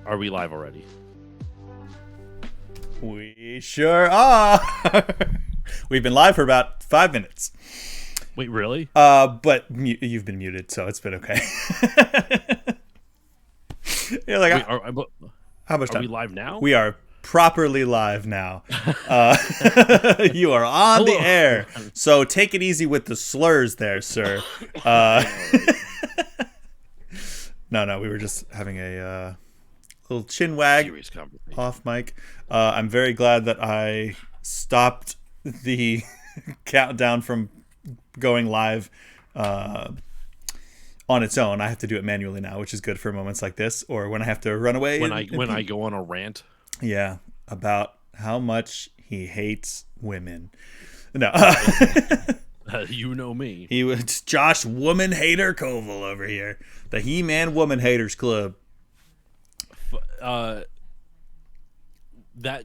Are we live already? We sure are. We've been live for about 5 minutes. Wait, really? But you've been muted, so it's been okay. You're like, Wait, how much are time? we live now? We are properly live now. You are on the air, so take it easy with the slurs there, sir. No, we were just having a little chin wag off mic. I'm very glad that I stopped the countdown from going live on its own. I have to do it manually now, which is good for moments like this, or when I have to run away. When I go on a rant. Yeah, about how much he hates women. No. You know me. He was Josh Woman Hater Koval over here. The He-Man Woman Haters Club. That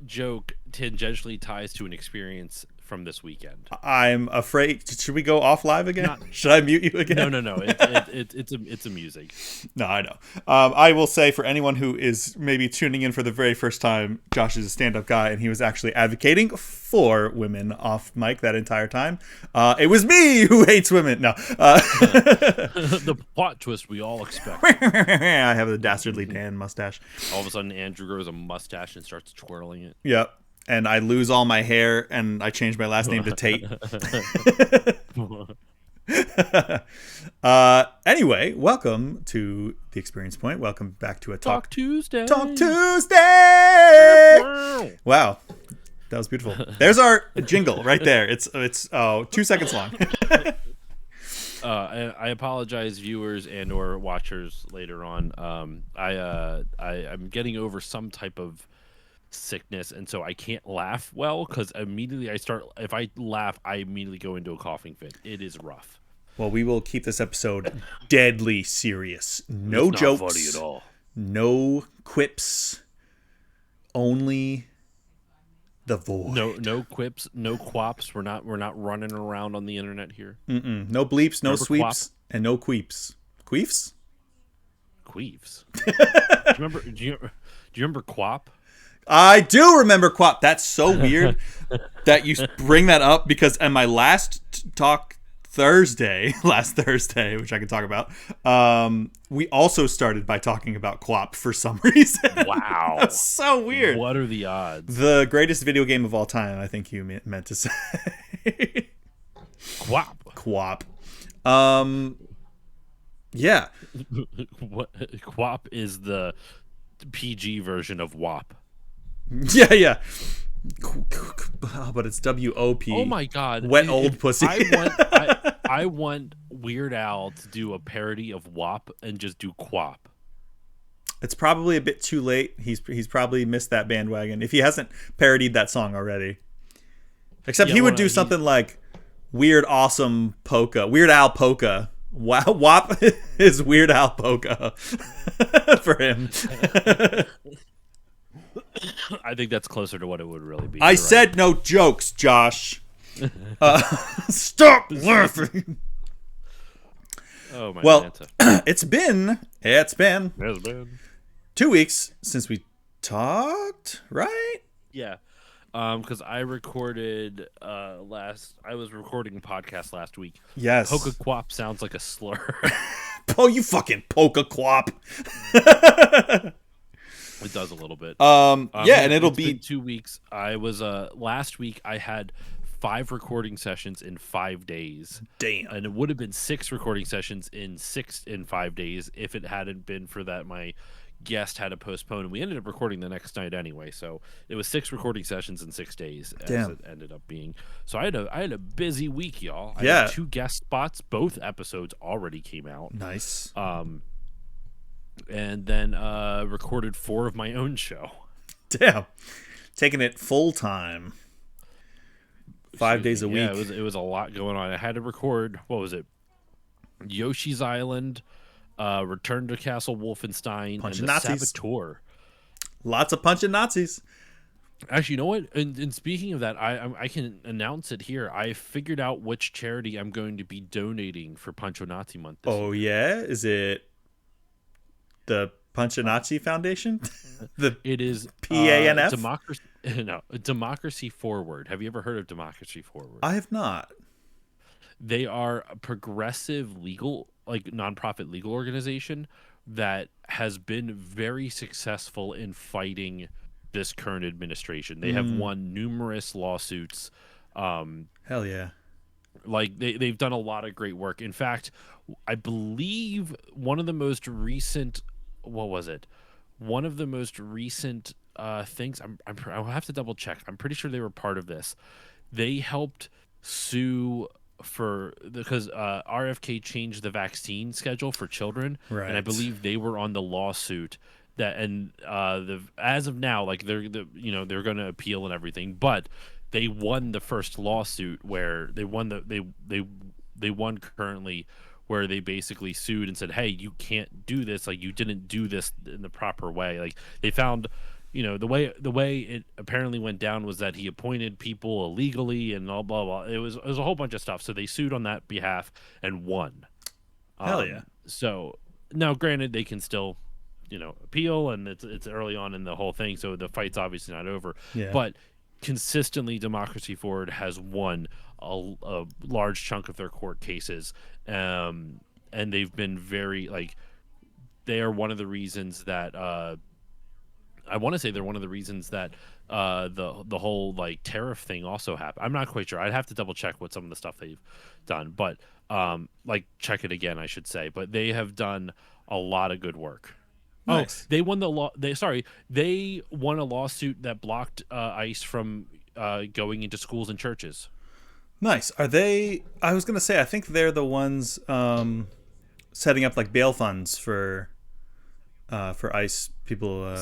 joke tangentially ties to an experience from this weekend. I'm afraid. Should we go off live again? Should I mute you again? No. It's amusing. No, I know. I will say for anyone who is maybe tuning in for the very first time, Josh is a stand-up guy, and he was actually advocating for women off mic that entire time. It was me who hates women. No. The plot twist we all expect. I have the Dastardly Dan mustache. All of a sudden, Andrew grows a mustache and starts twirling it. Yep. And I lose all my hair, and I changed my last name to Tate. Anyway, welcome to the Experience Point. Welcome back to a Talk Tuesday. Talk Tuesday! Wow. That was beautiful. There's our jingle right there. It's 2 seconds long. I apologize, viewers and or watchers later on. I'm getting over some type of sickness, and so I can't laugh well because immediately if I laugh, I immediately go into a coughing fit. It is rough. Well, we will keep this episode deadly serious. No jokes. Not funny at all. No quips. Only the void. No quips, no quaps. We're not running around on the internet here. No bleeps, no Remember sweeps, quap? and no queeps. Queefs? Queefs. Do you remember quap? I do remember quap. That's so weird that you bring that up because in my last talk last Thursday, which I can talk about, we also started by talking about quap for some reason. Wow. That's so weird. What are the odds? The greatest video game of all time, I think you meant to say. Quap. Quap. Yeah. What? Quap is the PG version of WAP. Yeah. But it's WOP. Oh my god. Wet old pussy. I want Weird Al to do a parody of WAP and just do Quap. It's probably a bit too late. He's probably missed that bandwagon if he hasn't parodied that song already. Except he would do something like Weird Awesome Polka. Weird Al Polka. WAP is Weird Al Polka for him. I think that's closer to what it would really be. I said no jokes, Josh. Stop laughing. Oh my. Well, it's been 2 weeks since we talked, right? Yeah. Because I recorded I was recording a podcast last week. Yes. Polka quap sounds like a slur. Oh, you fucking polka quap. It does a little bit. Yeah, and it'll be 2 weeks. I was last week I had 5 recording sessions in 5 days. Damn. And it would have been 6 recording sessions in 5 days if it hadn't been for that my guest had to postpone, and we ended up recording the next night anyway. So it was 6 recording sessions in 6 days, as it ended up being. So I had a busy week, y'all. I had 2 guest spots. Both episodes already came out. Nice. And then recorded 4 of my own show. Damn, taking it full time. 5 days a week. Yeah, it was a lot going on. I had to record. What was it? Yoshi's Island. Return to Castle Wolfenstein, punching and the Nazis. Saboteur. Lots of punching Nazis. Actually, you know what? And speaking of that, I can announce it here. I figured out which charity I'm going to be donating for Puncho Nazi Month this year. Yeah? Is it the Punchanachi Foundation? The It is PANF? democracy. No, Democracy Forward. Have you ever heard of Democracy Forward? I have not. They are a progressive legal, like nonprofit legal organization that has been very successful in fighting this current administration. They have won numerous lawsuits. Hell yeah. Like they've done a lot of great work. In fact, I believe one of the most recent, what was it? One of the most recent things. I'll have to double check. I'm pretty sure they were part of this. They helped sue because RFK changed the vaccine schedule for children, Right. and I believe they were on the lawsuit that. And as of now, like they're going to appeal and everything, but they won the first lawsuit where they won they won currently, where they basically sued and said, hey, you can't do this, like you didn't do this in the proper way. Like they found, the way it apparently went down was that he appointed people illegally and all blah blah. It was a whole bunch of stuff. So they sued on that behalf and won. Hell yeah. So now, granted, they can still, appeal, and it's early on in the whole thing, so the fight's obviously not over. Yeah. But consistently, Democracy Forward has won a large chunk of their court cases, and they've been very they are one of the reasons that I want to say they're one of the reasons that the whole tariff thing also happened. I'm not quite sure. I'd have to double check what some of the stuff they've done, but check it again, I should say. But they have done a lot of good work. Nice. Oh, they won the law. They won a lawsuit that blocked ICE from going into schools and churches. Nice. Are they? I was gonna say, I think they're the ones setting up bail funds for ICE people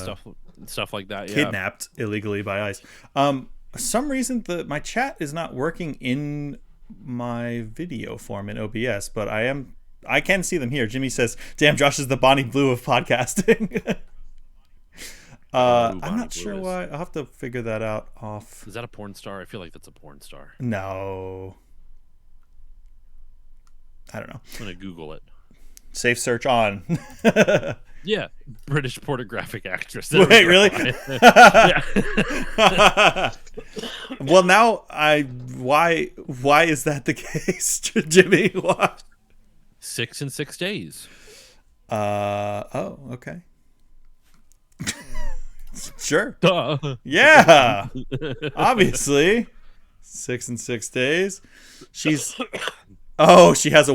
stuff like that. Kidnapped illegally by ICE. For some reason, my chat is not working in my video form in OBS, but I can see them here. Jimmy says, "Damn, Josh is the Bonnie Blue of podcasting." I'm not sure why. I'll have to figure that out off. Is that a porn star? I feel like that's a porn star. No. I don't know. I'm going to Google it. Safe search on. Yeah. British pornographic actress. Wait, really? Well, now why is that the case, Jimmy? Why? 6 in 6 days. Oh, okay. Sure. Duh. Yeah. Obviously. 6 in 6 days. She has a world record. She has a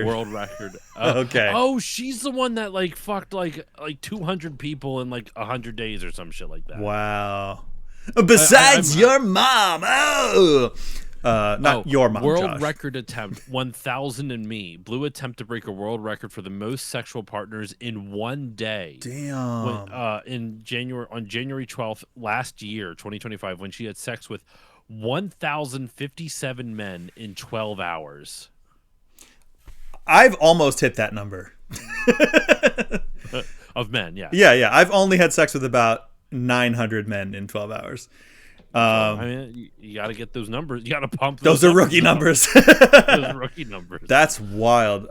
world record. Okay. Oh, she's the one that fucked 200 people in 100 days or some shit like that. Wow. Besides your mom. Oh. Not your mom, World Josh. record attempt, 1000 and Me. Blue attempt to break a world record for the most sexual partners in one day. Damn. On January 12th last year, 2025, when she had sex with 1,057 men in 12 hours. I've almost hit that number. Of men, yeah. Yeah. I've only had sex with about 900 men in 12 hours. I mean, you got to get those numbers. You got to pump those are rookie numbers. Those rookie numbers. That's wild.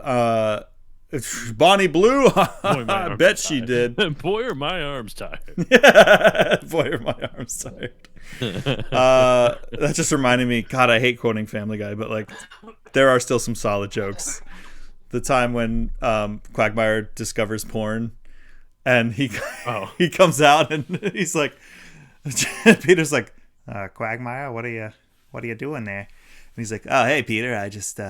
Bonnie Blue, I bet she did. Boy, are my arms tired. Boy, are my arms tired. That just reminded me. God, I hate quoting Family Guy, but there are still some solid jokes. The time when Quagmire discovers porn, and he comes out and he's like, Peter's like, Quagmire, what are you doing there? And he's like, oh, hey, Peter, I just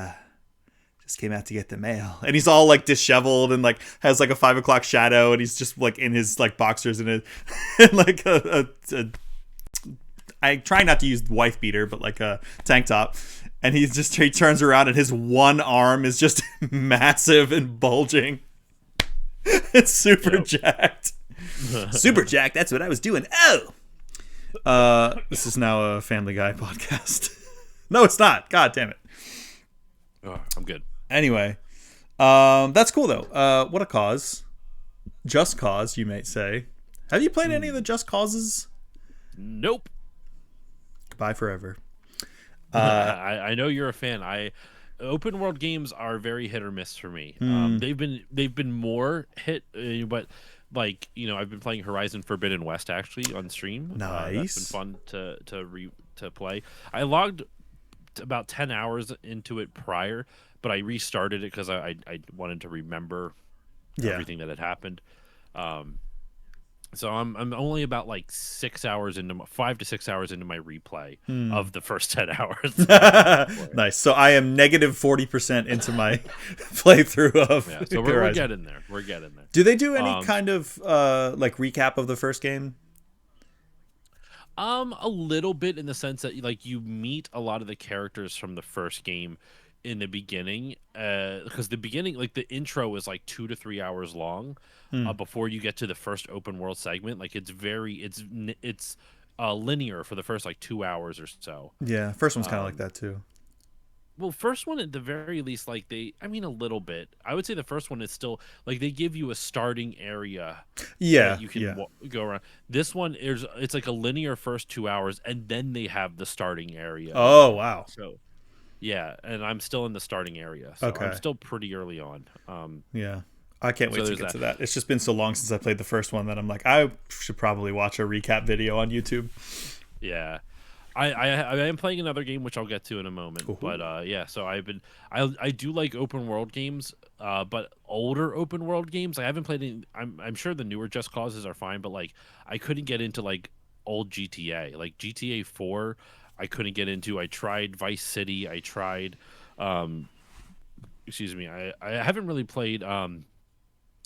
came out to get the mail. And he's all disheveled and has a 5 o'clock shadow, and he's just in his boxers and I try not to use wife beater, but a tank top. And he turns around and his one arm is just massive and bulging. It's super jacked. Super jacked. That's what I was doing. Oh. This is now a Family Guy podcast. No, it's not. God damn it. Oh, I'm good. Anyway, that's cool though. What a cause. Just Cause, you might say. Have you played any of the Just Causes? Nope. Goodbye forever. I know you're a fan. Open world games are very hit or miss for me. They've been more hit, but like, I've been playing Horizon Forbidden West actually on stream. That's been Nice. fun to play. I logged about 10 hours into it prior, but I restarted it because I wanted to remember Yeah. everything that had happened. Um, so I'm only about like 6 hours into 5 to 6 hours into my replay of the first 10 hours. Nice. So I am negative 40% into my playthrough of Yeah, so we're Horizon. getting there. We're getting there. Do they do any kind of like recap of the first game? A little bit in the sense that like you meet a lot of the characters from the first game in the beginning, because the beginning, like the intro is like 2 to 3 hours long, before you get to the first open world segment. Like it's linear for the first like 2 hours or so. Yeah, first one's kind of like Um, that too. well, first one at the very least, like a little bit. I would say the first one is still like they give you a starting area Yeah, that you can yeah. go around. This one is it's like a linear first 2 hours, and then they have the starting area. Oh, wow. So yeah, and I'm still in the starting area, so I'm Okay. still pretty early on. Yeah. I can't wait So to there's get that. to that. It's just been so long since I played the first one that I'm like, I should probably watch a recap video on YouTube. Yeah. I am playing another game which I'll get to in a moment, Ooh. but yeah. So I do like open world games, but older open world games. I haven't played any. I'm sure the newer Just Causes are fine, but like I couldn't get into like old GTA, like GTA 4. I couldn't get into. I tried Vice City. I tried. Um, excuse me. I haven't really played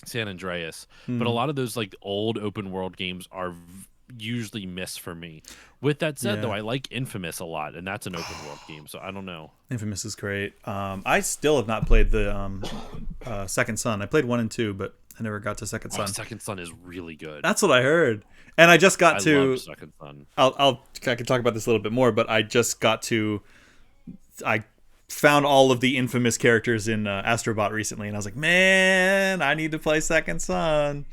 San Andreas, but a Hmm. lot of those like old open world games are usually miss for me. With that said, though, Yeah. I like Infamous a lot, and that's an open world game, so I don't know. Infamous is great. I still have not played the Second Son. I played 1 and 2, but I never got to Second Oh, Son. Second Son is really good. That's what I heard. And I just got I to love Second Son. I can talk about this a little bit more, but I just got to I found all of the Infamous characters in Astrobot recently, and I was like, man, I need to play Second Son.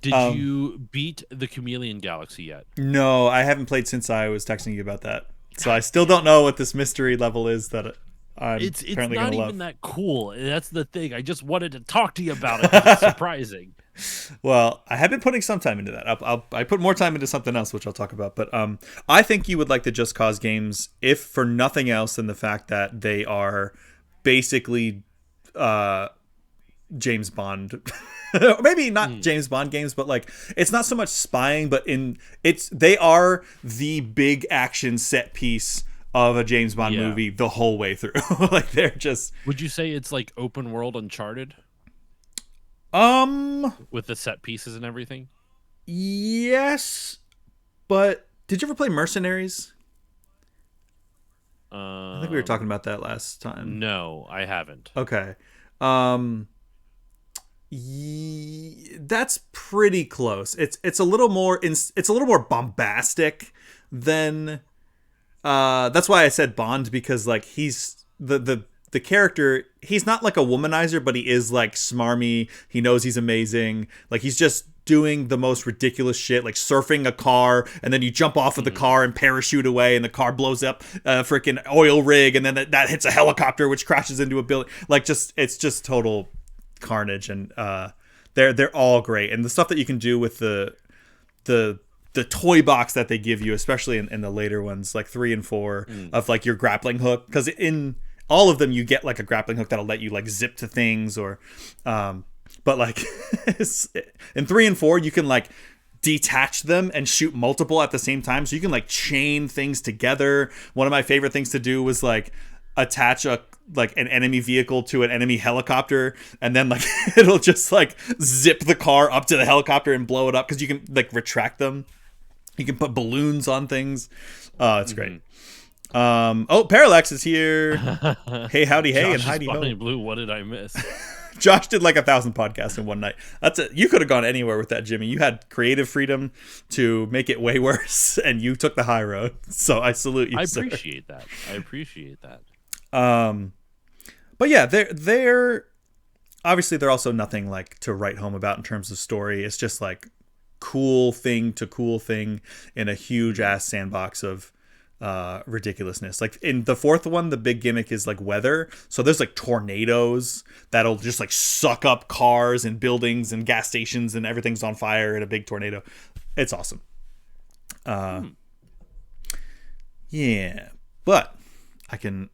Did you beat the Chameleon Galaxy yet? No, I haven't played since I was texting you about that, so I God still damn don't it. know what this mystery level is that I'm It's apparently not gonna even love. that cool. That's the thing. I just wanted to talk to you about it 'cause it's surprising. Well, I have been putting some time into that. I put more time into something else, which I'll talk about. But I think you would like the Just Cause games, if for nothing else than the fact that they are basically uh, James Bond. Maybe not James Bond games, but like it's not so much spying, but they are the big action set piece of a James Bond Yeah. movie the whole way through. Like they're just Would you say it's like open world Uncharted um with the set pieces and everything? yes, but did you ever play Mercenaries? I think we were talking about that last time. No, I haven't. Okay. Um that's pretty close. It's a little more it's a little more bombastic than that's why I said Bond, because like he's the character, he's not like a womanizer, but he is like smarmy. He knows he's amazing. Like he's just doing the most ridiculous shit, like surfing a car, and then you jump off of the car and parachute away, and the car blows up a freaking oil rig, and then that hits a helicopter, which crashes into a building. Like it's just total carnage, and they're all great, and the stuff that you can do with the toy box that they give you, especially in the later ones, like 3 and 4, of like your grappling hook, because in all of them you get like a grappling hook that'll let you like zip to things, or but like in 3 and 4 you can like detach them and shoot multiple at the same time, so you can like chain things together. One of my favorite things to do was like attach an enemy vehicle to an enemy helicopter, and then like it'll just like zip the car up to the helicopter and blow it up, because you can like retract them. You can put balloons on things. It's great. Oh, Parallax is here. Hey, howdy, hey, Josh and is Heidi behind ho. blue. What did I miss? Josh did like 1,000 podcasts in one night. That's it. You could have gone anywhere with that, Jimmy. You had creative freedom to make it way worse, and you took the high road. So I salute you, I sir. appreciate that. I appreciate that. But yeah, they're obviously they're also nothing like to write home about in terms of story. It's just like cool thing to cool thing in a huge ass sandbox of ridiculousness. Like in the fourth one, the big gimmick is like weather. So there's like tornadoes that'll just like suck up cars and buildings and gas stations, and everything's on fire in a big tornado. It's awesome. Yeah, but I can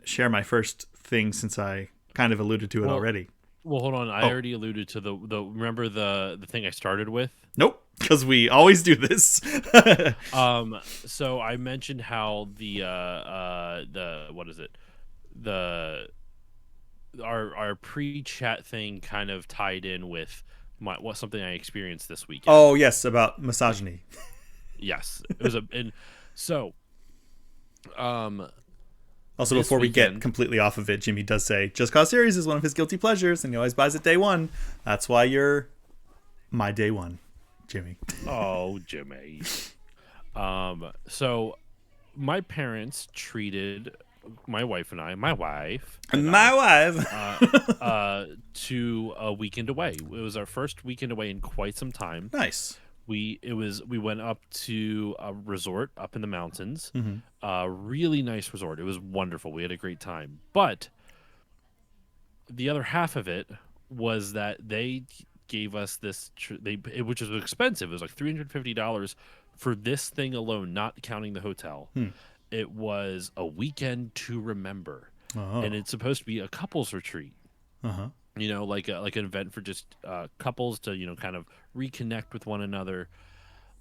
share my first thing since I kind of alluded to it already. Well, hold on. I already alluded to the remember the thing I started with? Nope, because we always do this. So I mentioned how the what is it? Our pre-chat thing kind of tied in with something I experienced this weekend. Oh, yes, about misogyny. Yes. It was Also, before we get completely off of it, Jimmy does say Just Cause series is one of his guilty pleasures, and he always buys it day one. That's why you're my day one, Jimmy. Oh, Jimmy. So my parents treated my wife and I to a weekend away. It was our first weekend away in quite some time. Nice. We went up to a resort up in the mountains. Really nice resort. It was wonderful. We had a great time. But the other half of it was that they gave us this, which was expensive. It was like $350 for this thing alone, not counting the hotel. It was a weekend to remember, and it's supposed to be a couples retreat. You know, like an event for just couples to kind of reconnect with one another.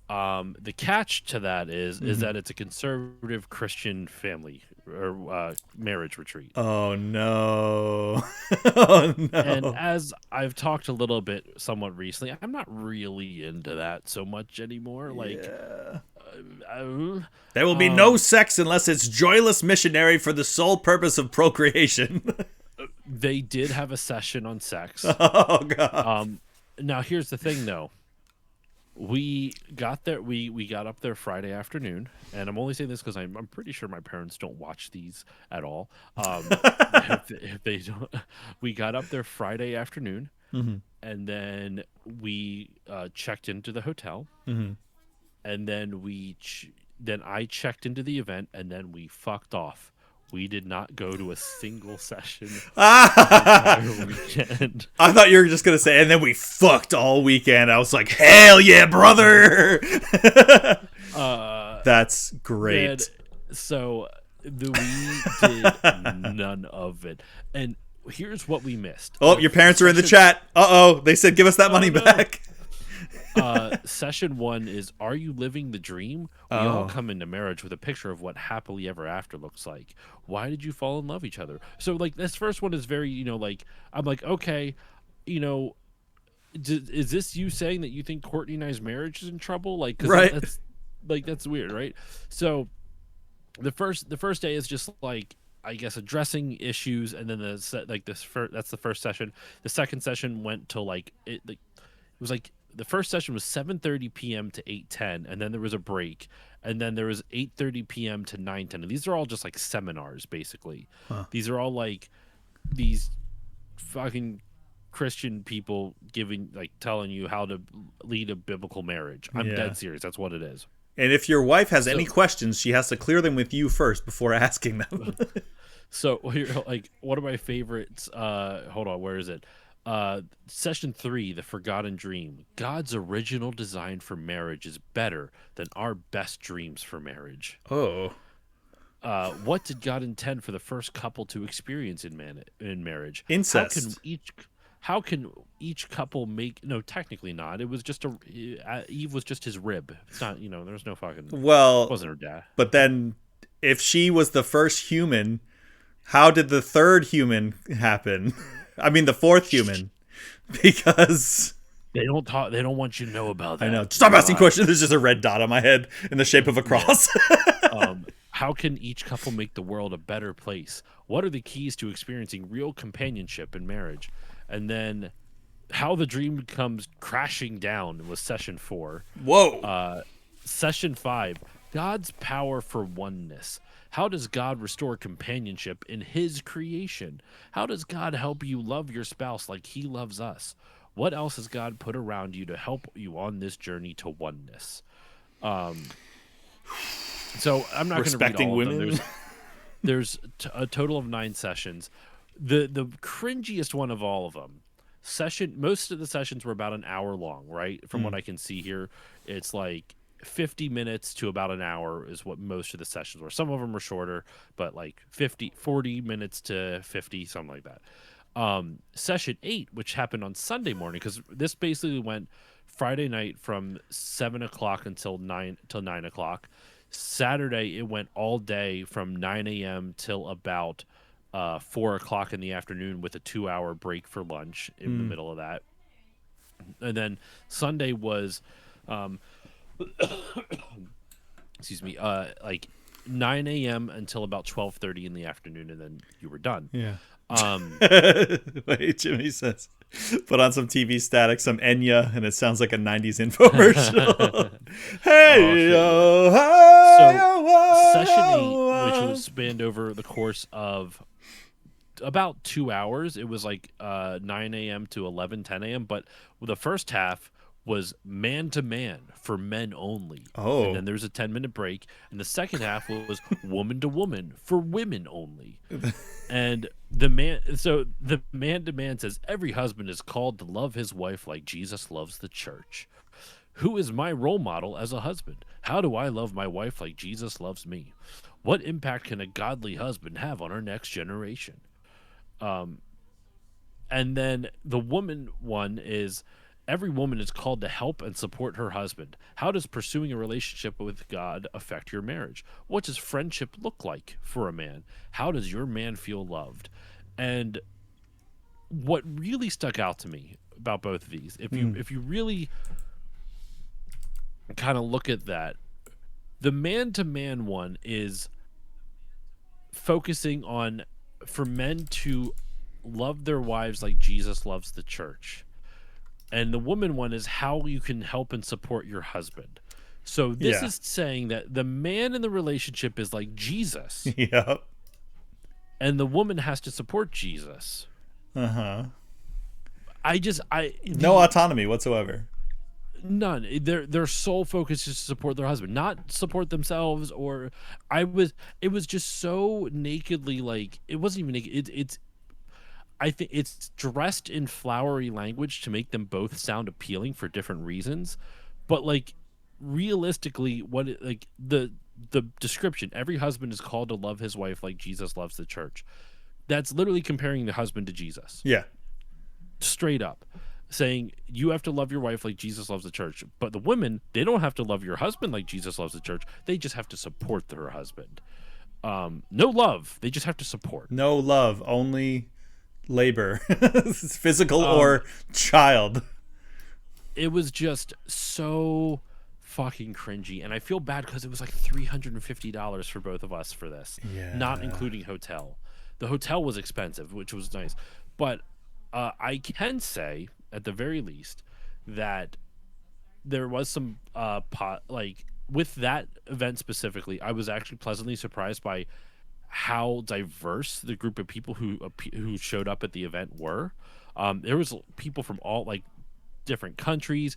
The catch to that is that it's a conservative Christian family or marriage retreat. Oh no! Oh no! And as I've talked a little bit somewhat recently, I'm not really into that so much anymore. Like, there will be no sex unless it's joyless missionary for the sole purpose of procreation. They did have a session on sex. Oh god! Now here's the thing, though. We got there. We got up there Friday afternoon, and I'm only saying this because I'm pretty sure my parents don't watch these at all. If they don't, we got up there Friday afternoon, and then we checked into the hotel, and then then I checked into the event, and then we fucked off. We did not go to a single session the entire weekend. I thought you were just going to say, and then we fucked all weekend. I was like, hell yeah, brother! That's great. And so we did none of it. And here's what we missed. Oh, your parents are in the chat. Uh-oh. They said, give us that money back. Session 1 is, are you living the dream? We all come into marriage with a picture of what happily ever after looks like. Why did you fall in love with each other? So like this first one is very, like, I'm like, okay, is this you saying that you think Courtney and I's marriage is in trouble? Like, 'cause right. that's weird, right? So the first day is just like, I guess, addressing issues, and then that's the first session. The second session went till it was like, the first session was 7:30 p.m. to 8:10, and then there was a break, and then there was 8:30 p.m. to 9:10. And these are all just like seminars, basically. These are all like these fucking Christian people telling you how to lead a biblical marriage. I'm dead serious. That's what it is. And if your wife has any questions, she has to clear them with you first before asking them. So, like, one of my favorites. Hold on, where is it? Session 3, The Forgotten Dream. God's original design for marriage is better than our best dreams for marriage. Oh. What did God intend for the first couple to experience in marriage? Incest. How can each couple make? No, technically not. It was just Eve was just his rib. It's not. There was no fucking. Well, it wasn't her dad. But then, if she was the first human, how did the third human happen? I mean, the fourth human, because they don't talk. They don't want you to know about that. I know. Stop asking questions. There's just a red dot on my head in the shape of a cross. How can each couple make the world a better place? What are the keys to experiencing real companionship in marriage? And then, how the dream comes crashing down was session 4. Whoa. Session 5. God's power for oneness. How does God restore companionship in his creation? How does God help you love your spouse like he loves us? What else has God put around you to help you on this journey to oneness? So I'm not going to read Respecting all of them. women. There's a total of 9 sessions. The cringiest one of all of them. Most of the sessions were about an hour long, right? From what I can see here, it's like 50 minutes to about an hour is what most of the sessions were. Some of them were shorter, but like 40 minutes to 50, something like that. Session 8, which happened on Sunday morning, because this basically went Friday night from 7 o'clock until 9 o'clock. Saturday, it went all day from 9 a.m. till about 4 o'clock in the afternoon, with a 2-hour break for lunch in the middle of that. And then Sunday was, excuse me, like 9 a.m. until about 12:30 in the afternoon, and then you were done. Yeah. Um, Wait, Jimmy says, put on some TV static, some Enya, and it sounds like a 90s infomercial. Hey, yo, hey, so session 8, which was spanned over the course of about 2 hours, it was like 9 a.m. to 10 a.m. But the first half was man to man for men only. Oh. And then there's a 10-minute break. And the second half was woman to woman for women only. And the man to man says, every husband is called to love his wife like Jesus loves the church. Who is my role model as a husband? How do I love my wife like Jesus loves me? What impact can a godly husband have on our next generation? And then the woman one is, every woman is called to help and support her husband. How does pursuing a relationship with God affect your marriage? What does friendship look like for a man? How does your man feel loved? And what really stuck out to me about both of these, if you really kind of look at that, the man-to-man one is focusing on for men to love their wives like Jesus loves the church. And the woman one is how you can help and support your husband. So this is saying that the man in the relationship is like Jesus. Yep. And the woman has to support Jesus. Uh-huh. No autonomy whatsoever. None. Their sole focus is to support their husband, not support themselves. It was just so nakedly, like, it wasn't even naked. I think it's dressed in flowery language to make them both sound appealing for different reasons. But like realistically, the description, every husband is called to love his wife like Jesus loves the church. That's literally comparing the husband to Jesus. Yeah. Straight up. Saying you have to love your wife like Jesus loves the church. But the women, they don't have to love your husband like Jesus loves the church. They just have to support their husband. No love. They just have to support. No love. Only labor. Physical or child. It was just so fucking cringy. And I feel bad because it was like $350 for both of us for this. Yeah. Not including hotel. The hotel was expensive, which was nice. But I can say, at the very least, that there was some with that event specifically, I was actually pleasantly surprised by how diverse the group of people who showed up at the event were. There was people from all like different countries,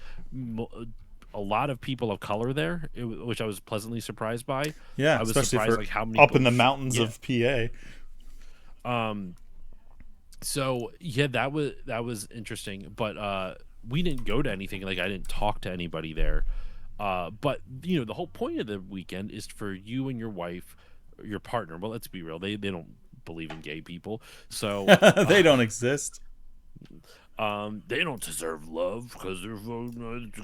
a lot of people of color there, which I was pleasantly surprised by. Yeah, I was especially surprised for like how many up in the mountains of PA. So yeah, that was interesting, but we didn't go to anything. Like I didn't talk to anybody there. But you know, the whole point of the weekend is for you and your wife, your partner. Well, let's be real; they don't believe in gay people, so they don't exist. They don't deserve love because they're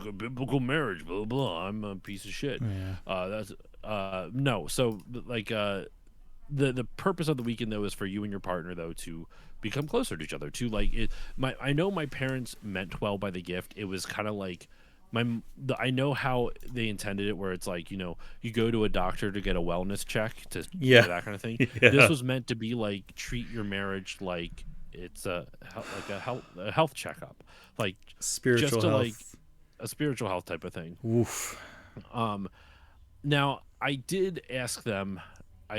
a biblical marriage. Blah, blah blah. I'm a piece of shit. Yeah. That's no. So like the purpose of the weekend though is for you and your partner though to become closer to each other. To like it. I know my parents meant well by the gift. It was kind of like I know how they intended it, where it's like, you know, you go to a doctor to get a wellness check to that kind of thing. Yeah. This was meant to be like treat your marriage like it's a health checkup, like spiritual just to health. like a spiritual health type of thing. Oof. Now I did ask them. I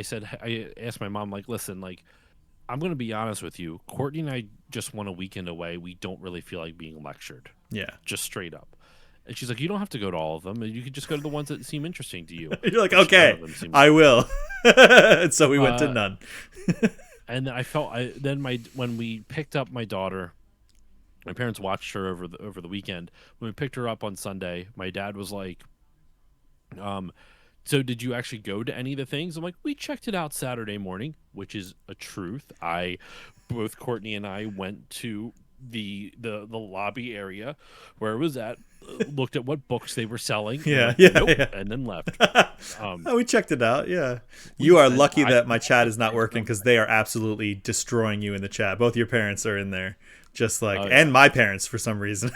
asked my mom, like, listen, like, I'm going to be honest with you. Courtney and I just want a weekend away. We don't really feel like being lectured. Yeah. Just straight up. And she's like, you don't have to go to all of them. You could just go to the ones that seem interesting to you. You're like, Which none okay, of them seem. I will. And so we went to Uh, none. and I felt then when we picked up my daughter, my parents watched her over the weekend. When we picked her up on Sunday, my dad was like, so did you actually go to any of the things? I'm like, we checked it out Saturday morning, which is a truth. Both Courtney and I went to the lobby area where it was at, looked at what books they were selling. Yeah, Went, yeah, nope, yeah. and then left. Oh, we checked it out. Yeah, you are lucky I- that my chat is not working because they are absolutely destroying you in the chat. Both your parents are in there, just like, Oh, yeah. and my parents for some reason.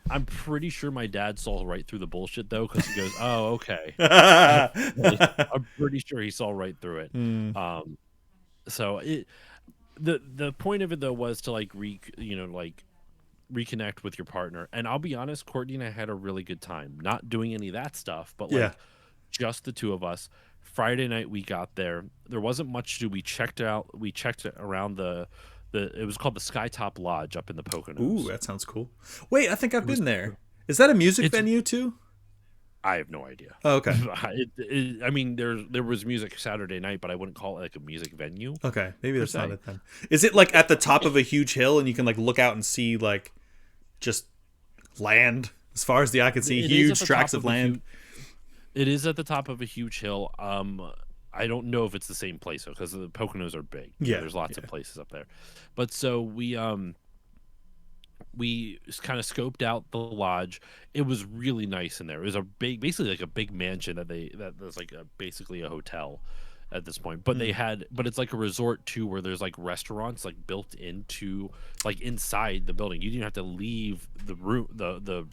I'm pretty sure my dad saw right through the bullshit though, because he goes, "Oh, okay." I'm pretty sure he saw right through it. So the point of it though was to like reconnect with your partner. And I'll be honest, Courtney and I had a really good time, not doing any of that stuff, but like Yeah. just the two of us. Friday night we got there. There wasn't much to do. We checked around it was called the Skytop Lodge up in the Poconos. Ooh, that sounds cool. Wait, I think I've been there. Is that a music venue too? I have no idea. Oh, okay. I mean, there was music Saturday night, but I wouldn't call it like a music venue. Okay, maybe that's not se. it then. Is it like at the top of a huge hill and you can like look out and see like just land as far as the eye can see, It is huge at the tracts top of a land? It is at the top of a huge hill. I don't know if it's the same place though, because the Poconos are big. Yeah, There's lots of places up there. But so we kind of scoped out the lodge. It was really nice in there. It was basically like a big mansion that was like basically a hotel at this point. But but it's like a resort too, where there's like restaurants like built into like inside the building. You didn't have to leave the room, the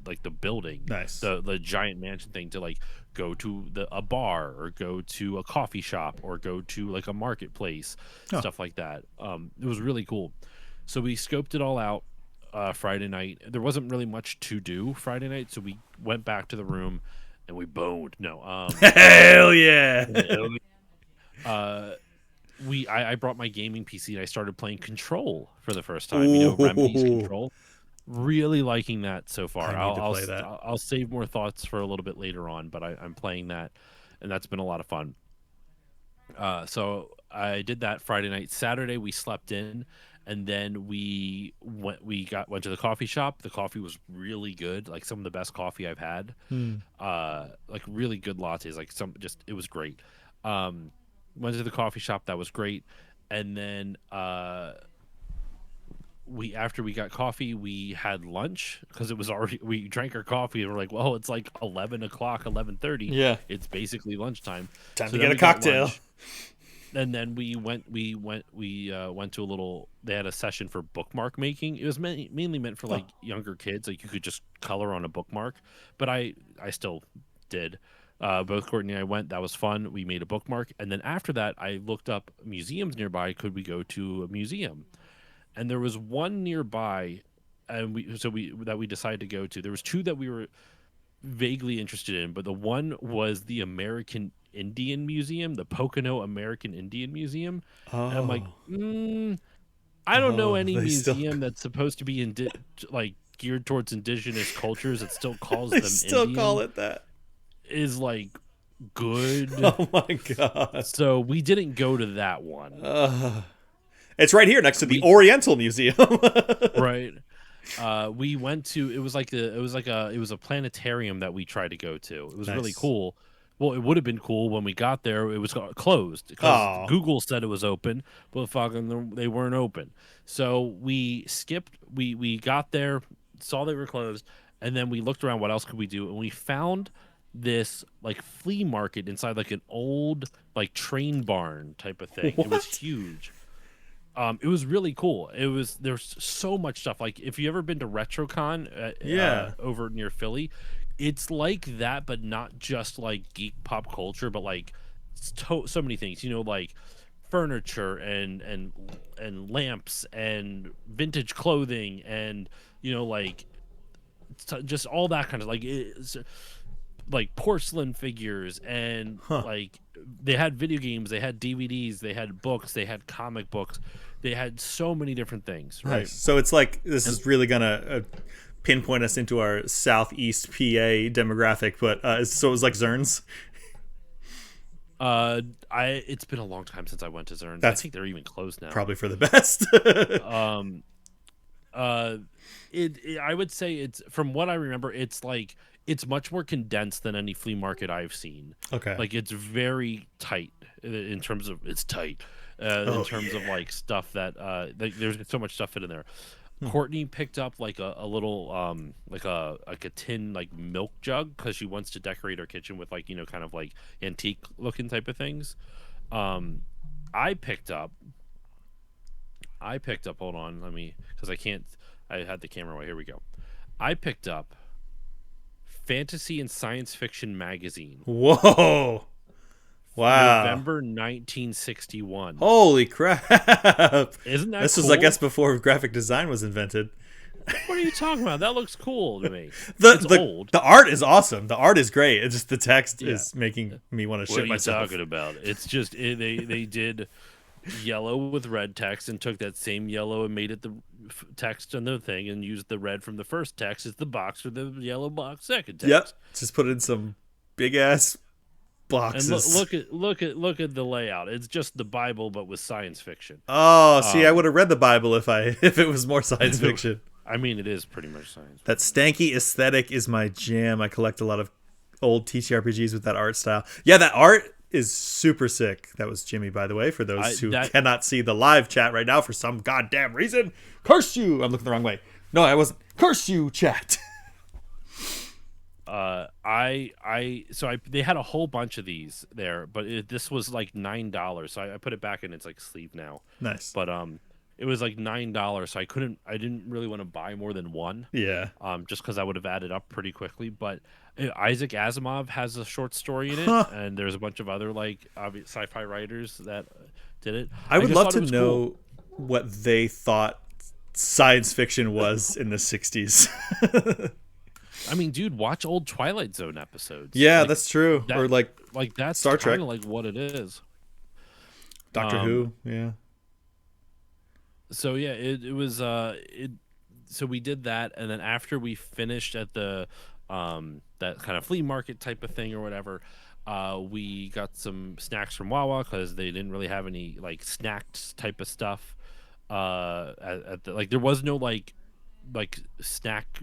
like the building, Nice. the giant mansion thing to like go to a bar or go to a coffee shop or go to like a marketplace, stuff like that. It was really cool. So we scoped it all out. Friday night, there wasn't really much to do Friday night, so we went back to the room and we boned. No, Hell yeah! I brought my gaming PC and I started playing Control for the first time. You know, Remedy's Control. Really liking that so far. I need to play that. I'll save more thoughts for a little bit later on, but I'm playing that, and that's been a lot of fun. So I did that Friday night. Saturday we slept in. And then we went to the coffee shop. The coffee was really good, like some of the best coffee I've had. Like really good lattes, like it was great. Went to the coffee shop, that was great. And then after we got coffee, we had lunch because it was already, we drank our coffee and we're like, well, it's like 11 o'clock, 11:30. Yeah, it's basically lunchtime. Time to get a cocktail. And then we went to a little, they had a session for bookmark making. It was mainly meant for like younger kids. Like you could just color on a bookmark, but I still did. Both Courtney and I went, that was fun. We made a bookmark. And then after that, I looked up museums nearby. Could we go to a museum? And there was one nearby and we decided to go to. There was two that we were vaguely interested in, but the one was the American Indian Museum, the Pocono American Indian Museum. And I'm like, I don't know any museum that's supposed to be like geared towards indigenous cultures that still calls them still Indian, call it that. Is like good. Oh my god. So we didn't go to that one. It's right here next to the Oriental Museum. Right. We went to, it was a planetarium that we tried to go to. It was really cool. Well, it would have been cool when we got there. It was closed because Google said it was open, but fucking they weren't open. So we skipped. We got there, saw they were closed, and then we looked around. What else could we do? And we found this like flea market inside like an old like train barn type of thing. What? It was huge. It was really cool. There's so much stuff. Like if you ever been to RetroCon, over near Philly, it's like that, but not just like geek pop culture, but like so many things. You know, like furniture and lamps and vintage clothing and you know like just all that kind of like porcelain figures and like they had video games, they had DVDs, they had books, they had comic books, they had so many different things, right? Nice. So it's like this is really gonna pinpoint us into our Southeast PA demographic, but so it was like Zerns. It's been a long time since I went to Zerns. I That's think they're even closed now. probably for the best. Um, I would say it's, from what I remember, it's like it's much more condensed than any flea market I've seen. Okay. Like it's very tight in terms of it's tight. In terms of like stuff that there's so much stuff in there. Courtney picked up like a little like a tin like milk jug because she wants to decorate her kitchen with like, you know, kind of like antique looking type of things. I picked up hold on, let me, because I had the camera right here. We go. I picked up Fantasy and Science Fiction magazine. Whoa. Wow. November 1961. Holy crap. Isn't that This cool? was, I guess, before graphic design was invented. What are you talking about? That looks cool to me. It's old. The art is awesome. The art is great. It's just the text is making me want to shit myself. What are you talking about? It's just they did yellow with red text and took that same yellow and made it the text on the thing and used the red from the first text as the box for the yellow box second text. Yep. Just put in some big ass boxes. And look at the layout. It's just the Bible but with science fiction. Oh, see, I would have read the Bible if it was more science fiction. I mean, it is pretty much science fiction. That stanky aesthetic is my jam. I collect a lot of old TTRPGs with that art style. Yeah, that art is super sick. That was Jimmy, by the way, for those who cannot see the live chat right now for some goddamn reason. Curse you! I'm looking the wrong way. No, I wasn't. Curse you, chat. They had a whole bunch of these there, but this was like $9, so I put it back in its like sleeve now. Nice. But it was like $9, so I didn't really want to buy more than one. Yeah. Just because I would have added up pretty quickly. But Isaac Asimov has a short story in it, and there's a bunch of other like sci-fi writers that did it. I would love to know what they thought science fiction was in the 60s. I mean, dude, watch old Twilight Zone episodes. Yeah, like, that's true. Or like that's Star Trek, like what it is. Doctor Who, yeah. So yeah, it was so we did that, and then after we finished at the that kind of flea market type of thing or whatever, we got some snacks from Wawa because they didn't really have any like snacks type of stuff. At the, like there was no like snack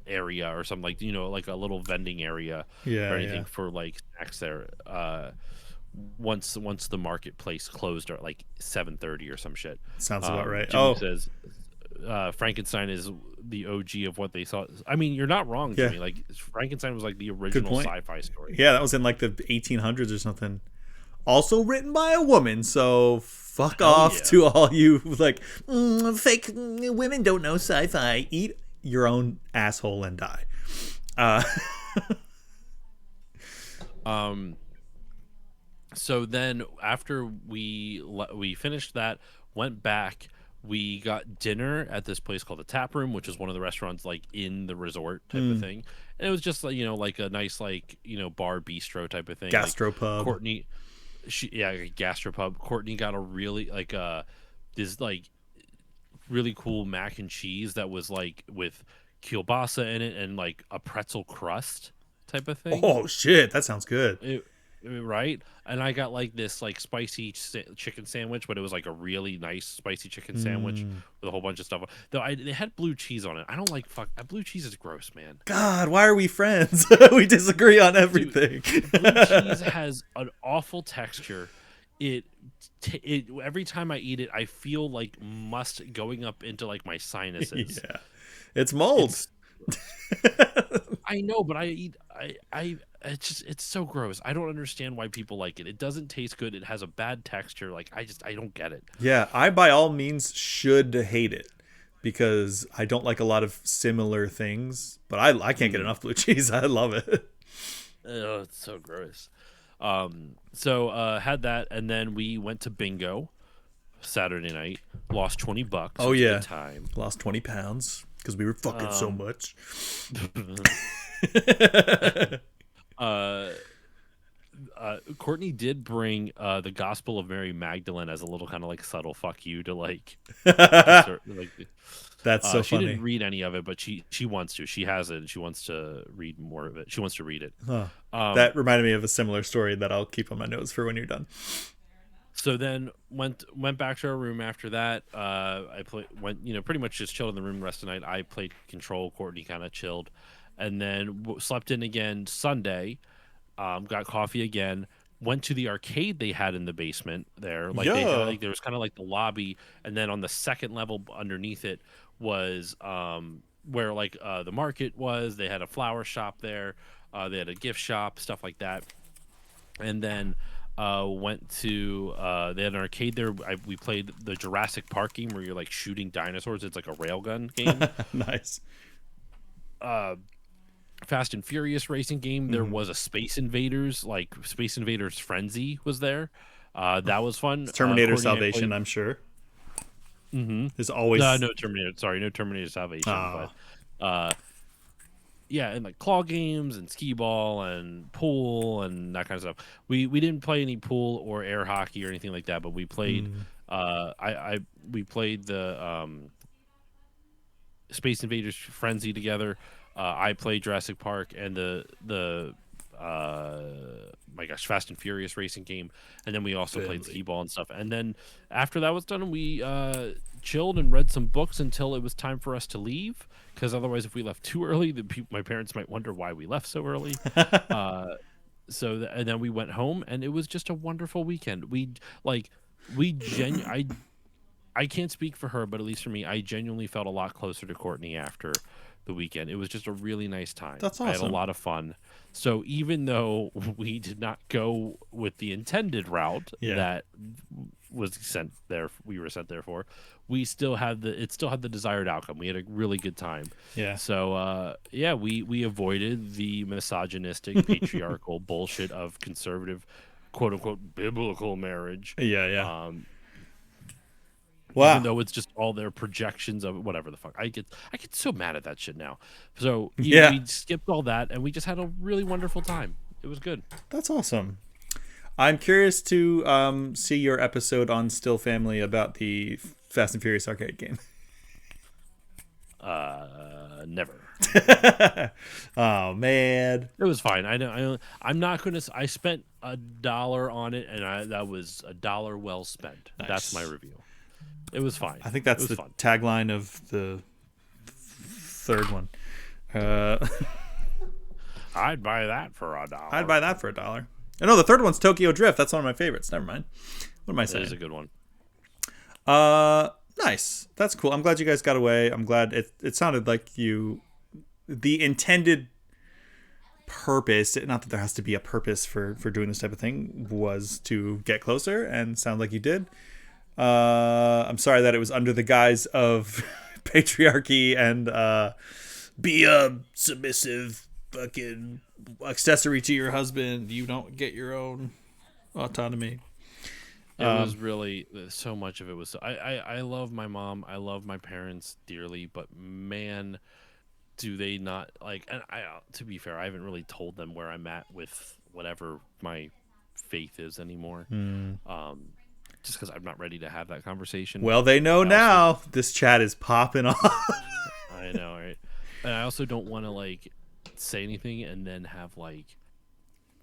area or something, like, you know, like a little vending area or anything for like snacks there. Once the marketplace closed at like 7:30 or some shit. Sounds about right. Jimmy says Frankenstein is the OG of what they saw. I mean, you're not wrong, Jimmy. Like Frankenstein was like the original sci-fi story. Yeah, that was in like the 1800s or something. Also written by a woman, so fuck off to all you like fake women don't know sci-fi. Eat your own asshole and die. So then after we finished that, went back, we got dinner at this place called the Tap Room, which is one of the restaurants like in the resort type of thing. And it was just like, you know, like a nice like, you know, bar bistro type of thing. Gastropub. Like Courtney, gastropub. Courtney got a really like this like really cool mac and cheese that was like with kielbasa in it and like a pretzel crust type of thing. Oh shit, that sounds good. Right? And I got like this like spicy chicken sandwich, but it was like a really nice spicy chicken sandwich with a whole bunch of stuff. Though they had blue cheese on it. I don't like blue cheese is gross, man. God, why are we friends? We disagree on everything. Dude, blue cheese has an awful texture. It every time I eat it, I feel like must going up into like my sinuses. Yeah, it's mold. I know, but it's so gross. I don't understand why people like it. It doesn't taste good. It has a bad texture. Like I don't get it. Yeah, I by all means should hate it because I don't like a lot of similar things. But I can't get enough blue cheese. I love it. Oh, it's so gross. So had that, and then we went to bingo Saturday night. Lost $20. Oh yeah, time. Lost 20 pounds because we were fucking so much. Courtney did bring the Gospel of Mary Magdalene as a little kind of like subtle fuck you to like like. That's so She didn't funny. read any of it, but she wants to. She has it, and she wants to read more of it. She wants to read it. Huh. Um, That reminded me of a similar story that I'll keep on my notes for when you're done. so then went back to our room after that. Went pretty much just chilled in the room the rest of the night. I played Control. Courtney kind of chilled, and then slept in again Sunday. Got coffee again. Went to the arcade they had in the basement there. Like they had, Yeah. like there was kind of like the lobby, and then on the second level underneath it was where like the market was. They had a flower shop there. They had a gift shop, stuff like that. And then went to they had an arcade there. We played the Jurassic Park game where you're like shooting dinosaurs. It's like a railgun game. Nice. uh Fast and Furious racing game. There Mm-hmm. was a Space Invaders Frenzy was there. That was fun. It's Terminator Courtney and I Salvation, played. I'm sure. Mm-hmm. Is always. No Terminator. Sorry, no Terminator Salvation. Ah, But yeah, and like claw games and skee ball and pool and that kind of stuff. We didn't play any pool or air hockey or anything like that, but we played. We played the Space Invaders Frenzy together. I played Jurassic Park and the my gosh, Fast and Furious racing game, and then we also played family. skee ball and stuff. And then after that was done, we chilled and read some books until it was time for us to leave. Because otherwise, if we left too early, my parents might wonder why we left so early. Uh, and then we went home, and it was just a wonderful weekend. I can't speak for her, but at least for me, I genuinely felt a lot closer to Courtney after the weekend. It was just a really nice time. That's I had a awesome. lot of fun. So even though we did not go with the intended route Yeah. that was sent there, we were sent there for, we still had it still had the desired outcome. We had a really good time. Yeah. So yeah, we avoided the misogynistic, patriarchal bullshit of conservative, quote unquote, biblical marriage. Yeah, yeah. Um, even Wow. though it's just all their projections of whatever the fuck. I get so mad at that shit now. So Yeah. we skipped all that and we just had a really wonderful time. It was good. That's awesome. I'm curious to see your episode on Still Family about the Fast and Furious arcade game. Never. Oh man. It was fine. I know. I'm not gonna. I spent $1 on it, and that was $1 well spent. Nice. That's my review. It was fine. I think that's it was the fun. tagline of the third one. Uh, I'd buy that for $1. I'd buy that for $1. Oh, no, the third one's Tokyo Drift. That's one of my favorites. Never mind. What am I It is a saying? good one. Nice. That's cool. I'm glad you guys got away. I'm glad it sounded like the intended purpose, not that there has to be a purpose for doing this type of thing, was to get closer, and sound like you did. I'm sorry that it was under the guise of patriarchy and be a submissive fucking accessory to your husband. You don't get your own autonomy. It was really so much of it was. I love my mom. I love my parents dearly, but man, do they not like? And to be fair, I haven't really told them where I'm at with whatever my faith is anymore. Just because I'm not ready to have that conversation. Well, they know now. This chat is popping off. I know, right? And I also don't want to like say anything and then have like.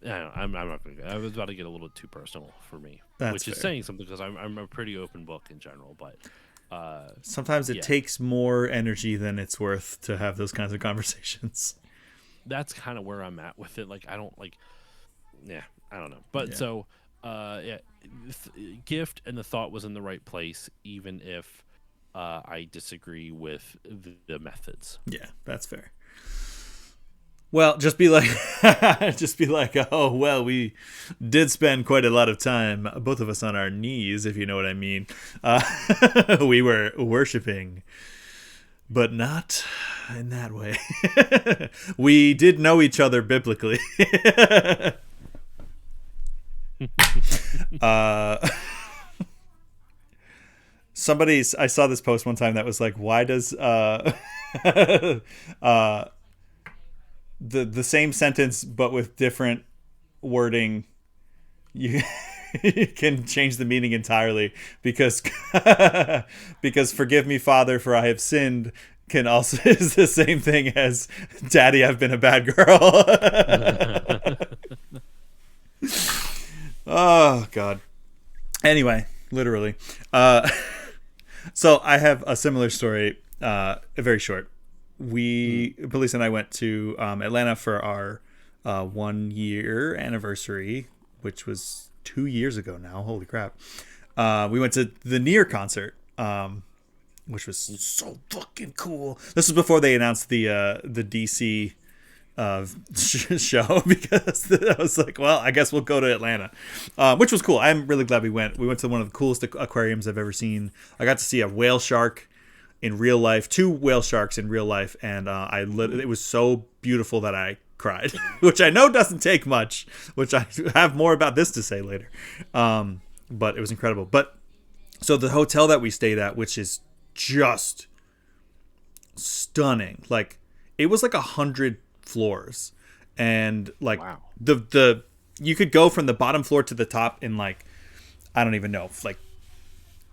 I don't know, I'm not gonna. I was about to get a little too personal for me, That's which is fair. saying something because I'm a pretty open book in general. But Sometimes it Yeah. takes more energy than it's worth to have those kinds of conversations. that's kind of where I'm at with it. Like I don't like. Yeah, I don't know. But Yeah. so yeah, gift and the thought was in the right place, even if I disagree with the methods. Yeah, that's fair. Well, just be like, oh, well, we did spend quite a lot of time, both of us on our knees, if you know what I mean. We were worshiping, but not in that way. We did know each other biblically. I saw this post one time that was like, why does the same sentence but with different wording you you can change the meaning entirely because because forgive me, Father, for I have sinned can also is the same thing as Daddy, I've been a bad girl. Oh God. Anyway, literally. So I have a similar story, very short. Police and I went to Atlanta for our 1 year anniversary, which was 2 years ago now. Holy crap. We went to the Near concert, which was so fucking cool. This was before they announced the DC show because I was like, well, I guess we'll go to Atlanta, which was cool. I'm really glad we went. We went to one of the coolest aquariums I've ever seen. I got to see a whale shark in real life, 2 whale sharks in real life, and it was so beautiful that I cried, which I know doesn't take much, which I have more about this to say later. But it was incredible. But so the hotel that we stayed at, which is just stunning, like it was like 100 floors, and like wow. the you could go from the bottom floor to the top in like, I don't even know, like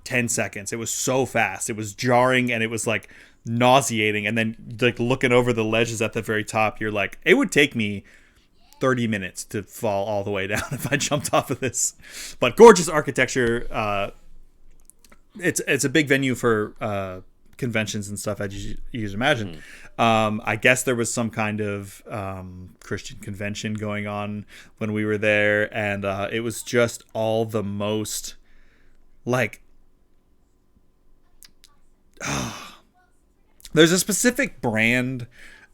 10 seconds. It was so fast. It was jarring and it was like nauseating. And then like looking over the ledges at the very top, you're like, it would take me 30 minutes to fall all the way down if I jumped off of this. But gorgeous architecture. It's a big venue for conventions and stuff, as you imagine. I guess there was some kind of Christian convention going on when we were there, and it was just all the most like there's a specific brand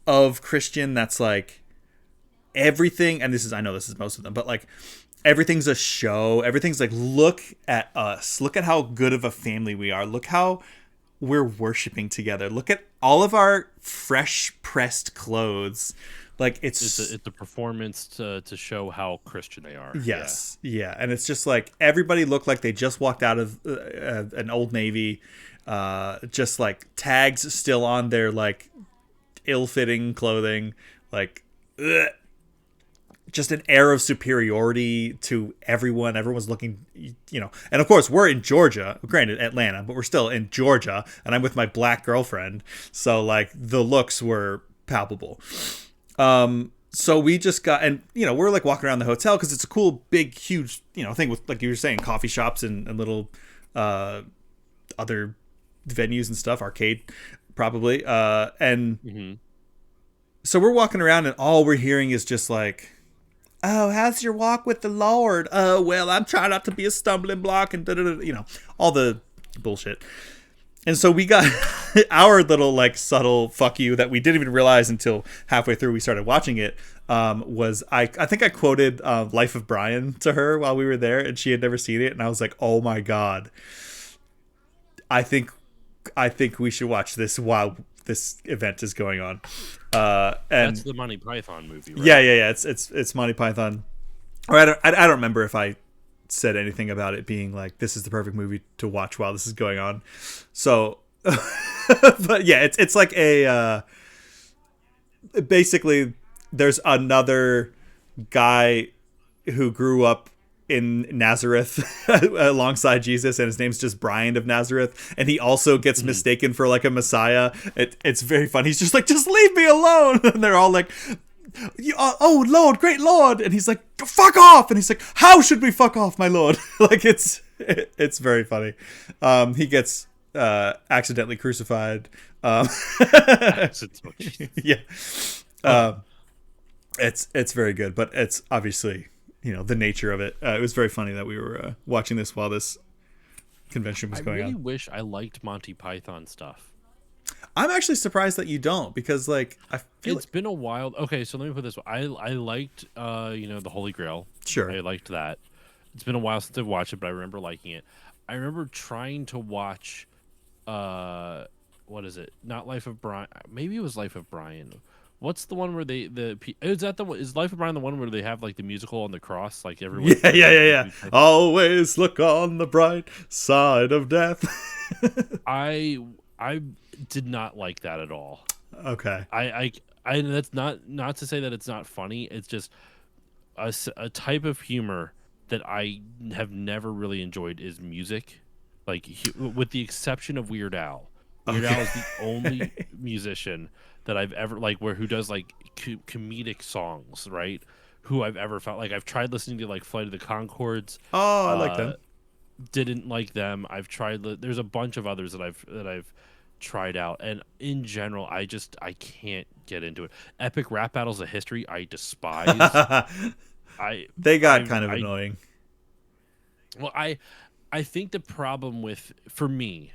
of Christian that's like everything, and I know this is most of them, but like everything's a show. Everything's like, look at us. Look at how good of a family we are. Look how we're worshiping together. Look at all of our fresh pressed clothes. Like it's a performance to show how Christian they are. Yes. Yeah. And it's just like everybody looked like they just walked out of an Old Navy, just like tags still on their like ill-fitting clothing, like ugh. Just an air of superiority to everyone. Everyone's looking, and of course we're in Georgia, granted Atlanta, but we're still in Georgia, and I'm with my black girlfriend. So like the looks were palpable. So we just got, and we're like walking around the hotel because it's a cool, big, huge, thing with, like you were saying, coffee shops and little, other venues and stuff, arcade probably. And so we're walking around and all we're hearing is just like, oh, how's your walk with the Lord? Oh, well, I'm trying not to be a stumbling block and all the bullshit. And so we got our little like subtle fuck you that we didn't even realize until halfway through we started watching it. Was I think I quoted Life of Brian to her while we were there, and she had never seen it, and I was like, oh my God, I think we should watch this while this event is going on. And that's the Monty Python movie, right? Yeah. It's Monty Python. Or I don't remember if I said anything about it being like, this is the perfect movie to watch while this is going on. So, but yeah, it's like a basically there's another guy who grew up in Nazareth alongside Jesus, and his name's just Brian of Nazareth, and he also gets mistaken for like a Messiah. It's very fun. He's just like, just leave me alone. And they're all like, oh Lord, great Lord, and he's like, fuck off. And he's like, how should we fuck off, my Lord? Like it's very funny. He gets accidentally crucified. Yeah. It's very good, but it's obviously the nature of it. It was very funny that we were watching this while this convention was going on. I really wish I liked Monty Python stuff. I'm actually surprised that you don't, because like I feel it's been a while. Okay, so let me put this. I liked the Holy Grail. Sure. I liked that. It's been a while since I've watched it, but I remember liking it. I remember trying to watch what is it? Not Life of Brian. Maybe it was Life of Brian. What's the one where is Life of Brian the one where they have like the musical on the cross, like everyone? Yeah. Always look on the bright side of death. I did not like that at all. Okay. I that's not to say that it's not funny. It's just a type of humor that I have never really enjoyed is music. Like with the exception of Weird Al. Weird Al is the only musician that I've ever like who does like comedic songs, right? Who I've ever felt like I've tried listening to like Flight of the Conchords. Oh, I like them. Didn't like them. I've tried. There's a bunch of others that I've tried out, and in general, I can't get into it. Epic rap battles of history, I despise. They got kind of annoying. Well, I think the problem for me,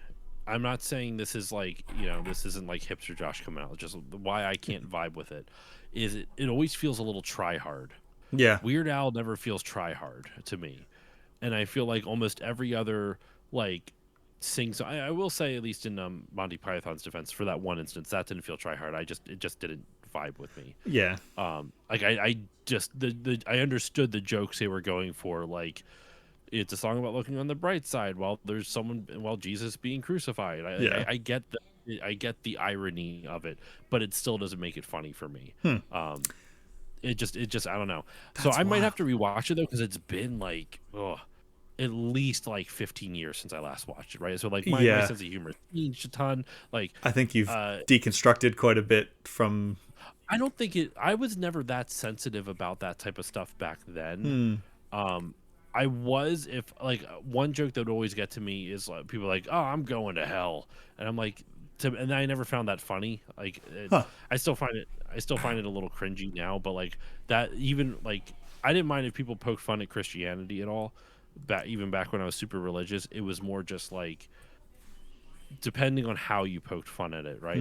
I'm not saying this is like, this isn't like hipster Josh coming out. Just why I can't vibe with it is it always feels a little try hard. Yeah. Weird Al never feels try hard to me. And I feel like almost every other like sings. I will say, at least in Monty Python's defense, for that one instance, that didn't feel try hard. It just didn't vibe with me. Yeah. Like I just I understood the jokes they were going for. Like it's a song about looking on the bright side while Jesus being crucified. I get the irony of it, but it still doesn't make it funny for me. It just I don't know. So I might have to rewatch it though, because it's been like at least like 15 years since I last watched it, right? So like my sense of humor has changed a ton. Like I think you've deconstructed quite a bit from. I don't think I was never that sensitive about that type of stuff back then. I was, if like one joke that would always get to me is like people are like, oh, I'm going to hell, and I'm like, and I never found that funny. Like I still find it a little cringy now, but like that, even like I didn't mind if people poked fun at Christianity at all. Even back when I was super religious, it was more just like depending on how you poked fun at it, right?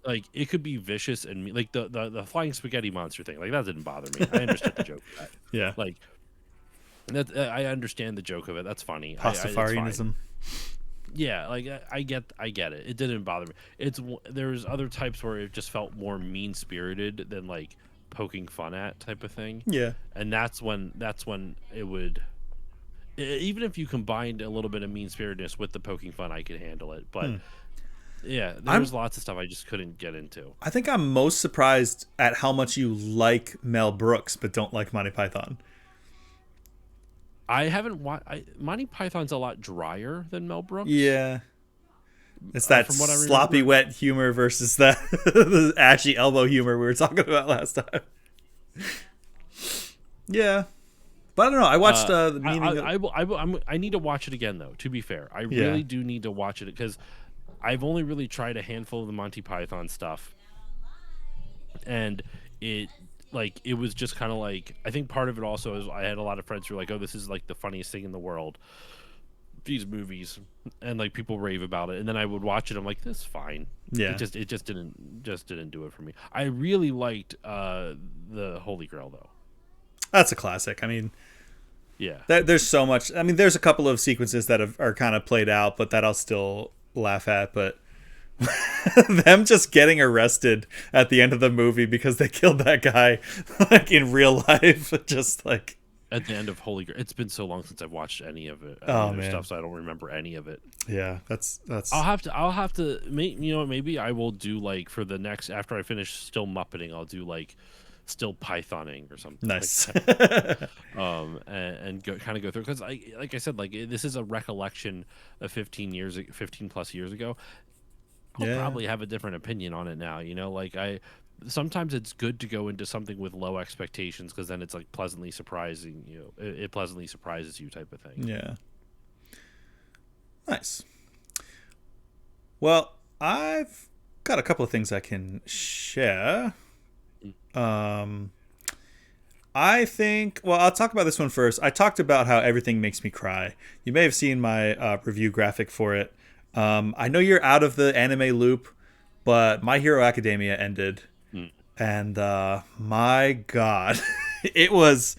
Like it could be vicious and like the flying spaghetti monster thing, like that didn't bother me. I understood the joke of that. Yeah, like that I understand the joke of it. That's funny. Pastafarianism. Yeah, like I get it. It didn't bother me. There's other types where it just felt more mean spirited than like poking fun at type of thing. Yeah, and that's when it would. Even if you combined a little bit of mean spiritedness with the poking fun, I could handle it. But yeah, there's lots of stuff I just couldn't get into. I think I'm most surprised at how much you like Mel Brooks, but don't like Monty Python. I haven't watched. Monty Python's a lot drier than Mel Brooks. Yeah, it's that from what sloppy wet humor versus that the ashy elbow humor we were talking about last time. Yeah. But I don't know. I watched the meaning. I need to watch it again, though. To be fair, I really do need to watch it because I've only really tried a handful of the Monty Python stuff, and it was just kind of like, I think part of it also is I had a lot of friends who were like, "Oh, this is like the funniest thing in the world." These movies, and like people rave about it, and then I would watch it. I'm like, "This is fine." Yeah. It just didn't do it for me. I really liked the Holy Grail though. That's a classic. I mean, yeah. There's so much. I mean, there's a couple of sequences that are kind of played out, but that I'll still laugh at. But them just getting arrested at the end of the movie because they killed that guy, like in real life, just like at the end of Holy Grail. It's been so long since I've watched any of it. Stuff, so I don't remember any of it. Yeah, that's. I'll have to. Maybe I will do like for the next after I finish Still Muppeting. I'll do like Still Pythoning or something. Nice. And kind of go through, because like I said, like this is a recollection of 15 plus years ago. I'll probably have a different opinion on it now. Like sometimes it's good to go into something with low expectations, because then it's like pleasantly surprising you. It pleasantly surprises you, type of thing. Yeah. Nice. Well, I've got a couple of things I can share. I think, well, I'll talk about this one first. I talked about how everything makes me cry. You may have seen my review graphic for it. I know you're out of the anime loop, but My Hero Academia ended, and my God, it was.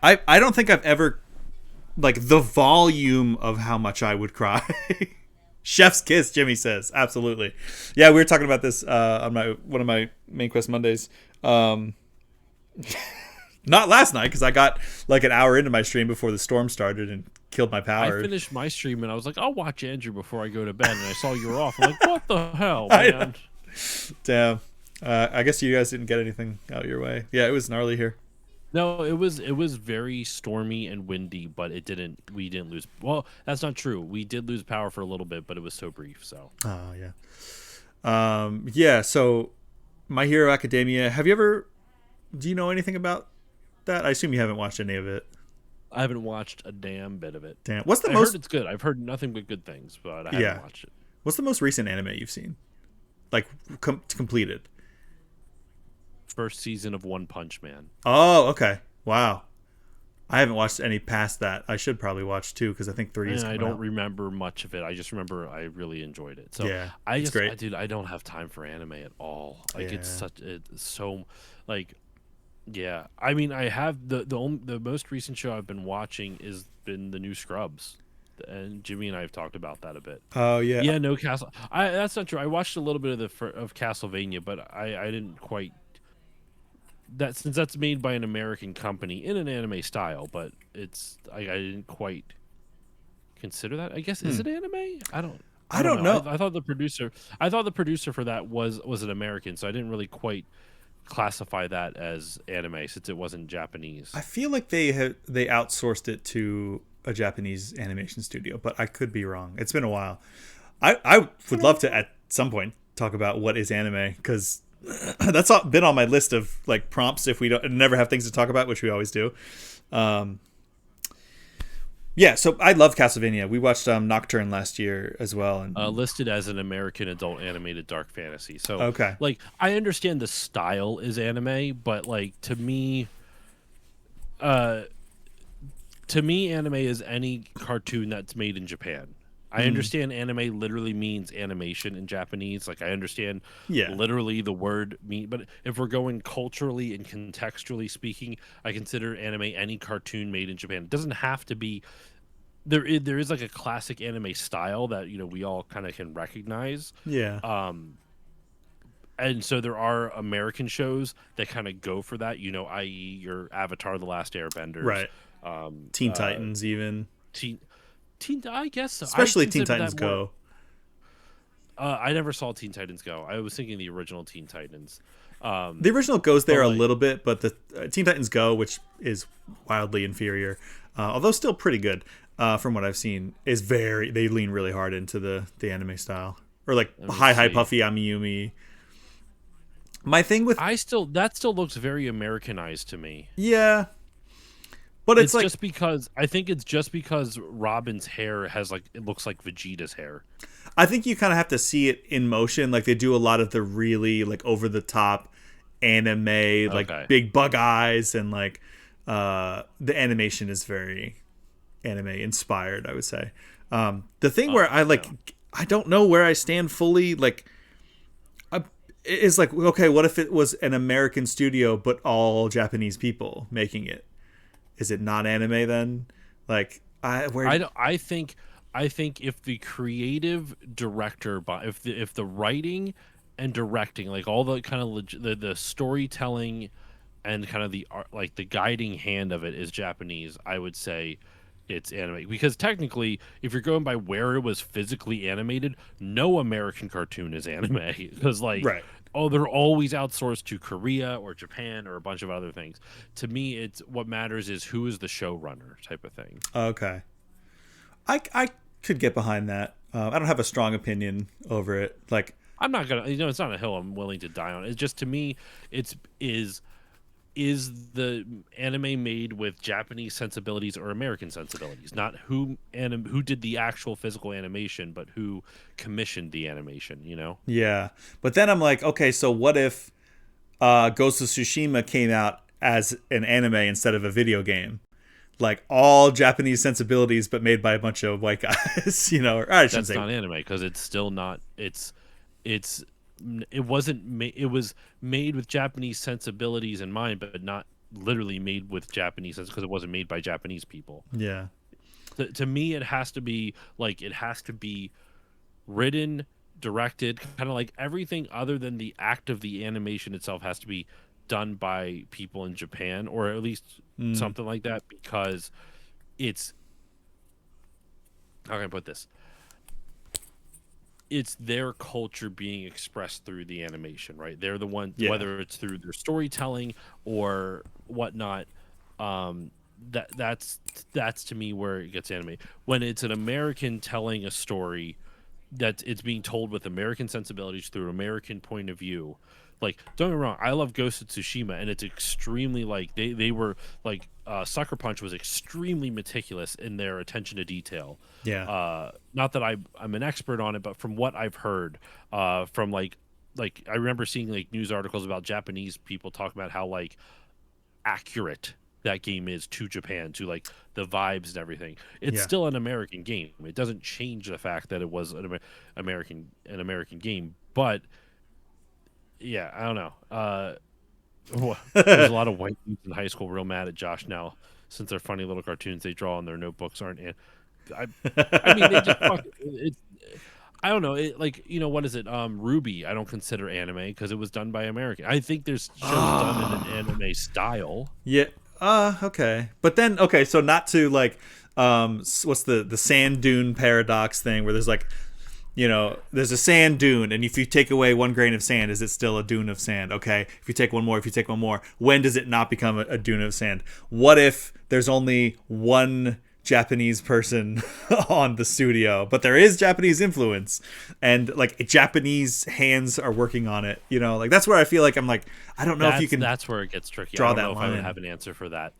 I don't think I've ever, like, the volume of how much I would cry. Chef's kiss, Jimmy says. Absolutely. Yeah, we were talking about this on one of my Main Quest Mondays. Not last night, because I got like an hour into my stream before the storm started and killed my power. I finished my stream and I was like, I'll watch Andrew before I go to bed, and I saw you were off. I'm like, what the hell, man? Damn. I guess you guys didn't get anything out your way. Yeah, it was gnarly here. No, it was very stormy and windy, but it didn't. We didn't lose. Well, that's not true. We did lose power for a little bit, but it was so brief. So Oh yeah. Yeah. So, My Hero Academia. Have you ever? Do you know anything about that? I assume you haven't watched any of it. I haven't watched a damn bit of it. Damn. What's the I heard most? it's good. I've heard nothing but good things, but I haven't Yeah. watched it. What's the most recent anime you've seen? Like completed. First season of One Punch Man. Oh, okay. Wow. I haven't watched any past that. I should probably watch two because I think three is And I coming don't out. remember much of it. I just remember I really enjoyed it. So Yeah, I it's just, great. dude, I don't have time for anime at all. Like Yeah. it's so, like, yeah. I mean, I have the most recent show I've been watching is been the new Scrubs, and Jimmy and I have talked about that a bit. Oh yeah. Yeah, no Castle. I That's not true. I watched a little bit of of Castlevania, but I didn't quite that since that's made by an American company in an anime style, but I didn't quite consider that. I guess is Hmm. it anime? I I don't don't know. know. I thought the producer for that was an American, so I didn't really quite classify that as anime since it wasn't Japanese. I feel like they outsourced it to a Japanese animation studio, but I could be wrong. It's been a while. I would love to at some point talk about what is anime because that's been on my list of like prompts if we don't never have things to talk about, which we always do. Um, yeah, so I love Castlevania. We watched Nocturne last year as well, and Listed as an American adult animated dark fantasy. So, okay, like, I understand the style is anime, but like uh, to me, anime is any cartoon that's made in Japan. I mm, understand anime literally means animation in Japanese. Like I understand yeah, literally the word mean, but if we're going culturally and contextually speaking, I consider anime any cartoon made in Japan. It doesn't have to be there is like a classic anime style that we all kind of can recognize. yeah, Um and so there are American shows that kind of go for that, i.e. your Avatar The Last Airbenders, right. um Teen uh Titans, even Teen Teen I guess so. I especially Teen consider Titans that more. Go. I never saw Teen Titans Go. I was thinking the original Teen Titans. The original goes But there a like, little bit, but the Teen Titans Go, which is wildly inferior, although still pretty good from what I've seen, is very they lean really hard into the anime style or like let me high see. puffy Amiyumi. My thing with That still looks very Americanized to me. yeah, but it's It's like just because I think it's just because Robin's hair has like it looks like Vegeta's hair. I think you kind of have to see it in motion. Like they do a lot of the really like over the top anime, like Okay. big bug eyes, and like the animation is very anime inspired. I would say. The thing where I Yeah. like, I don't know where I stand fully. Like, is like, okay, what if it was an American studio but all Japanese people making it? Is it not anime then? Like, I where I don't, I think if the creative director, if the writing and directing, like all the kind of the storytelling and kind of the art, like the guiding hand of it is Japanese, I would say it's anime because technically, if you're going by where it was physically animated, no American cartoon is anime because like. right? Oh, they're always outsourced to Korea or Japan or a bunch of other things. To me, it's what matters is who is the showrunner type of thing. Okay, I could get behind that. I don't have a strong opinion over it. Like, I'm not gonna, it's not a hill I'm willing to die on. It's just to me, it's is the anime made with Japanese sensibilities or American sensibilities? Not who did the actual physical animation, but who commissioned the animation. yeah, but then I'm like, okay, so what if Ghost of Tsushima came out as an anime instead of a video game? Like all Japanese sensibilities, but made by a bunch of white guys, or I shouldn't That's say. not anime because it's still not. It's it wasn't. It was made with Japanese sensibilities in mind, but not literally made with Japanese sense because it wasn't made by Japanese people. Yeah, To me, it has to be written, directed, kind of like everything other than the act of the animation itself has to be done by people in Japan or at least mm, something like that because it's how can I put this? It's their culture being expressed through the animation, right? They're the one, yeah, whether it's through their storytelling or whatnot. Um, that's to me where it gets anime. When it's an American telling a story that it's being told with American sensibilities through an American point of view. Like, don't get me wrong, I love Ghost of Tsushima, and it's extremely like they were like Sucker Punch was extremely meticulous in their attention to detail. Yeah. Not that I'm an expert on it, but from what I've heard, from like I remember seeing like news articles about Japanese people talking about how like accurate that game is to Japan, to like the vibes and everything. It's Yeah. still an American game. It doesn't change the fact that it was an American game. But yeah, I don't know. There's a lot of white dudes in high school real mad at Josh now since their funny little cartoons they draw on their notebooks aren't. I, I mean, they just fuck. It's I don't know. It, like what is it? Ruby. I don't consider anime because it was done by American. I think there's shows done in an Ah. anime style. Yeah. Okay. But then okay, so not to like what's the sand dune paradox thing where there's like there's a sand dune, and if you take away 1 grain of sand, is it still a dune of sand? Okay. If you take one more, when does it not become a dune of sand? What if there's only one Japanese person on the studio, but there is Japanese influence, and like Japanese hands are working on it? Like that's where I feel like I'm like, I don't know if you can That's where it gets tricky. I draw don't that know if I would line. have an answer for that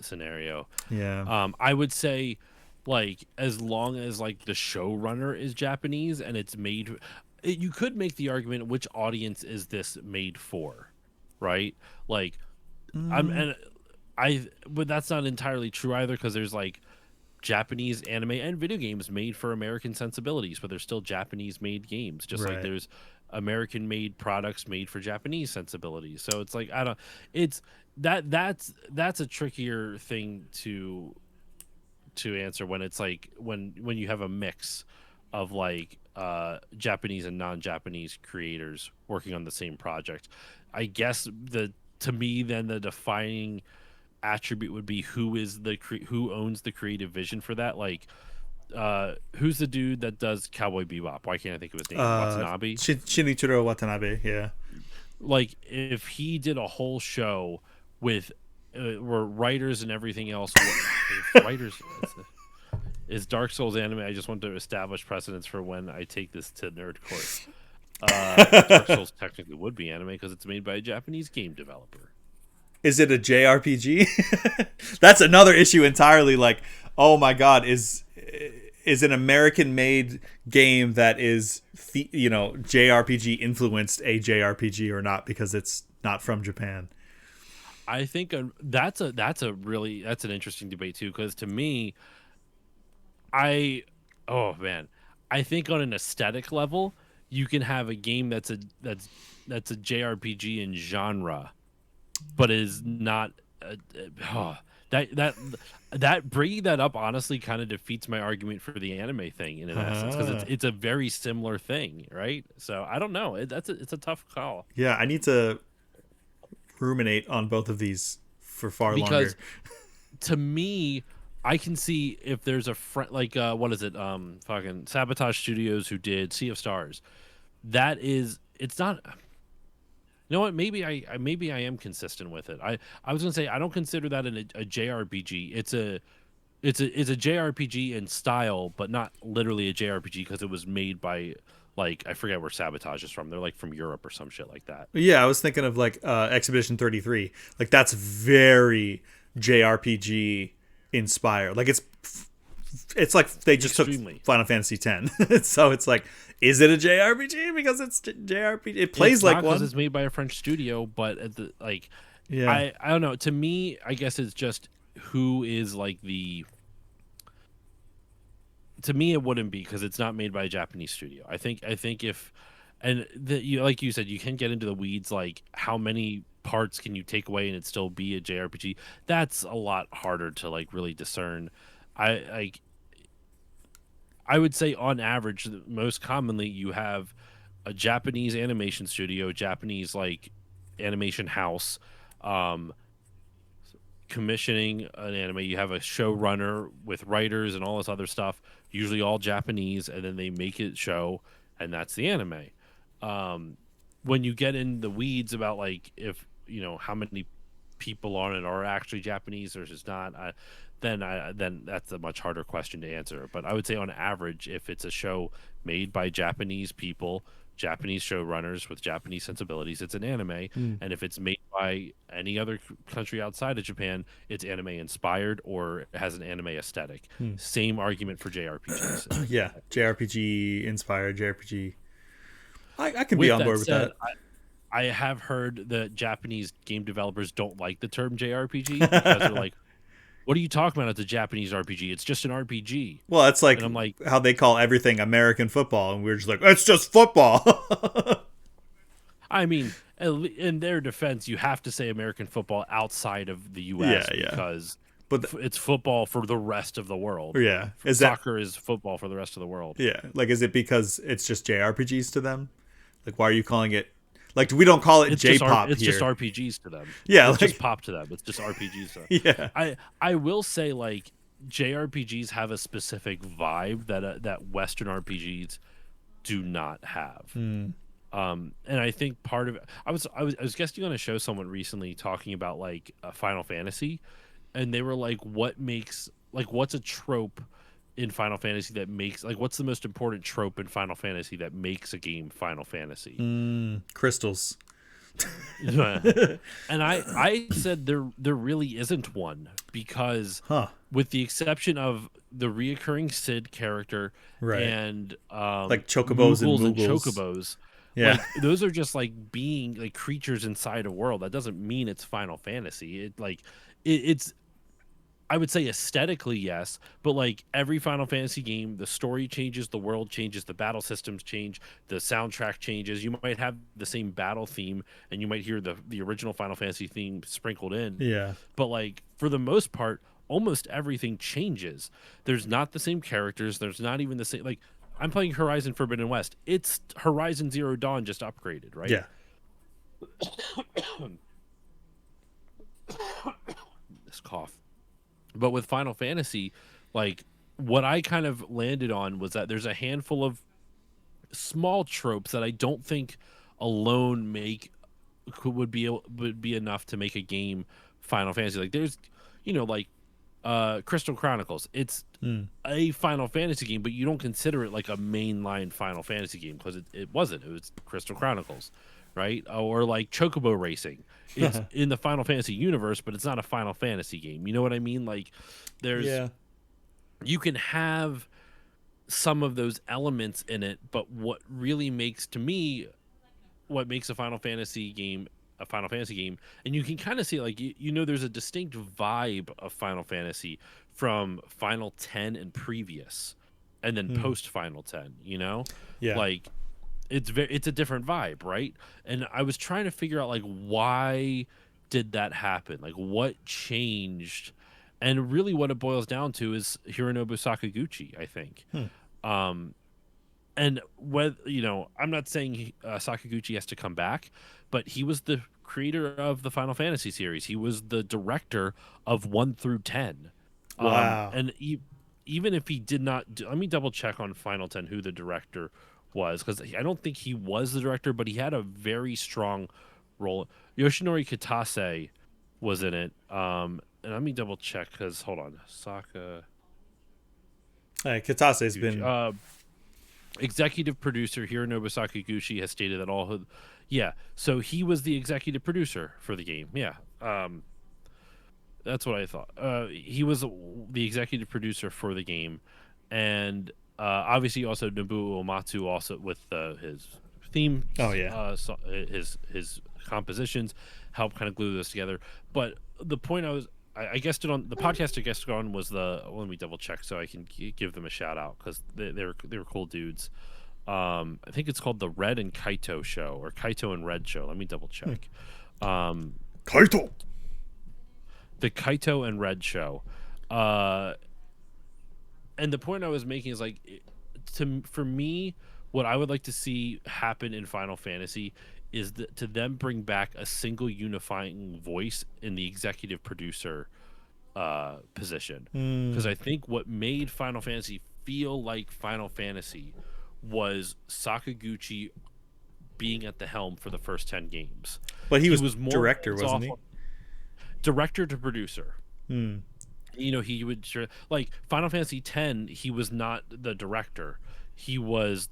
scenario. Yeah. I would say, like, as long as like the showrunner is Japanese and it's made, you could make the argument which audience is this made for, right? Like, I'm Mm, and but that's not entirely true either because there's like Japanese anime and video games made for American sensibilities, but they're still Japanese made games, just like right. there's American made products made for Japanese sensibilities. So it's like I don't it's that's a trickier thing to answer when it's like when you have a mix of like Japanese and non-Japanese creators working on the same project. I guess the to me then the defining attribute would be who owns the creative vision for that. Like who's the dude that does Cowboy Bebop? Why can't I think of his name? Watanabe. Shinichiro Watanabe. Yeah. Like if he did a whole show with where writers and everything else writers is Dark Souls anime. I just want to establish precedence for when I take this to nerd court. Dark Souls technically would be anime because it's made by a Japanese game developer. Is it a JRPG? That's another issue entirely. Like, oh my god, is an American made game that is JRPG influenced a JRPG or not because it's not from Japan? I think that's an interesting debate too because to me, I oh man, I think on an aesthetic level, you can have a game that's a JRPG in genre, but is not oh, that that bringing that up honestly kind of defeats my argument for the anime thing in an essence because Uh, it's a very similar thing, right? So I don't know. It's a tough call yeah, I need to ruminate on both of these for far longer. because to me, I can see if there's a friend like what is it? Fucking Sabotage Studios who did Sea of Stars. That is, it's not. You know what? Maybe I am consistent with it. I was gonna say I don't consider that a JRPG. It's a JRPG in style, but not literally a JRPG because it was made by like I forget where Sabotage is from. They're like from Europe or some shit like that. Yeah, I was thinking of like Expedition 33. Like that's very JRPG inspired. Like it's like they just took Extremely. Final Fantasy X. So it's like, is it a JRPG because it's JRPG? It plays It's like not because one. it's made by a French studio, but at the like Yeah. I don't know. To me, I guess it's just who is like the. To me, it wouldn't be because it's not made by a Japanese studio. I think if, and like you said, you can get into the weeds. Like how many parts can you take away and it still be a JRPG? That's a lot harder to like really discern. I like. I would say on average, most commonly you have a Japanese animation studio, Japanese like animation house, um, commissioning an anime. You have a showrunner with writers and all this other stuff, usually all Japanese, and then they make it show, and that's the anime. Um, when you get in the weeds about like if how many people on it are actually Japanese versus not, then that's a much harder question to answer. But I would say on average, if it's a show made by Japanese people, Japanese showrunners with Japanese sensibilities, it's an anime. Mm. And if it's made by any other country outside of Japan, it's anime inspired or has an anime aesthetic. Mm. Same argument for JRPGs. Yeah, JRPG inspired JRPG. I can be With on that board with said, that. I have heard that Japanese game developers don't like the term JRPG because they're like, what are you talking about? It's a Japanese RPG. It's just an RPG. Well, it's like And I'm like, how they call everything American football, and we're just like, it's just football. I mean, in their defense, you have to say American football outside of the U.S. Yeah, yeah. because But it's football for the rest of the world. yeah, Soccer is football for the rest of the world. Yeah, like is it because it's just JRPGs to them? Like, why are you calling it? Like, we don't call it J-pop It's here. just RPGs to them. Yeah, it's just pop to them. It's just RPGs. To them. Yeah, I will say like JRPGs have a specific vibe that Western RPGs do not have. Mm. And I think part of it, I was guesting on a show someone recently talking about like Final Fantasy, and they were like, what's a trope in Final Fantasy that makes what's the most important trope in Final Fantasy that makes a game Final Fantasy? Crystals. And I said there really isn't one because with the exception of the reoccurring Sid character and like chocobos and chocobos, yeah, those are just like being like creatures inside a world. That doesn't mean it's Final Fantasy. It's I would say aesthetically, yes, but like every Final Fantasy game, the story changes, the world changes, the battle systems change, the soundtrack changes. You might have the same battle theme, and you might hear the original Final Fantasy theme sprinkled in. Yeah, but like for the most part, almost everything changes. There's not the same characters. There's not even the same. Like I'm playing Horizon Forbidden West. It's Horizon Zero Dawn just upgraded, right? Yeah. This cough. But with Final Fantasy, like what I kind of landed on was that there's a handful of small tropes that I don't think alone would be enough to make a game Final Fantasy. Like there's, like Crystal Chronicles. It's a Final Fantasy game, but you don't consider it like a mainline Final Fantasy game because it wasn't. It was Crystal Chronicles, right? Or like Chocobo Racing. It's in the Final Fantasy universe, but it's not a Final Fantasy game. You know what I mean? Like you can have some of those elements in it, but what makes a Final Fantasy game a Final Fantasy game, and you can kind of see like there's a distinct vibe of Final Fantasy from Final 10 and previous, and then post Final 10. Like it's a different vibe, right? And I was trying to figure out like why did that happen, like what changed, and really what it boils down to is Hironobu Sakaguchi, I think. And whether I'm not saying Sakaguchi has to come back, but he was the creator of the Final Fantasy series. He was the director of 1 through 10. Wow. And even if he did not, let me double check on Final 10 who the director was, because I don't think he was the director, but he had a very strong role. Yoshinori Kitase was in it. And let me double check because hold on, Kitase's been executive producer Hironobu Sakaguchi has stated that so he was the executive producer for the game. That's what I thought. He was the executive producer for the game, and obviously also Nobuo Uematsu also with his theme. So his compositions helped kind of glue this together. But the point I guessed it on the podcast I guessed on was let me double check so I can give them a shout out because they were cool dudes. I think it's called the Red and Kaito Show or Kaito and Red Show. Let me double check. Kaito. The Kaito and Red Show. And the point I was making is like for me, what I would like to see happen in Final Fantasy is to them bring back a single unifying voice in the executive producer position. Because I think what made Final Fantasy feel like Final Fantasy was Sakaguchi being at the helm for the first 10 games. But he was more director, wasn't he? director to producer. Hmm. He would like Final Fantasy X. He was not the director. He was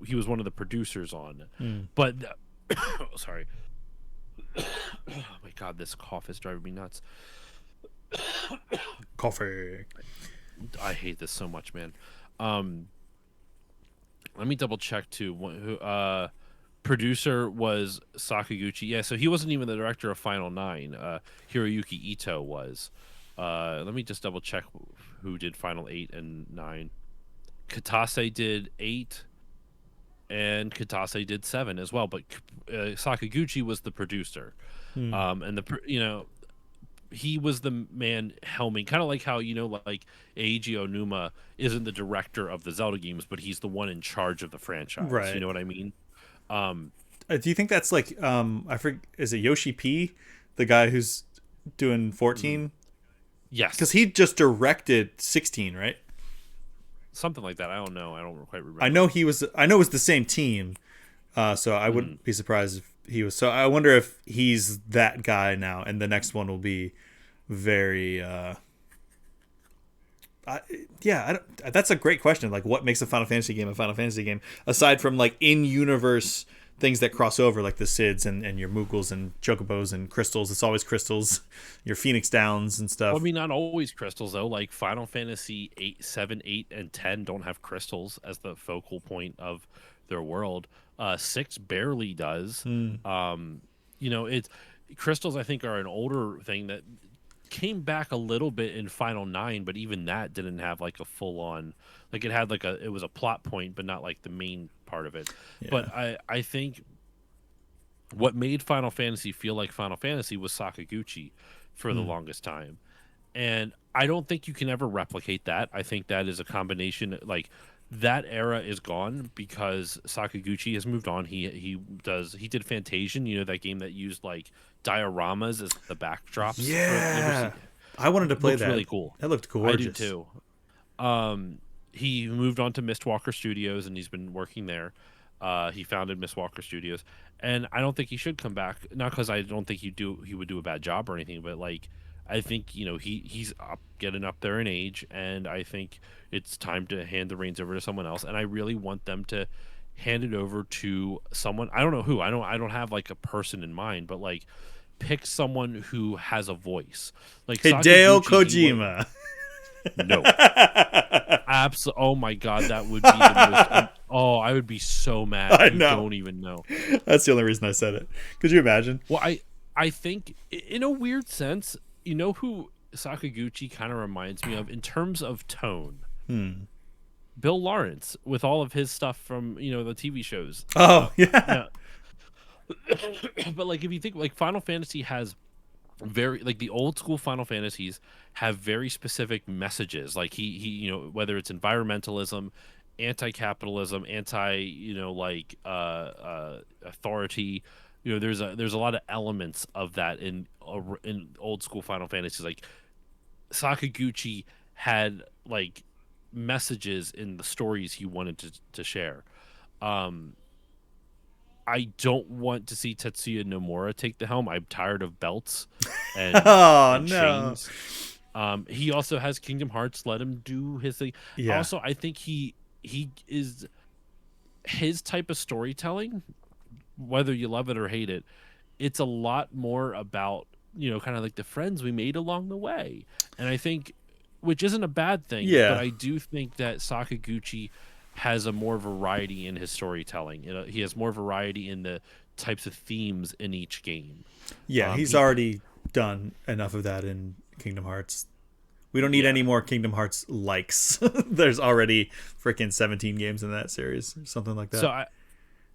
He was one of the producers on. Hmm. But sorry. Oh my god, this cough is driving me nuts. Coffee. I hate this so much, man. Let me double check too. Who producer was Sakaguchi. Yeah, so he wasn't even the director of Final Nine. Hiroyuki Ito was. Let me just double check who did Final 8 and 9. Katase did 8, and Katase did 7 as well. But Sakaguchi was the producer, Hmm. and he was the man helming, kind of like how like Eiji Onuma isn't the director of the Zelda games, but he's the one in charge of the franchise. You Right. know what I mean? Do you think that's like I forget, is it Yoshi P, the guy who's doing 14? Because Yes, he just directed 16, right? something like that. I don't know. I don't quite I remember. know he was. I know it was the same team, so I wouldn't be surprised if he was. So I wonder if he's that guy now, and the next one will be very. Yeah, that's a great question. Like, what makes a Final Fantasy game a Final Fantasy game aside from like in-universe things that cross over, like the Sids and your Moogles and Chocobos and crystals? It's always crystals. Your Phoenix Downs and Well, I stuff. mean, not always crystals though. Like Final Fantasy 8, 7, 8, and 10 don't have crystals as the focal point of their world. 6 barely does. Hmm. It's crystals. I think are an older thing that came back a little bit in Final 9, but even that didn't have like a full on. Like it was a plot point, but not like the main part of it. Yeah. But I think what made Final Fantasy feel like Final Fantasy was Sakaguchi for the Hmm. longest time. And I don't think you can ever replicate that. I think that is a combination, like that era is gone because Sakaguchi has moved on. He did Fantasian, that game that used like dioramas as the backdrops for. You ever see? Yeah. I wanted to play Looks that. really cool. That looked I do gorgeous. too. He moved on to Mistwalker Studios and he's been working there. He founded Mistwalker Studios, and I don't think he should come back. Not because I don't think he would do a bad job or anything, but like I think he's getting up there in age, and I think it's time to hand the reins over to someone else. And I really want them to hand it over to someone. I don't know who. I don't have like a person in mind, but like pick someone who has a voice. Like Hideo Sakaguchi, he was Kojima. no. Absolutely. Oh my god, that would be the most. Oh, I would be so mad. I You know. don't even know. That's the only reason I said it. Could you imagine? Well, I think in a weird sense, who Sakaguchi kind of reminds me of in terms of tone. Hmm. Bill Lawrence with all of his stuff from the TV shows. Oh, yeah. Yeah. But like if you think like Final Fantasy has very like the old school Final Fantasies have very specific messages. Like he whether it's environmentalism, anti-capitalism, authority. There's a lot of elements of that in old school Final Fantasies. Like Sakaguchi had like messages in the stories he wanted to share. Um, I don't want to see Tetsuya Nomura take the helm. I'm tired of belts and Oh, and no. chains. He also has Kingdom Hearts. Let him do his thing. Yeah. Also, I think he is his type of storytelling, whether you love it or hate it. It's a lot more about kind of like the friends we made along the way, and I think, which isn't a bad thing, but Yeah. I do think that Sakaguchi has a more variety in his storytelling. He has more variety in the types of themes in each game. Yeah, he's He already done enough of that in Kingdom Hearts. We don't need Yeah. any more Kingdom Hearts likes. There's already freaking 17 games in that series, or something like So that.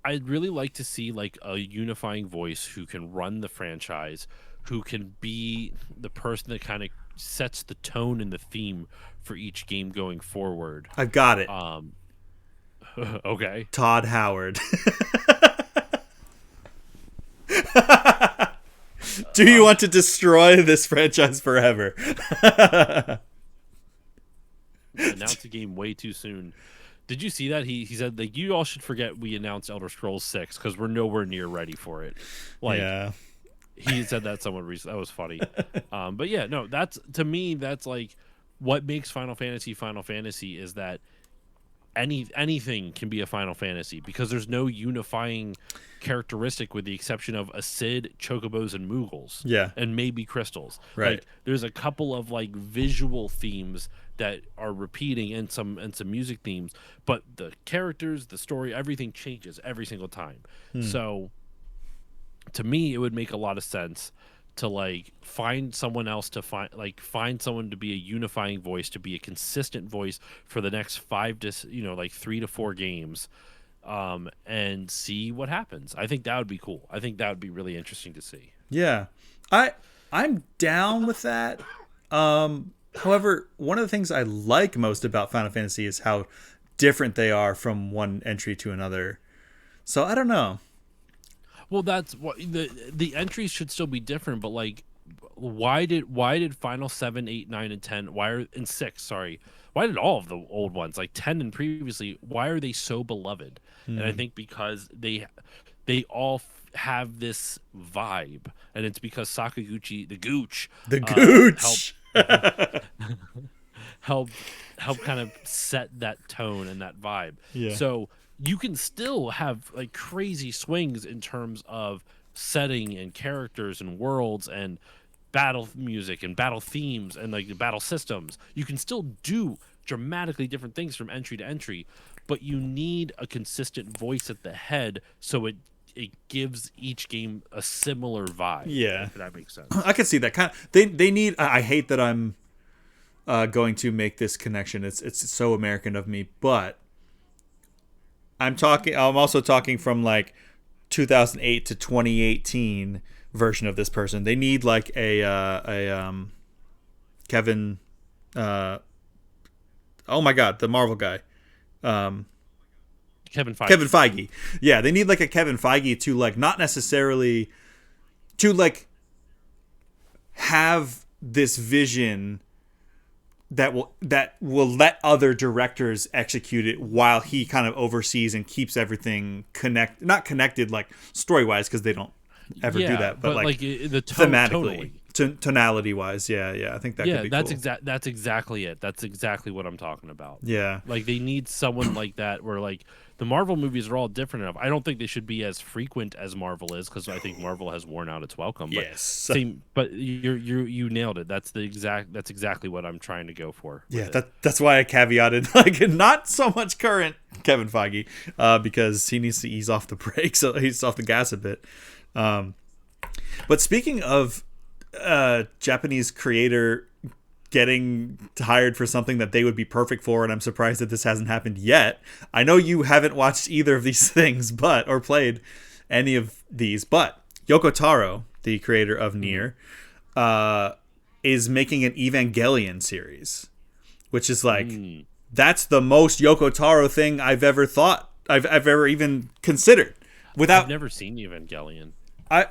I'd really like to see like a unifying voice who can run the franchise, who can be the person that kind of sets the tone and the theme for each game going forward. I've got it. Um, okay. Todd Howard. Do you want to destroy this franchise forever? Announced a game way too soon. Did you see that? He said like you all should forget we announced Elder Scrolls 6 because we're nowhere near ready for it. Like Yeah. He said that someone recently. That was funny. But yeah, no, that's to me. That's like what makes Final Fantasy is that anything can be a Final Fantasy because there's no unifying characteristic with the exception of a Cid, Chocobos, and Moogles. Yeah. And maybe crystals. Right. Like there's a couple of like visual themes that are repeating and some music themes, but the characters, the story, everything changes every single time. So to me it would make a lot of sense to like find someone else to find someone to be a unifying voice, to be a consistent voice for the next 3 to 4 games, and see what happens. I think that would be cool. I think that would be really interesting to see. Yeah, I'm down with that. However, one of the things I like most about Final Fantasy is how different they are from one entry to another. So I don't know. Well, that's what the entries should still be different, but like, why did Final 7, 8, 9, and 10? And 6? Sorry, why did all of the old ones like 10 and previously? Why are they so beloved? And I think because they all have this vibe, and it's because Sakaguchi, the Gooch, help kind of set that tone and that vibe. Yeah. So you can still have like crazy swings in terms of setting and characters and worlds and battle music and battle themes and like the battle systems. You can still do dramatically different things from entry to entry, but you need a consistent voice at the head so it gives each game a similar vibe. Yeah, if that makes sense. I can see that kind of. They need. I hate that I'm going to make this connection. It's so American of me, but I'm also talking from like 2008 to 2018 version of this person. They need like a Kevin. Oh my God, the Marvel guy. Kevin Feige. Yeah, they need like a Kevin Feige to like not necessarily to like have this vision that will let other directors execute it while he kind of oversees and keeps everything not connected like story wise because they don't ever do that, but like the thematically. Tonality wise, yeah, I think that could be cool. That's exactly it. That's exactly what I'm talking about. Yeah, like they need someone like that. Where like the Marvel movies are all different enough. I don't think they should be as frequent as Marvel is because I think Marvel has worn out its welcome. But yes, but you nailed it. That's exactly what I'm trying to go for. Yeah, that's why I caveated like not so much current Kevin Feige because he needs to ease off the brakes, ease off the gas a bit. But speaking of Japanese creator getting hired for something that they would be perfect for, and I'm surprised that this hasn't happened yet. I know you haven't watched either of these things, or played any of these, but Yoko Taro, the creator of Nier, is making an Evangelion series, which is like that's the most Yoko Taro thing I've ever thought I've ever even considered. I've never seen Evangelion.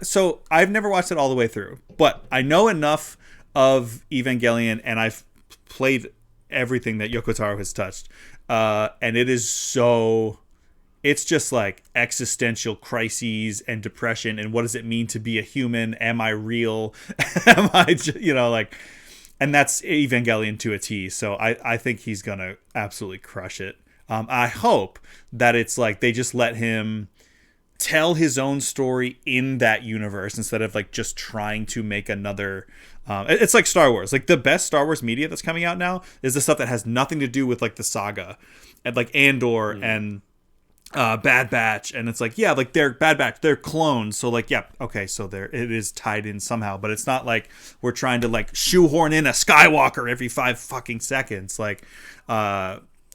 So I've never watched it all the way through, but I know enough of Evangelion, and I've played everything that Yoko Taro has touched, and it's just like existential crises and depression, and what does it mean to be a human? Am I real? Am I, and that's Evangelion to a T. So I think he's gonna absolutely crush it. I hope that it's like they just let him tell his own story in that universe instead of like just trying to make another it's like Star Wars. Like the best Star Wars media that's coming out now is the stuff that has nothing to do with like the saga and like Andor and Bad Batch, and it's like, yeah, like they're Bad Batch, they're clones, so like, yeah, okay, so it is tied in somehow, but it's not like we're trying to like shoehorn in a Skywalker every 5 fucking seconds, like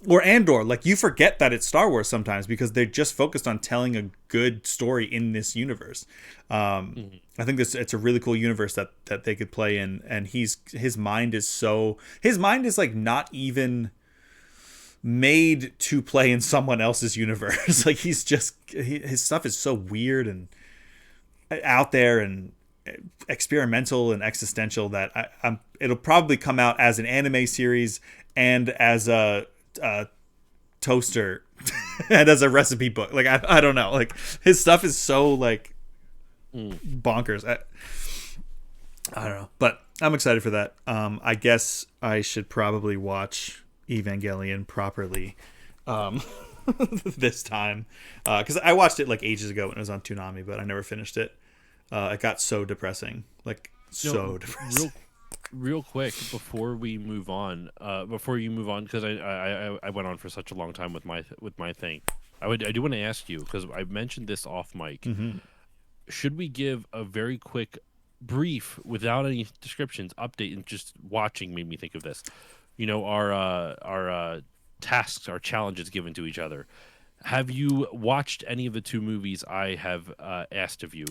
or Andor, like you forget that it's Star Wars sometimes because they're just focused on telling a good story in this universe. I think it's a really cool universe that they could play in, and his mind is like not even made to play in someone else's universe. Like his stuff is so weird and out there and experimental and existential that it'll probably come out as an anime series and as a toaster and as a recipe book. Like I don't know, like his stuff is so like bonkers. I don't know, but I'm excited for that. I guess I should probably watch Evangelion properly um, this time because I watched it like ages ago when it was on Toonami, but I never finished it. It got so depressing, like so depressing. Real quick before we move on, before you move on, because I went on for such a long time with my thing. I do want to ask you because I mentioned this off mic. Mm-hmm. Should we give a very quick, brief, without any descriptions, update? And just watching made me think of this. You know, our tasks, our challenges given to each other. Have you watched any of the two movies I have asked of you,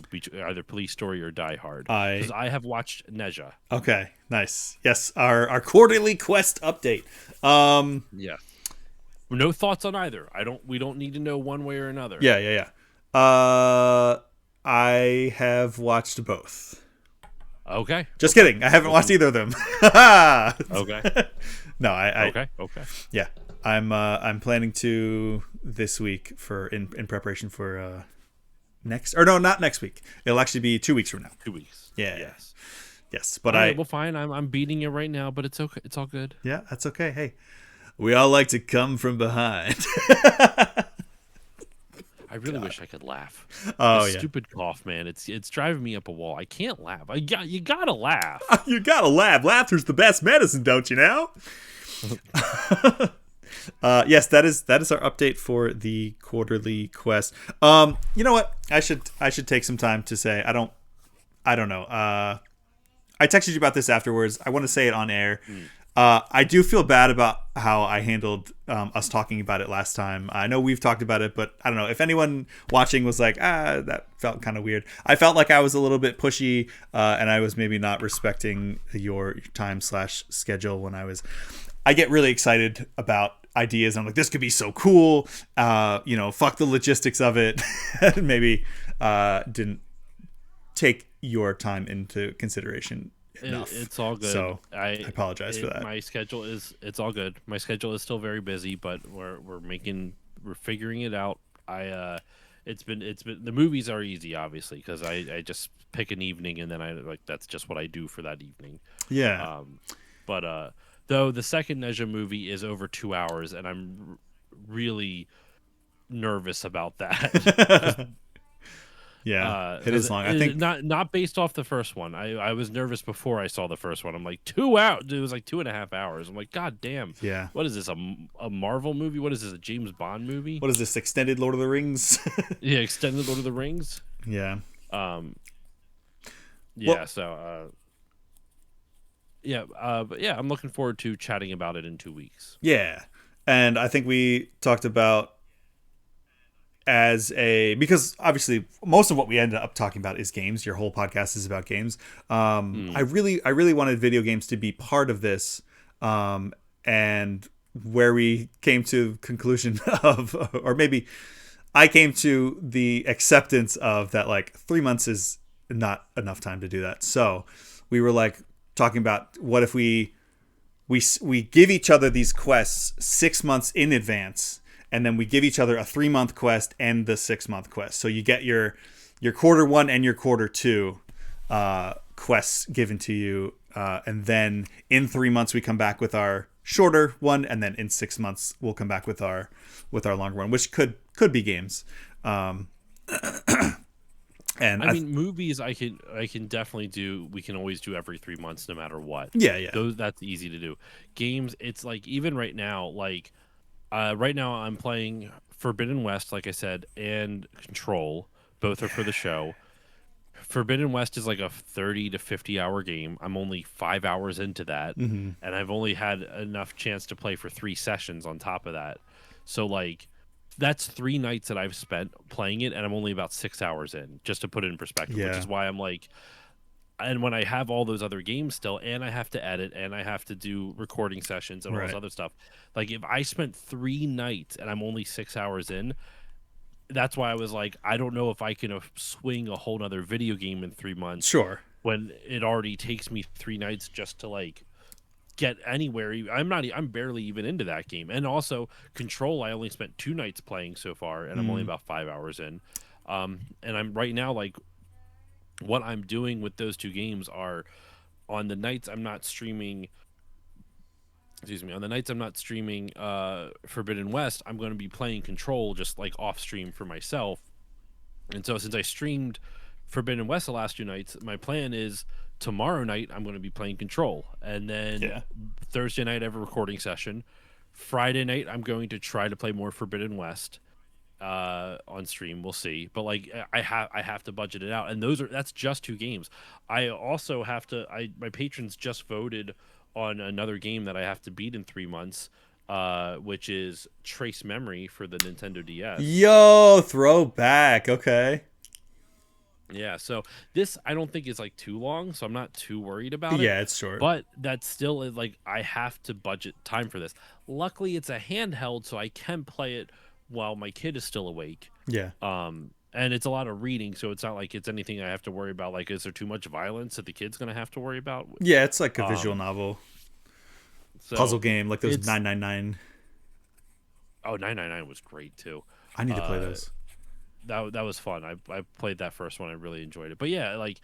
either Police Story or Die Hard? Because I have watched Neja. Okay, nice. Yes, our quarterly quest update. Yeah. No thoughts on either. We don't need to know one way or another. Yeah. I have watched both. Okay. Just kidding. I haven't watched either of them. Okay. No, I Okay. yeah. I'm planning to this week in preparation for not next week. It'll actually be 2 weeks from now. 2 weeks. Yeah. Yes. But well, fine. I'm beating it right now, but it's okay. It's all good. Yeah, that's okay. Hey, we all like to come from behind. I really wish I could laugh. Oh This yeah. stupid cough, man. It's driving me up a wall. I can't laugh. You gotta laugh. You gotta laugh. Laughter's the best medicine, don't you know? Yes, that is our update for the quarterly quest. You know what? I should take some time to say I don't know. I texted you about this afterwards. I want to say it on air. I do feel bad about how I handled us talking about it last time. I know we've talked about it, but I don't know if anyone watching was like, that felt kind of weird. I felt like I was a little bit pushy, and I was maybe not respecting your time/schedule when I get really excited about ideas. I'm like, this could be so cool. Fuck the logistics of it. Maybe didn't take your time into consideration enough. It's all good. So I apologize for that. It's all good. My schedule is still very busy, but we're figuring it out. It's been the movies are easy, obviously, because I just pick an evening and then that's just what I do for that evening. Yeah. But though the second Neja movie is over 2 hours, and I'm really nervous about that. Yeah, it is long. I think not based off the first one. I was nervous before I saw the first one. I'm like 2 hours. It was like 2.5 hours. I'm like, God damn. Yeah. What is this? A Marvel movie? What is this? A James Bond movie? What is this? Extended Lord of the Rings? Yeah, extended Lord of the Rings. Yeah. Yeah. Well, So. Yeah. But yeah, I'm looking forward to chatting about it in 2 weeks. Yeah, and I think we talked about because obviously most of what we ended up talking about is games. Your whole podcast is about games. I really wanted video games to be part of this, and where we came to conclusion of, or maybe I came to the acceptance of that, like 3 months is not enough time to do that. So we were like talking about what if we give each other these quests 6 months in advance. And then we give each other a 3-month quest and the 6-month quest. So you get your quarter 1 and your quarter 2 quests given to you. And then in 3 months we come back with our shorter one, and then in 6 months we'll come back with our longer one, which could be games. And I mean, movies I can definitely do. We can always do every 3 months, no matter what. Yeah. That's easy to do. Games, it's like even right now, right now I'm playing Forbidden West, like I said, and Control. Both are for the show. Forbidden West is like a 30 to 50 hour game. I'm only 5 hours into that, and I've only had enough chance to play for 3 sessions on top of that. So that's 3 nights that I've spent playing it, and I'm only about 6 hours in, just to put it in perspective, which is why I'm like, and when I have all those other games still, and I have to edit, and I have to do recording sessions and all this other stuff, like if I spent 3 nights and I'm only 6 hours in, that's why I was like, I don't know if I can swing a whole nother video game in 3 months. Sure. When it already takes me 3 nights just to get anywhere. I'm barely even into that game. And also Control, I only spent 2 nights playing so far, and I'm only about 5 hours in. And I'm right now, what I'm doing with those 2 games are on the nights I'm not streaming, excuse me, on the nights I'm not streaming Forbidden West, I'm going to be playing Control just like off stream for myself. And so since I streamed Forbidden West the last 2 nights, my plan is tomorrow night I'm going to be playing Control, and then Yeah. Thursday night I have a recording session. Friday night I'm going to try to play more Forbidden West on stream. We'll see, but like I have to budget it out, and that's just 2 games. I also have to. My patrons just voted on another game that I have to beat in 3 months, which is Trace Memory for the Nintendo DS. Yo, throwback. Okay. Yeah, so this I don't think is like too long, so I'm not too worried about it. Yeah, it's short. But that still is like I have to budget time for this. Luckily, it's a handheld, so I can play it while my kid is still awake. Yeah. And it's a lot of reading, so it's not like it's anything I have to worry about. Like, is there too much violence that the kid's gonna have to worry about? Yeah, it's like a visual novel So puzzle game, like those it's 999. oh 999 was great too. I need to play those. That was fun. I played that first one. I really enjoyed it. But yeah, like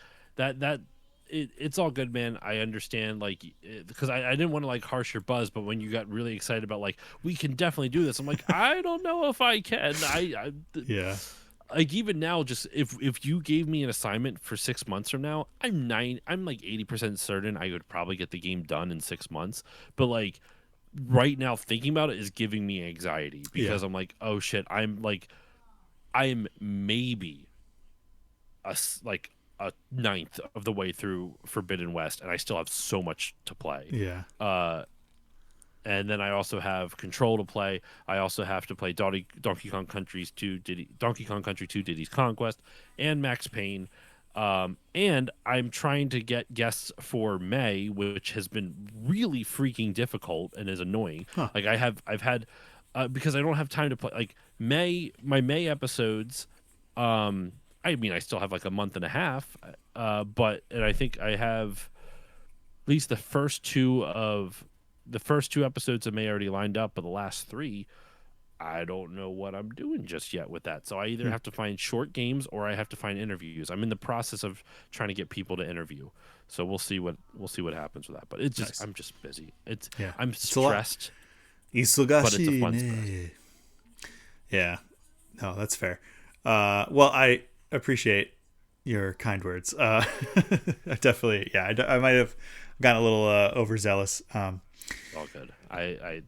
it's all good, man. I understand, like, because I didn't want to like harsh your buzz, but when you got really excited about like we can definitely do this, I'm like I don't know if I can. Yeah. Like even now, just if you gave me an assignment for 6 months from now, I'm like 80% certain I would probably get the game done in 6 months. But like right now, thinking about it is giving me anxiety because Yeah. I'm like, oh shit, I'm maybe like a ninth of the way through Forbidden West, and I still have so much to play. Yeah. And then I also have Control to play. I also have to play Donkey Kong Country 2, Diddy's Conquest, and Max Payne. And I'm trying to get guests for May, which has been really freaking difficult and is annoying. Huh. Like I've had because I don't have time to play. Like my May episodes. I mean, I still have like a month and a half, and I think I have at least the first two episodes of May already lined up, but the last 3, I don't know what I'm doing just yet with that. So I either have to find short games or I have to find interviews. I'm in the process of trying to get people to interview. So we'll see what happens with that. But it's just Nice. I'm just busy. Yeah. I'm It's a lot. stressed. But it's a fun stress. Yeah. No, that's fair. Well, I appreciate your kind words. I definitely, yeah, I might have gotten a little overzealous. All good. I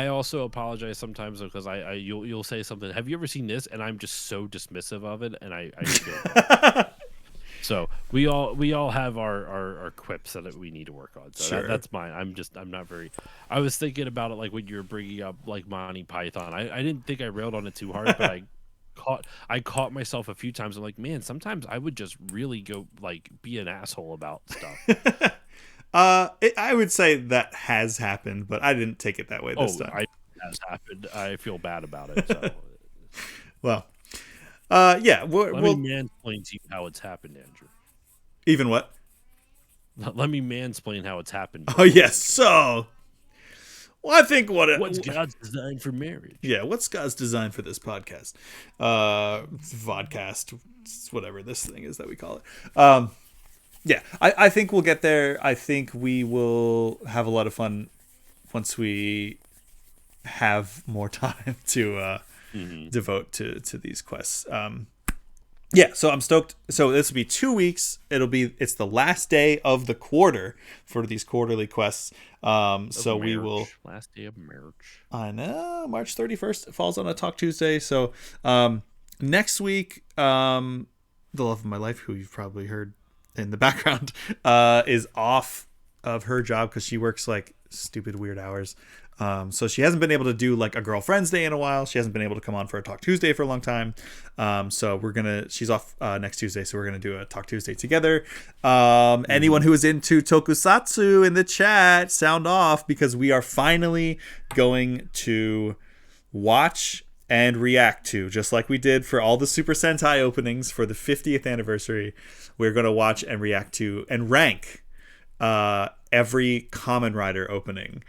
also apologize sometimes because you'll say something. Have you ever seen this? And I'm just so dismissive of it, and I feel so we all have our quips that we need to work on. So Sure. that's mine. I'm not very. I was thinking about it like when you were bringing up like Monty Python. I didn't think I railed on it too hard, but I caught myself a few times. I'm like, man, sometimes I would just really go like be an asshole about stuff. I would say that has happened, but I didn't take it that way this time. It has happened. I feel bad about it. So Well, yeah. let me mansplain to you how it's happened, Andrew. Even what? Let me mansplain how it's happened. Oh, yes. So, well, I think What's God's design for marriage? Yeah, what's God's design for this podcast? Vodcast, whatever this thing is that we call it. Yeah, I think we'll get there. I think we will have a lot of fun once we have more time to devote to these quests. Yeah, so I'm stoked. So this will be 2 weeks. It's the last day of the quarter for these quarterly quests. So we will last day of March. I know March 31st. It falls on a Talk Tuesday. So next week, the love of my life, who you've probably heard in the background, is off of her job because she works like stupid weird hours. So she hasn't been able to do like a girlfriend's day in a while. She hasn't been able to come on for a Talk Tuesday for a long time. So she's off next Tuesday. So we're going to do a Talk Tuesday together. Anyone who is into tokusatsu in the chat, sound off, because we are finally going to watch and react to, just like we did for all the Super Sentai openings for the 50th anniversary. We're going to watch and react to and rank every Kamen Rider opening.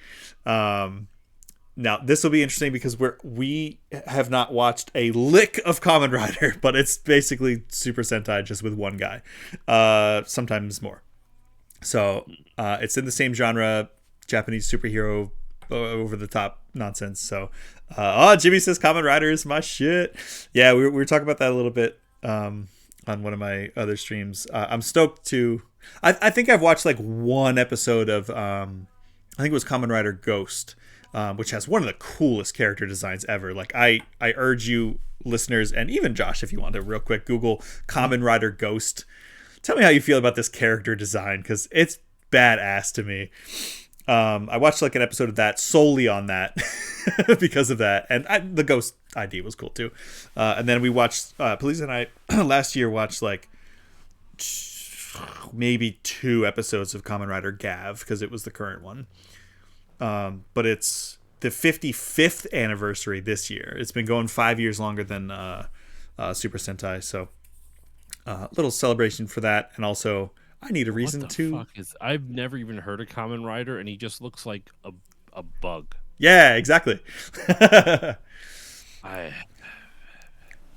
Now this will be interesting because we have not watched a lick of Kamen Rider, but it's basically Super Sentai just with one guy, sometimes more. So it's in the same genre, Japanese superhero over the top nonsense. So, Jimmy says Kamen Rider is my shit. Yeah, we were talking about that a little bit on one of my other streams. I'm stoked to. I think I've watched like one episode of. I think it was Kamen Rider Ghost, which has one of the coolest character designs ever. Like I urge you listeners and even Josh, if you want to real quick Google Kamen Rider Ghost. Tell me how you feel about this character design, because it's badass to me. I watched like an episode of that solely on that because of that, and the Ghost ID was cool too. And then we watched Police and I last year watched like maybe 2 episodes of Kamen Rider Gav because it was the current one. But it's the 55th anniversary this year. It's been going 5 years longer than Super Sentai, so little celebration for that, and also I need a reason to. I've never even heard of Kamen Rider, and he just looks like a bug. Yeah, exactly. I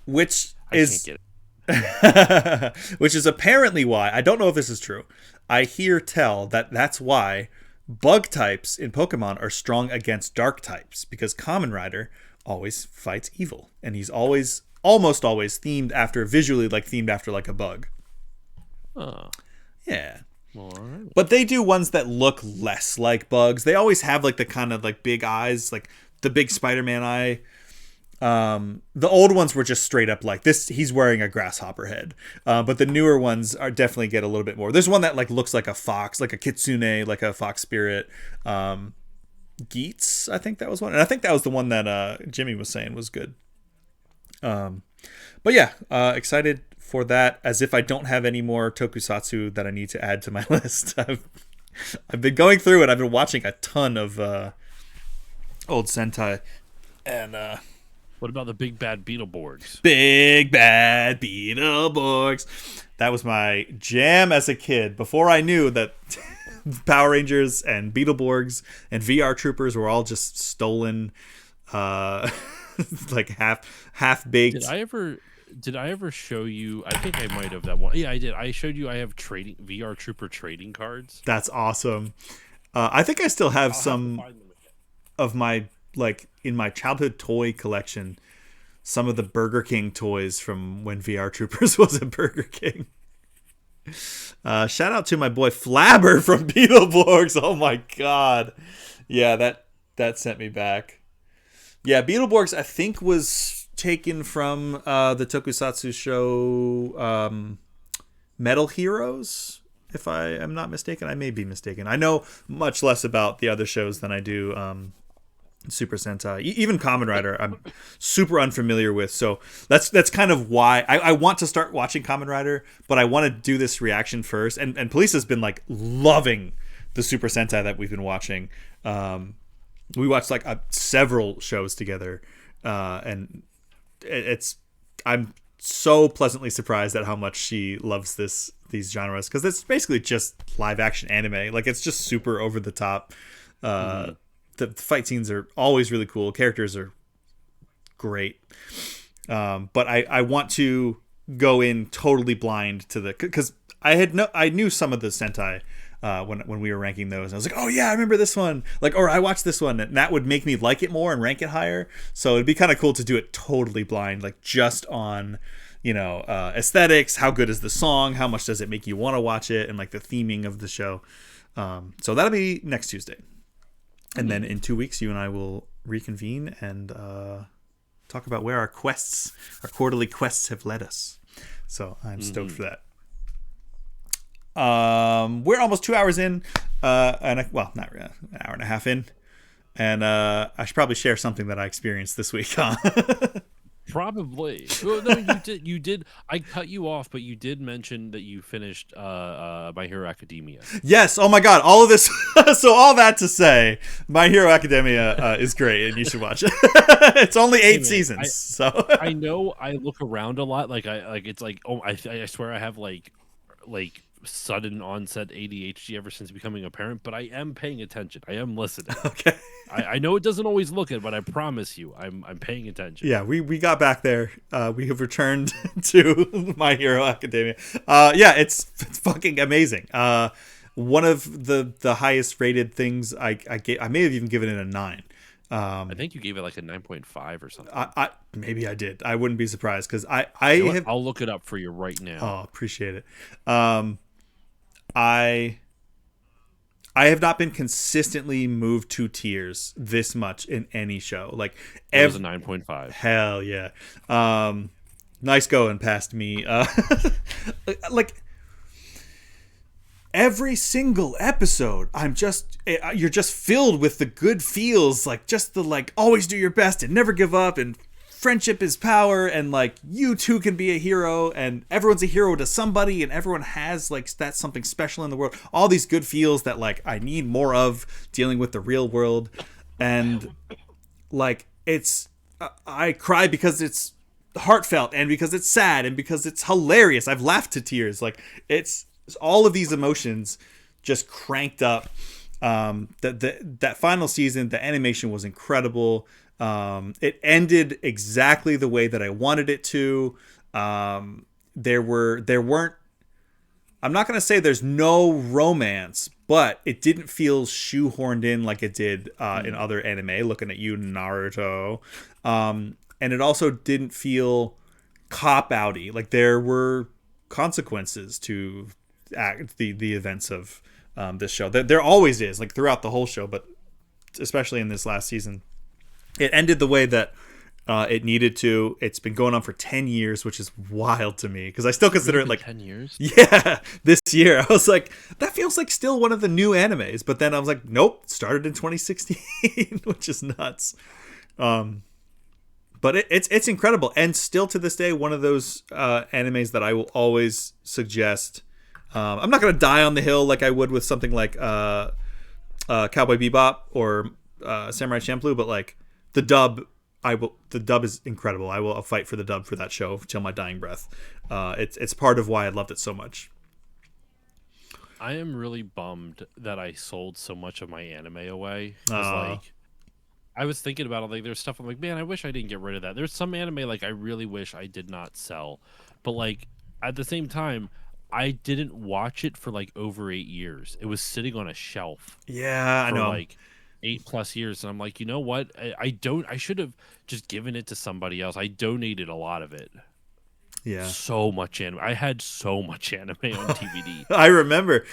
Which can't get it. Which is apparently why, I don't know if this is true. I hear tell that's why bug types in Pokemon are strong against dark types, because Kamen Rider always fights evil, and he's almost always themed after like a bug. Oh. Yeah. Well, all right. But they do ones that look less like bugs. They always have like the kind of like big eyes, like the big Spider-Man eye. The old ones were just straight up like this. He's wearing a grasshopper head. But the newer ones are definitely get a little bit more. There's one that like looks like a fox, like a kitsune, like a fox spirit. Geets, I think that was one. And I think that was the one that Jimmy was saying was good. But yeah, excited for that, as if I don't have any more tokusatsu that I need to add to my list. I've been going through it. I've been watching a ton of old Sentai. And what about the Big Bad Beetleborgs? Big Bad Beetleborgs. That was my jam as a kid, before I knew that Power Rangers and Beetleborgs and VR Troopers were all just stolen like half baked. Did I ever show you? I think I might have that one. Yeah, I did. I showed you. I have trading VR Trooper trading cards. That's awesome. I think I still have some of my, like, in my childhood toy collection, some of the Burger King toys from when VR Troopers was at Burger King. Shout out to my boy Flabber from Beetleborgs. Oh my god. Yeah, that sent me back. Yeah, Beetleborgs I think was taken from the tokusatsu show Metal Heroes, if I am not mistaken. I may be mistaken. I know much less about the other shows than I do Super Sentai. Even Kamen Rider I'm super unfamiliar with, so that's kind of why I want to start watching Kamen Rider, but I want to do this reaction first. And Police has been like loving the Super Sentai that we've been watching. We watched like several shows together, and I'm so pleasantly surprised at how much she loves these genres, because it's basically just live action anime. Like, it's just super over the top. The fight scenes are always really cool. Characters are great. But I want to go in totally blind to because I knew some of the Sentai when we were ranking those. I was like, oh yeah, I remember this one. Like, or I watched this one, and that would make me like it more and rank it higher. So it'd be kind of cool to do it totally blind, like just on, aesthetics. How good is the song? How much does it make you want to watch it? And like the theming of the show. So that'll be next Tuesday. And then in 2 weeks, you and I will reconvene and talk about where our quarterly quests have led us. So I'm stoked for that. We're almost 2 hours in, not really, an hour and a half in, and I should probably share something that I experienced this week, huh? Probably. Well, no, you did. I cut you off, but you did mention that you finished My Hero Academia. Yes. Oh my god, all of this. So all that to say, My Hero Academia is great, and you should watch it. It's only 8 seasons, so I know I look around a lot. It's like, oh, I swear I have like sudden onset ADHD ever since becoming a parent, but I am paying attention. I am listening. Okay. I know it doesn't always look it, but I promise you, I'm paying attention. Yeah, we got back there. We have returned to My Hero Academia. Yeah, it's fucking amazing. one of the highest rated things I may have even given it a 9. I think you gave it like a 9.5 or something. I maybe I did. I wouldn't be surprised because I You know what? have. I'll look it up for you right now. Oh, appreciate it. Um, I I have not been consistently moved to tears this much in any show. Like It was a 9.5. hell yeah. Nice going past me. Like every single episode, you're just filled with the good feels, like just the like always do your best and never give up, and friendship is power, and like you too can be a hero, and everyone's a hero to somebody, and everyone has like that's something special in the world. All these good feels that like I need more of dealing with the real world. And like I cry because it's heartfelt, and because it's sad, and because it's hilarious. I've laughed to tears. Like it's all of these emotions just cranked up. That final season, the animation was incredible. It ended exactly the way that I wanted it to. There weren't. I'm not gonna say there's no romance, but it didn't feel shoehorned in like it did in other anime. Looking at you, Naruto, and it also didn't feel cop outy. Like there were consequences to the events of this show. There always is, like throughout the whole show, but especially in this last season, it ended the way that it needed to. It's been going on for 10 years, which is wild to me because I still consider it like 10 years. Yeah, this year I was like, that feels like still one of the new animes. But then I was like, nope, it started in 2016, which is nuts. But it's incredible, and still to this day, one of those animes that I will always suggest. I'm not gonna die on the hill like I would with something like Cowboy Bebop or Samurai Champloo, but like the dub, the dub is incredible. I'll fight for the dub for that show till my dying breath. It's part of why I loved it so much. I am really bummed that I sold so much of my anime away. Like, I was thinking about it. Like, there's stuff I'm like, man, I wish I didn't get rid of that. There's some anime like I really wish I did not sell, but like at the same time, I didn't watch it for like over 8 years. It was sitting on a shelf. Yeah, I know. Like 8+ years, and I'm like, you know what? I should have just given it to somebody else. I donated a lot of it. Yeah, So much anime. I had so much anime on DVD. I remember.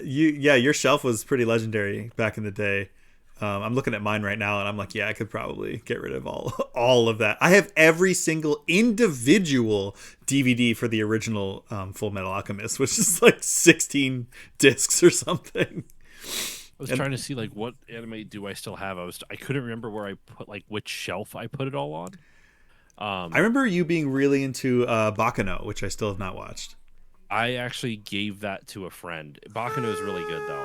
Your shelf was pretty legendary back in the day. I'm looking at mine right now, and I'm like, yeah, I could probably get rid of all of that. I have every single individual DVD for the original Full Metal Alchemist, which is like 16 discs or something. I was trying to see like what anime do I still have. I couldn't remember where I put like which shelf I put it all on. I remember you being really into Bakano, which I still have not watched. I actually gave that to a friend. Bakano is really good though.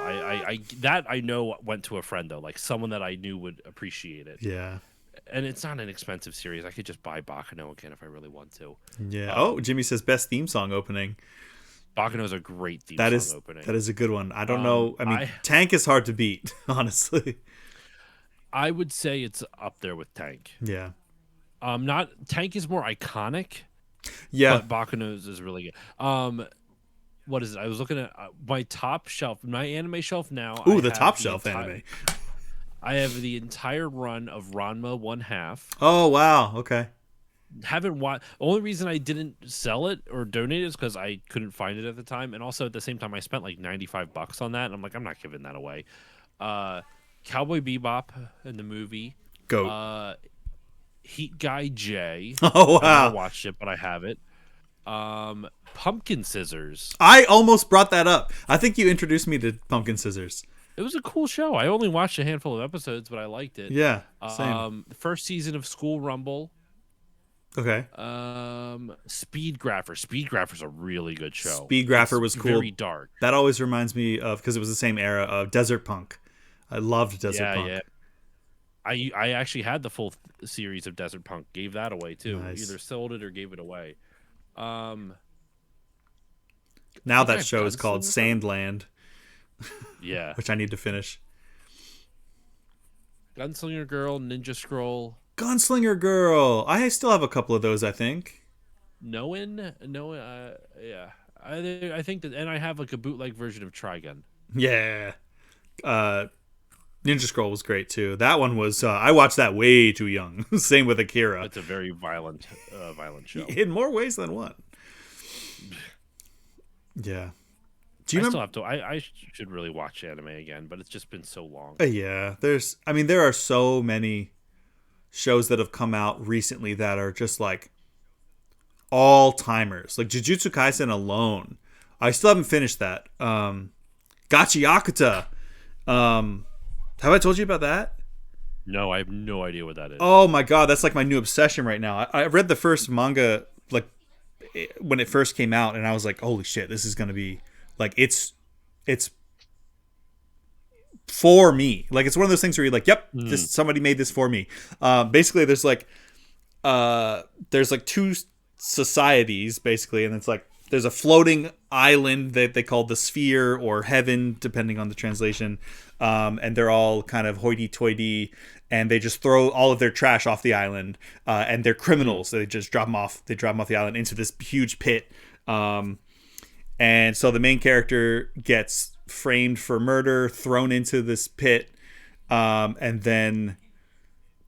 I know went to a friend though, like someone that I knew would appreciate it. Yeah. And it's not an expensive series. I could just buy Bakano again if I really want to. Yeah. Jimmy says best theme song opening. Bakano is a great theme song opening. That is a good one. I don't know. I mean, Tank is hard to beat, honestly. I would say it's up there with Tank. Yeah. Not Tank is more iconic. Yeah. But Bakano's is really good. What is it? I was looking at my top shelf, my anime shelf now. Ooh, the top shelf anime. I have the entire run of Ranma 1/2. Oh wow, okay. Haven't watched. Only reason I didn't sell it or donate it is because I couldn't find it at the time, and also at the same time I spent like $95 on that, and I'm like, I'm not giving that away. Cowboy Bebop in the movie. Goat. Heat Guy J. Oh wow. I never watched it, but I have it. Pumpkin Scissors. I almost brought that up. I think you introduced me to Pumpkin Scissors. It was a cool show. I only watched a handful of episodes, but I liked it. Yeah, same. The first season of School Rumble. Okay. Speed Grapher. Speed Grapher's a really good show. Speed Grapher was cool. Very dark. That always reminds me of, because it was the same era of Desert Punk. I loved Desert Punk. Yeah. I actually had the full series of Desert Punk. Gave that away too. Nice. Either sold it or gave it away. Now that show is called Sandland. Yeah. Which I need to finish. Gunslinger Girl, Ninja Scroll. Gunslinger Girl. I still have a couple of those, I think. Yeah. I think that, and I have like a bootleg version of Trigun. Yeah. Uh, Ninja Scroll was great too. That one was I watched that way too young. Same with Akira. It's a very violent show. In more ways than one. Yeah. Do you I remember? still have to. I should really watch anime again, but it's just been so long. Yeah. There are so many shows that have come out recently that are just like all timers. Like Jujutsu Kaisen alone. I still haven't finished that. Gachi Yakuta. Have I told you about that? No, I have no idea what that is. Oh my god, that's like my new obsession right now. I read the first manga like when it first came out, and I was like, holy shit, this is gonna be like it's for me. Like it's one of those things where you're like, yep, this somebody made this for me. Basically, there's like two societies basically, and it's like there's a floating island that they call the sphere or heaven, depending on the translation. And they're all kind of hoity-toity, and they just throw all of their trash off the island. And they're criminals. So they just drop them off. They drop them off the island into this huge pit. And so the main character gets framed for murder, thrown into this pit, and then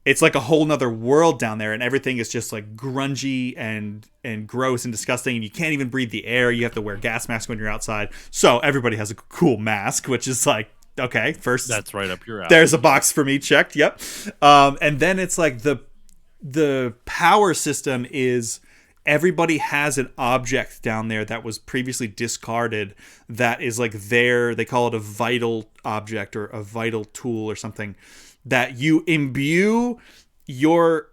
it's like a whole nother world down there, and everything is just like grungy and gross and disgusting, and you can't even breathe the air. You have to wear gas masks when you're outside. So everybody has a cool mask, which is like, okay, first That's right up your alley. there's a box for me checked. Yep. And then it's like the power system is everybody has an object down there that was previously discarded that is like they call it a vital object or a vital tool or something, that you imbue your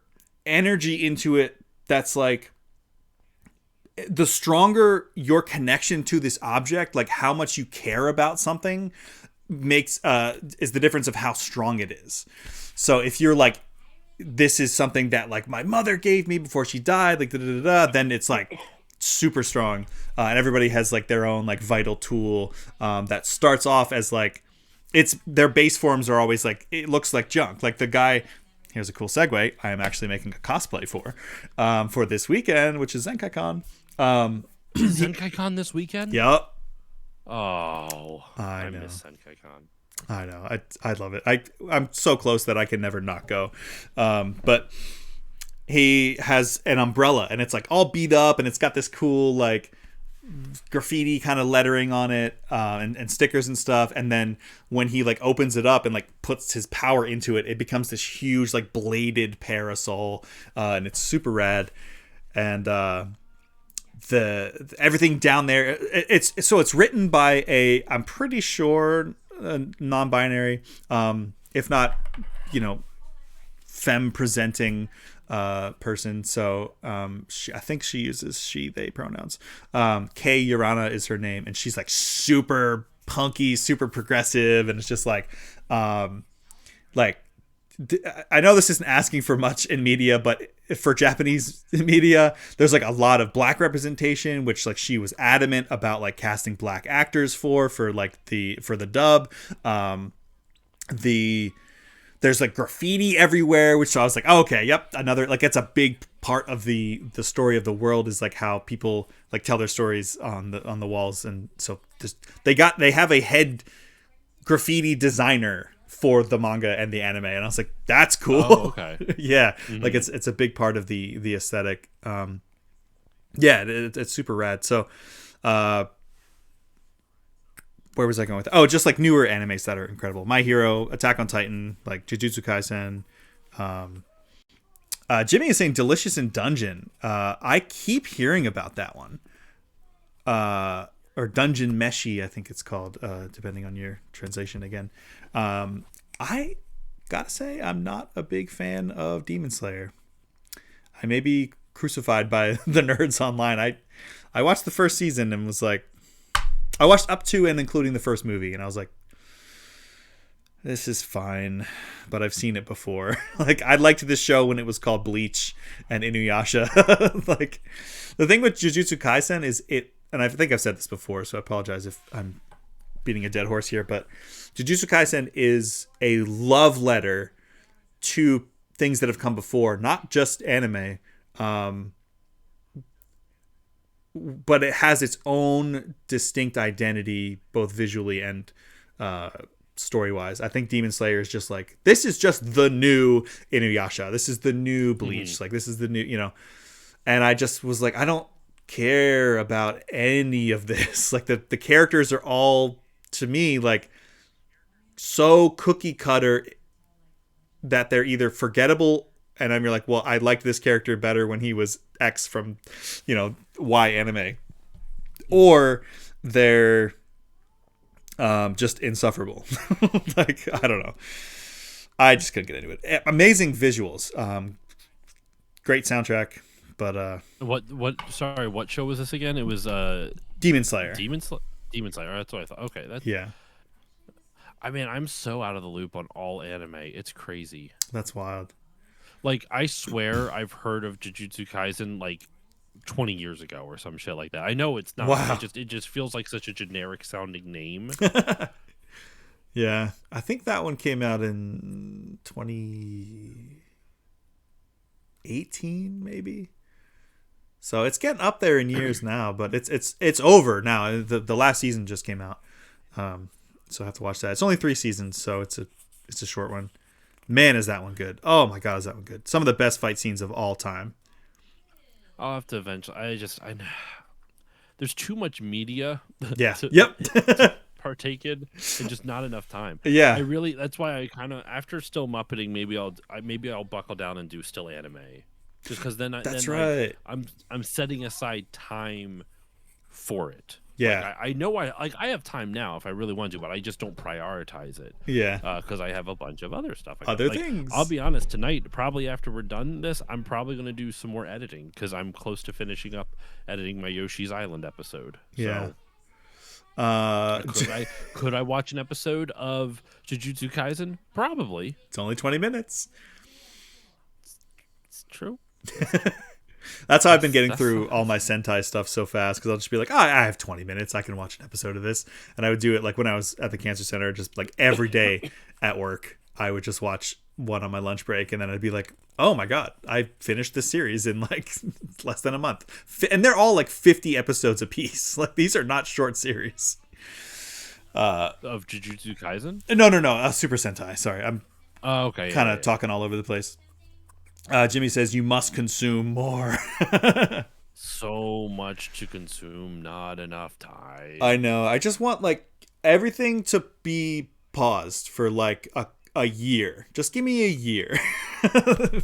energy into it. That's like the stronger your connection to this object, like how much you care about something, makes is the difference of how strong it is. So if you're like, this is something that like my mother gave me before she died, like then it's like super strong. And everybody has like their own like vital tool that starts off as like, it's their base forms are always like, it looks like junk. Like the guy, here's a cool segue, I am actually making a cosplay for this weekend, which is ZenkaiCon. ZenkaiCon this weekend? Yep. Oh, I know. miss ZenkaiCon. I know. I love it. I'm so close that I can never not go. But he has an umbrella, and it's like all beat up, and it's got this cool like graffiti kind of lettering on it, and stickers and stuff. And then when he like opens it up and like puts his power into it, it becomes this huge like bladed parasol, and it's super rad. And the everything down there, it's written by a, I'm pretty sure, non-binary, if not, femme presenting person. So I think she uses she they pronouns. Kei Urana is her name, and she's like super punky, super progressive, and it's just like I know this isn't asking for much in media, but for Japanese media, there's like a lot of black representation, which like she was adamant about like casting black actors for the dub. There's like graffiti everywhere, which I was like, oh, okay, yep, another, like, it's a big part of the story of the world, is like how people like tell their stories on the walls. And so they have a head graffiti designer for the manga and the anime, and I was like, that's cool. Oh, okay. Yeah. Mm-hmm. Like it's a big part of the aesthetic. It's super rad. So where was I going with that? Oh, just like newer animes that are incredible. My Hero, Attack on Titan, like Jujutsu Kaisen. Jimmy is saying Delicious in Dungeon. I keep hearing about that one. Or Dungeon Meshi, I think it's called, depending on your translation again. I gotta say, I'm not a big fan of Demon Slayer. I may be crucified by the nerds online. I watched the first season and was like, I watched up to and including the first movie, and I was like, this is fine, but I've seen it before. Like, I liked this show when it was called Bleach and Inuyasha. Like, the thing with Jujutsu Kaisen is and I think I've said this before, so I apologize if I'm beating a dead horse here, but Jujutsu Kaisen is a love letter to things that have come before, not just anime. but it has its own distinct identity, both visually and story wise. I think Demon Slayer is just like, this is just the new Inuyasha. This is the new Bleach. Like, this is the new, and I just was like, I don't care about any of this. Like, the characters are all, to me, like, so cookie cutter that they're either forgettable, and I'm like, well, I liked this character better when he was X from, Y anime, or they're just insufferable. Like, I don't know. I just couldn't get into it. Amazing visuals, great soundtrack, but Sorry, what show was this again? It was Demon Slayer. Demon Slayer. That's what I thought. Okay, that's Yeah. I mean, I'm so out of the loop on all anime. It's crazy. That's wild. Like, I swear I've heard of Jujutsu Kaisen like 20 years ago or some shit like that. I know it's not. Wow. It just feels like such a generic sounding name. Yeah, I think that one came out in 2018, maybe. So it's getting up there in years now, but it's over now. The last season just came out, so I have to watch that. It's only 3 seasons, so it's a short one. Man, is that one good? Oh my god, is that one good? Some of the best fight scenes of all time. I'll have to eventually. There's too much media. Yeah. To partake in, and just not enough time. Yeah. That's why I kind of, after Still Muppeting, maybe I'll buckle down and do Still Anime, just because then right. I'm setting aside time for it. Yeah. Like, I know I have time now if I really want to, but I just don't prioritize it. Yeah. Because I have a bunch of other stuff. Things. I'll be honest, tonight, probably after we're done this, I'm probably going to do some more editing because I'm close to finishing up editing my Yoshi's Island episode. Yeah. So, could I watch an episode of Jujutsu Kaisen? Probably. It's only 20 minutes. It's true. That's how I've been getting through all my Sentai stuff so fast, because I'll just be like, I have 20 minutes. I can watch an episode of this. And I would do it like when I was at the cancer center, just like every day at work, I would just watch one on my lunch break. And then I'd be like, oh my God, I finished this series in like less than a month. And they're all like 50 episodes a piece. Like, these are not short series. Of Jujutsu Kaisen? No. Super Sentai. Sorry. I'm okay. kind of talking all over the place. Jimmy says you must consume more. So much to consume, not enough time. I know. I just want like everything to be paused for like a year. Just give me a year.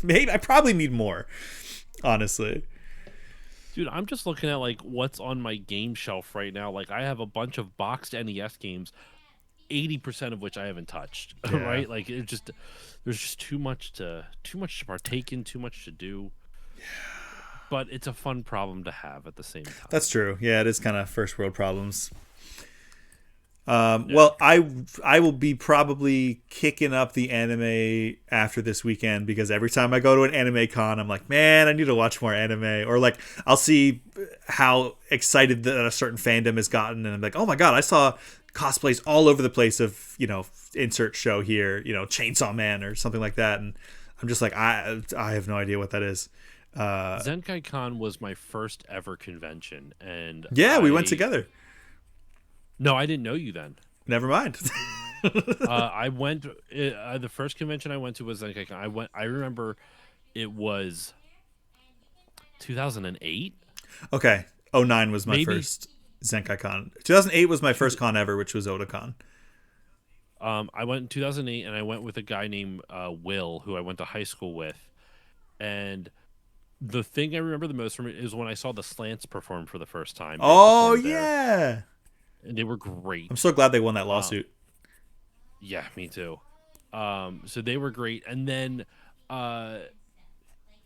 Maybe I probably need more, honestly. Dude, I'm just looking at like what's on my game shelf right now. Like, I have a bunch of boxed NES games, 80% of which I haven't touched. Yeah. Right? Like, there's just too much to partake in, too much to do. Yeah. But it's a fun problem to have at the same time. That's true. Yeah, it is kind of first world problems. Well, I will be probably kicking up the anime after this weekend, because every time I go to an anime con, I'm like, man, I need to watch more anime. Or like, I'll see how excited that a certain fandom has gotten, and I'm like, oh my God, I saw cosplays all over the place of, insert show here, Chainsaw Man or something like that. And I'm just like, I have no idea what that is. Zenkai Con was my first ever convention, and we went together. No, I didn't know you then. Never mind. I went. The first convention I went to was Zenkai Con. I remember it was 2008. Okay, 2009 was my first Zenkai Con. 2008 was my first con ever, which was Otakon. I went in 2008, and I went with a guy named Will, who I went to high school with. And the thing I remember the most from it is when I saw the Slants perform for the first time. Oh, yeah. And they were great. I'm so glad they won that lawsuit. Yeah, me too. So they were great. And then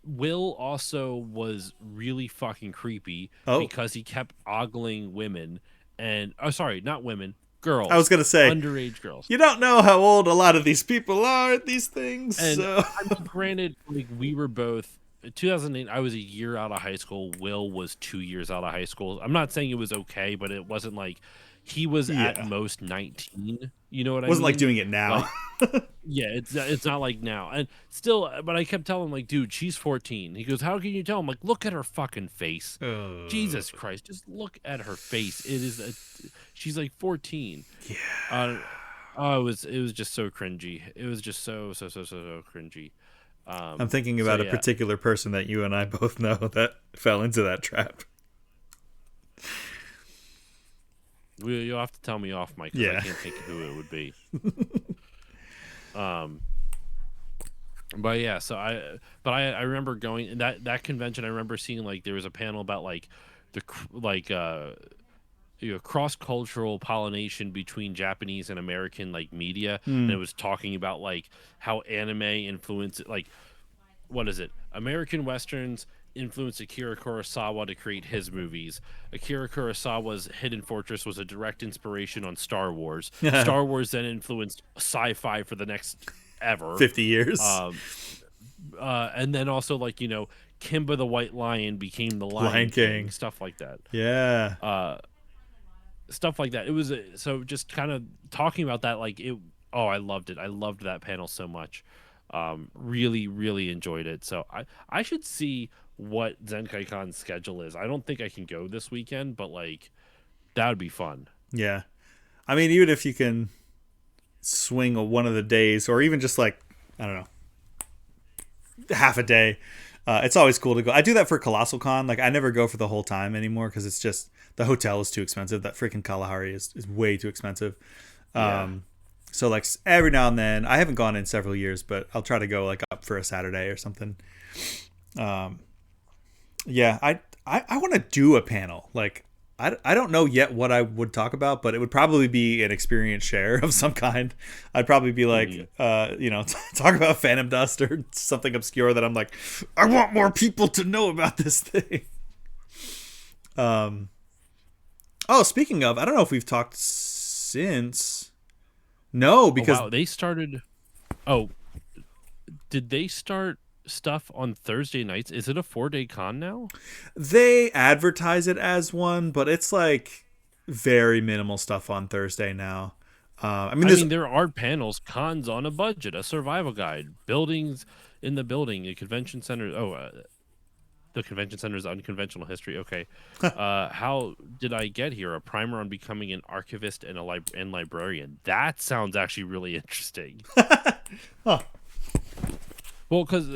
Will also was really fucking creepy because he kept ogling women. And, sorry, not women. Girls. I was gonna say underage girls. You don't know how old a lot of these people are at these things. And so. I mean, granted, like, we were both 2008. I was a year out of high school. Will was 2 years out of high school. I'm not saying it was okay, but it wasn't like he was at most 19. You know what I mean? Wasn't like doing it now. Yeah, it's not like now. And still, but I kept telling him, like, dude, she's 14. He goes, how can you tell? I'm like, look at her fucking face. Uh, Jesus Christ, just look at her face. She's like 14. yeah. Uh, oh, it was just so cringy. It was just so cringy. I'm thinking So about a yeah, particular person that you and I both know that fell into that trap. you'll have to tell me off, Mike, because I Yeah. can't think of who it would be. Um, but yeah, I remember going in that convention. I remember seeing like there was a panel about like cross cultural pollination between Japanese and American like media, and Hmm. it was talking about like how anime influenced like what is it? American westerns influenced Akira Kurosawa to create his movies. Akira Kurosawa's Hidden Fortress was a direct inspiration on Star Wars. Star Wars then influenced sci-fi for the next ever. 50 years. Um, and then also like Kimba the White Lion became the Lion Lion King, King. stuff like that. Yeah. Uh, Stuff like that. It was so just kind of talking about that like it. Oh, I loved it. I loved that panel so much. Really, really enjoyed it. So I should see what Zenkai Con's schedule is. I don't think I can go this weekend, but like that would be fun. Yeah. I mean, even if you can swing one of the days, or even just like, I don't know, half a day, it's always cool to go. I do that for Colossal Con. Like, I never go for the whole time anymore because it's just the hotel is too expensive. That freaking Kalahari is way too expensive. Yeah. So like every now and then, I haven't gone in several years, but I'll try to go like up for a Saturday or something. Yeah, I want to do a panel. Like, I don't know yet what I would talk about, but it would probably be an experience share of some kind. I'd probably be like, talk about Phantom Dust or something obscure that I'm like, I want more people to know about this thing. Oh, speaking of, I don't know if we've talked since. No, Oh because wow, they started. Oh, did they start stuff on Thursday nights? Is it a 4-day con now? they advertise it as one, but it's like very minimal stuff on Thursday now. I mean, I there's mean, there are panels, cons on a budget, a survival guide, buildings in the building, a convention center. Oh, the convention center's unconventional history. Okay, how did I get here? A primer on becoming an archivist and and librarian. That sounds actually really interesting. huh. Well, because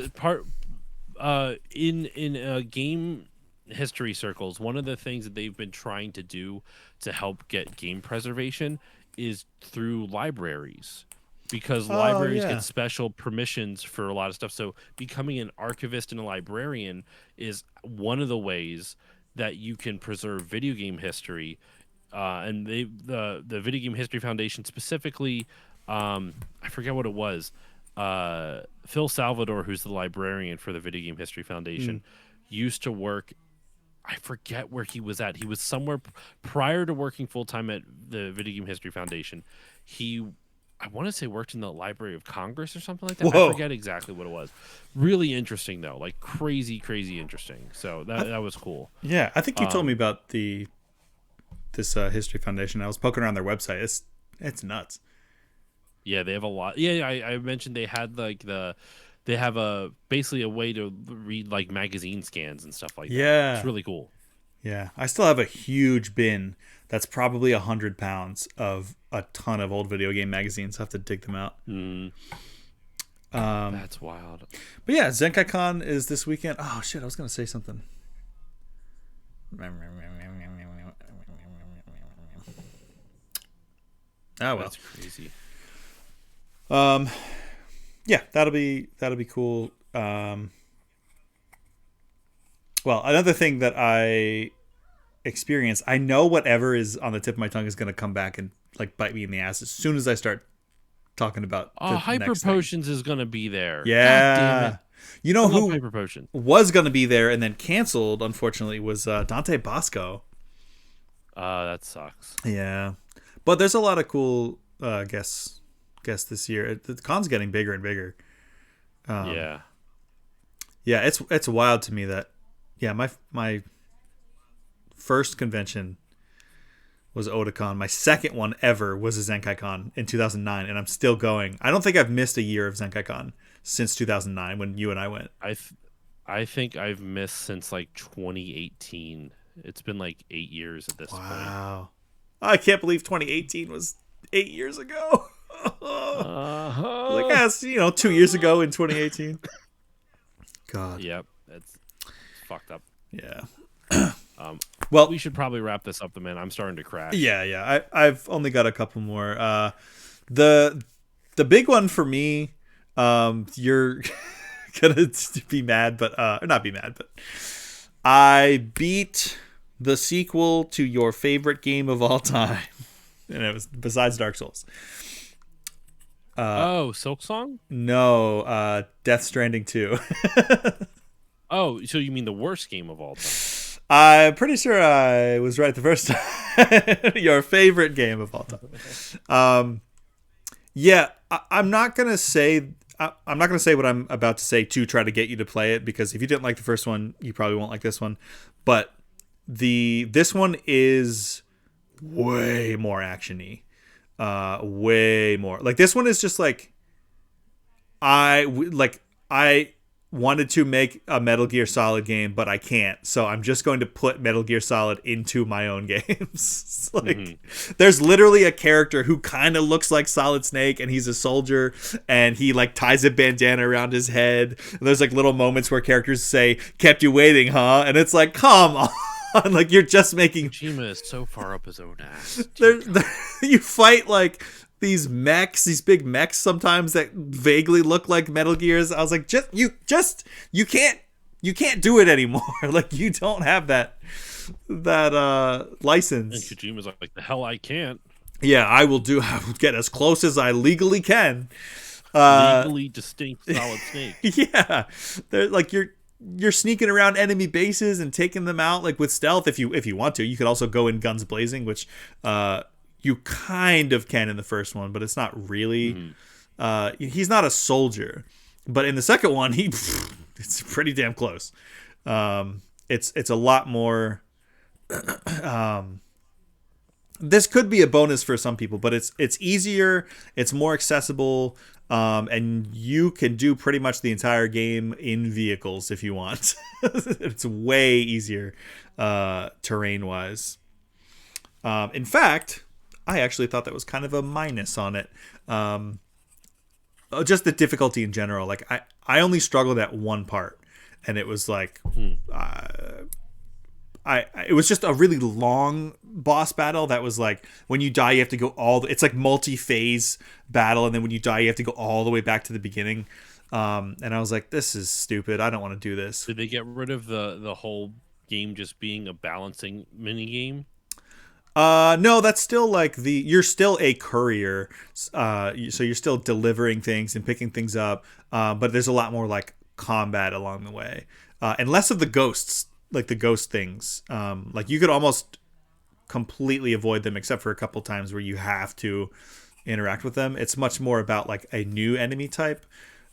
in game history circles, one of the things that they've been trying to do to help get game preservation is through libraries, because Oh libraries get yeah. special permissions for a lot of stuff. So becoming an archivist and a librarian is one of the ways that you can preserve video game history. And the Video Game History Foundation specifically, I forget what it was. Phil Salvador, who's the librarian for the Video Game History Mm. Foundation, used to work. I forget where he was at. He was somewhere prior to working full time at the Video Game History Foundation. He, I want to say, worked in the Library of Congress or something like that. I Whoa. forget exactly what it was. Really interesting though, like crazy, crazy interesting. So that was cool. Yeah, I think you told me Um, about this History Foundation. I was poking around their website. It's nuts. Yeah, they have a lot. Yeah, I mentioned they had they have a basically a way to read like magazine scans and stuff like that. It's Yeah, really cool. yeah. I still have a huge bin that's probably 100 pounds of a ton of old video game magazines. I have to dig them out. Mm, Um, that's wild. but yeah, ZenkaiCon is this weekend. Oh shit, I was gonna say something. Oh well. That's crazy. Um, yeah, that'll be cool. Well, another thing that I experienced, I know whatever is on the tip of my tongue is going to come back and like bite me in the ass as soon as I start talking about the Hyper next thing. Potions is gonna be there. God damn it! Yeah, you I know love who Hyper Potion. was going to be there and then canceled, unfortunately, was Dante Bosco. That sucks. Yeah, but there's a lot of cool guests this year. The con's getting bigger and bigger. Yeah. Yeah, it's wild to me that my first convention was Otakon. My second one ever was a ZenkaiCon in 2009, and I'm still going. I don't think I've missed a year of ZenkaiCon since 2009 when you and I went. I think I've missed since like 2018. It's been like 8 years at this point. Wow. I can't believe 2018 was 8 years ago. Like, yes, 2 years ago in 2018. God. Yep, that's fucked up. Yeah. Well, we should probably wrap this up, man. I'm starting to crash. Yeah. I've only got a couple more. The big one for me, you're gonna be mad, but or not be mad, but I beat the sequel to your favorite game of all time, and it was besides Dark Souls. Silk Song? No, Death Stranding 2. Oh, so you mean the worst game of all time? I'm pretty sure I was right the first time. Your favorite game of all time. Yeah, I'm not gonna say what I'm about to say to try to get you to play it, because if you didn't like the first one, you probably won't like this one. But this one is way more actiony, way more. Like, this one is just like I wanted to make a Metal Gear Solid game, but I can't. So I'm just going to put Metal Gear Solid into my own games. There's literally a character who kind of looks like Solid Snake, and he's a soldier, and he like ties a bandana around his head. And there's like little moments where characters say, "Kept you waiting, huh?" And it's like, come on. Like, you're just making... Kojima is so far up his own ass. You fight like these big mechs sometimes that vaguely look like Metal Gears. I was like, you can't do it anymore. Like, you don't have that license. And Kojima's like, the hell I can't. Yeah, I will get as close as I legally can. Legally distinct Solid Snake. Yeah, they're like, you're sneaking around enemy bases and taking them out like with stealth if you want to. You could also go in guns blazing, which you kind of can in the first one, but it's not really. He's not a soldier, but in the second one, it's pretty damn close. It's a lot more. This could be a bonus for some people, but it's easier, it's more accessible, and you can do pretty much the entire game in vehicles if you want. It's way easier terrain wise. In fact, I actually thought that was kind of a minus on it. Just the difficulty in general. Like, I only struggled at one part, and it was like it was just a really long boss battle that was like, when you die you have to go it's like multi-phase battle, and then when you die you have to go all the way back to the beginning. And I was like, this is stupid, I don't want to do this. Did they get rid of the whole game just being a balancing mini game? No, that's still like you're still a courier, so you're still delivering things and picking things up, but there's a lot more like combat along the way, and less of the ghosts, like the ghost things. Like, you could almost completely avoid them except for a couple times where you have to interact with them. It's much more about like a new enemy type.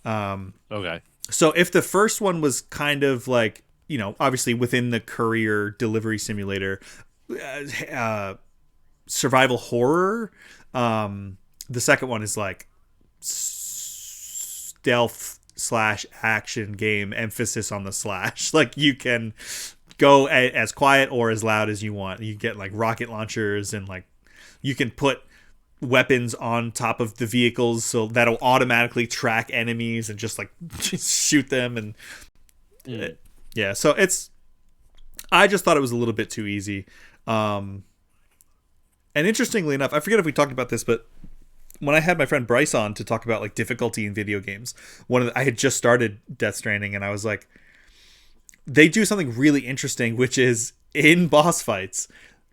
Okay. So if the first one was kind of like, obviously within the courier delivery simulator, survival horror, the second one is like stealth / action game, emphasis on the slash. Like, you can go as quiet or as loud as you want. You get like rocket launchers, and like you can put weapons on top of the vehicles so that'll automatically track enemies and just like shoot them. And yeah, so I just thought it was a little bit too easy. And interestingly enough, I forget if we talked about this, but when I had my friend Bryce on to talk about like difficulty in video games, I had just started Death Stranding, and I was like, they do something really interesting, which is in boss fights,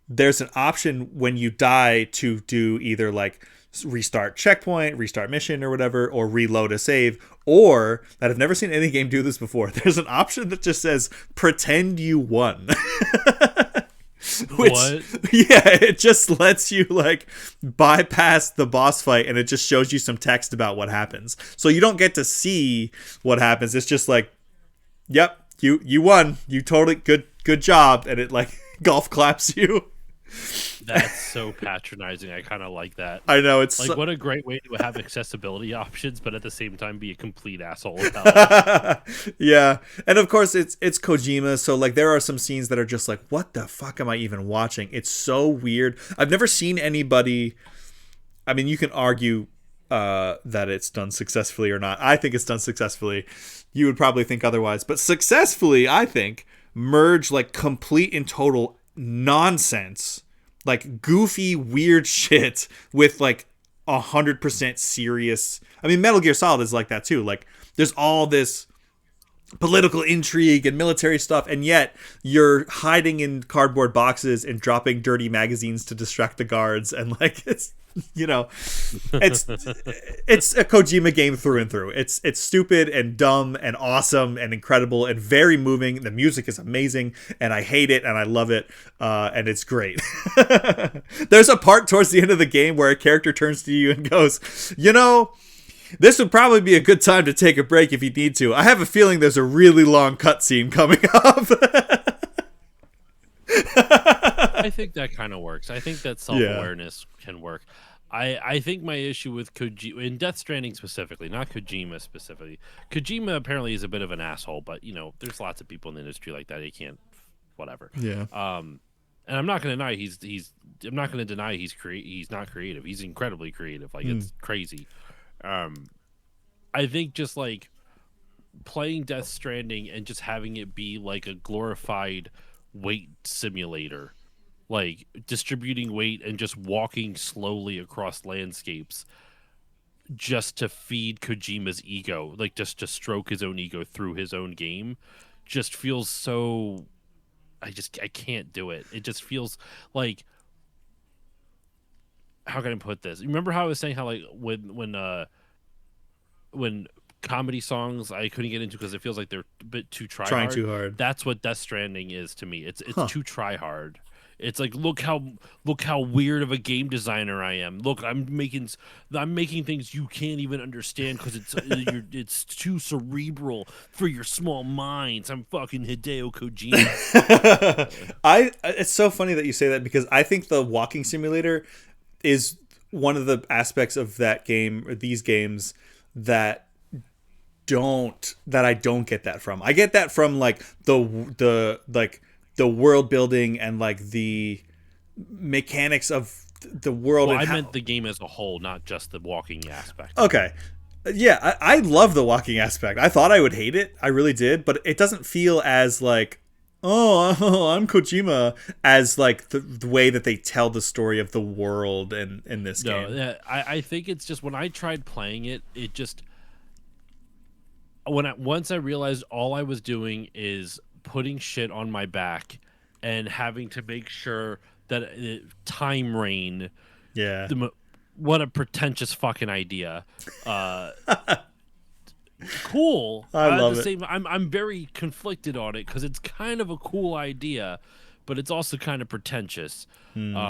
there's an option when you die to do either like restart checkpoint, restart mission or whatever, or reload a save, or that I've never seen any game do this before. There's an option that just says pretend you won. Which, what? Yeah, it just lets you like bypass the boss fight, and it just shows you some text about what happens. So you don't get to see what happens. It's just like, yep, you won. You totally good job, and it like golf claps you. That's so patronizing. I kind of like that. I know it's Like, so- what a great way to have accessibility options, but at the same time be a complete asshole about it. yeah, and of course it's Kojima, so like there are some scenes that are just like, what the fuck am I even watching? It's so weird. I've never seen anybody. I mean, you can argue that it's done successfully or not. I think it's done successfully. You would probably think otherwise, but successfully, I think, merge like complete and total nonsense, like goofy, weird shit with like 100% serious. I mean, Metal Gear Solid is like that too. Like, there's all this political intrigue and military stuff, and yet you're hiding in cardboard boxes and dropping dirty magazines to distract the guards, and like it's you know it's a Kojima game through and through. It's stupid and dumb and awesome and incredible and very moving. The music is amazing, and I hate it and I love it, and it's great. There's a part towards the end of the game where a character turns to you and goes, this would probably be a good time to take a break if you need to. I have a feeling there's a really long cutscene coming up. I think that kind of works. I think that self-awareness can work. I think my issue with Kojima, in Death Stranding specifically, not Kojima specifically. Kojima apparently is a bit of an asshole, but there's lots of people in the industry like that. He can't, whatever. Yeah. And I'm not going to deny I'm not going to deny he's not creative. He's incredibly creative. Like it's crazy. I think just like playing Death Stranding and just having it be like a glorified weight simulator, like distributing weight and just walking slowly across landscapes just to feed Kojima's ego, like just to stroke his own ego through his own game, just feels so. I can't do it. It just feels like, how can I put this? Remember how I was saying how like when comedy songs I couldn't get into because it feels like they're a bit too trying hard. too hard. That's what Death Stranding is to me. It's too try hard. It's like look how weird of a game designer I am. Look, I'm making things you can't even understand because it's too cerebral for your small minds. I'm fucking Hideo Kojima. It's so funny that you say that because I think the walking simulator is one of the aspects of that game or these games that I don't get that from. I get that from like the world building and like the mechanics of the world. Well, and I meant the game as a whole, not just the walking aspect. Okay. Yeah, I love the walking aspect. I thought I would hate it. I really did, but it doesn't feel as like, I'm Kojima, as like the way that they tell the story of the world in this game. No, I think it's just when I tried playing it, it just once I realized all I was doing is putting shit on my back and having to make sure that time rain. Yeah. What a pretentious fucking idea. Cool. I love it. I'm very conflicted on it because it's kind of a cool idea, but it's also kind of pretentious. But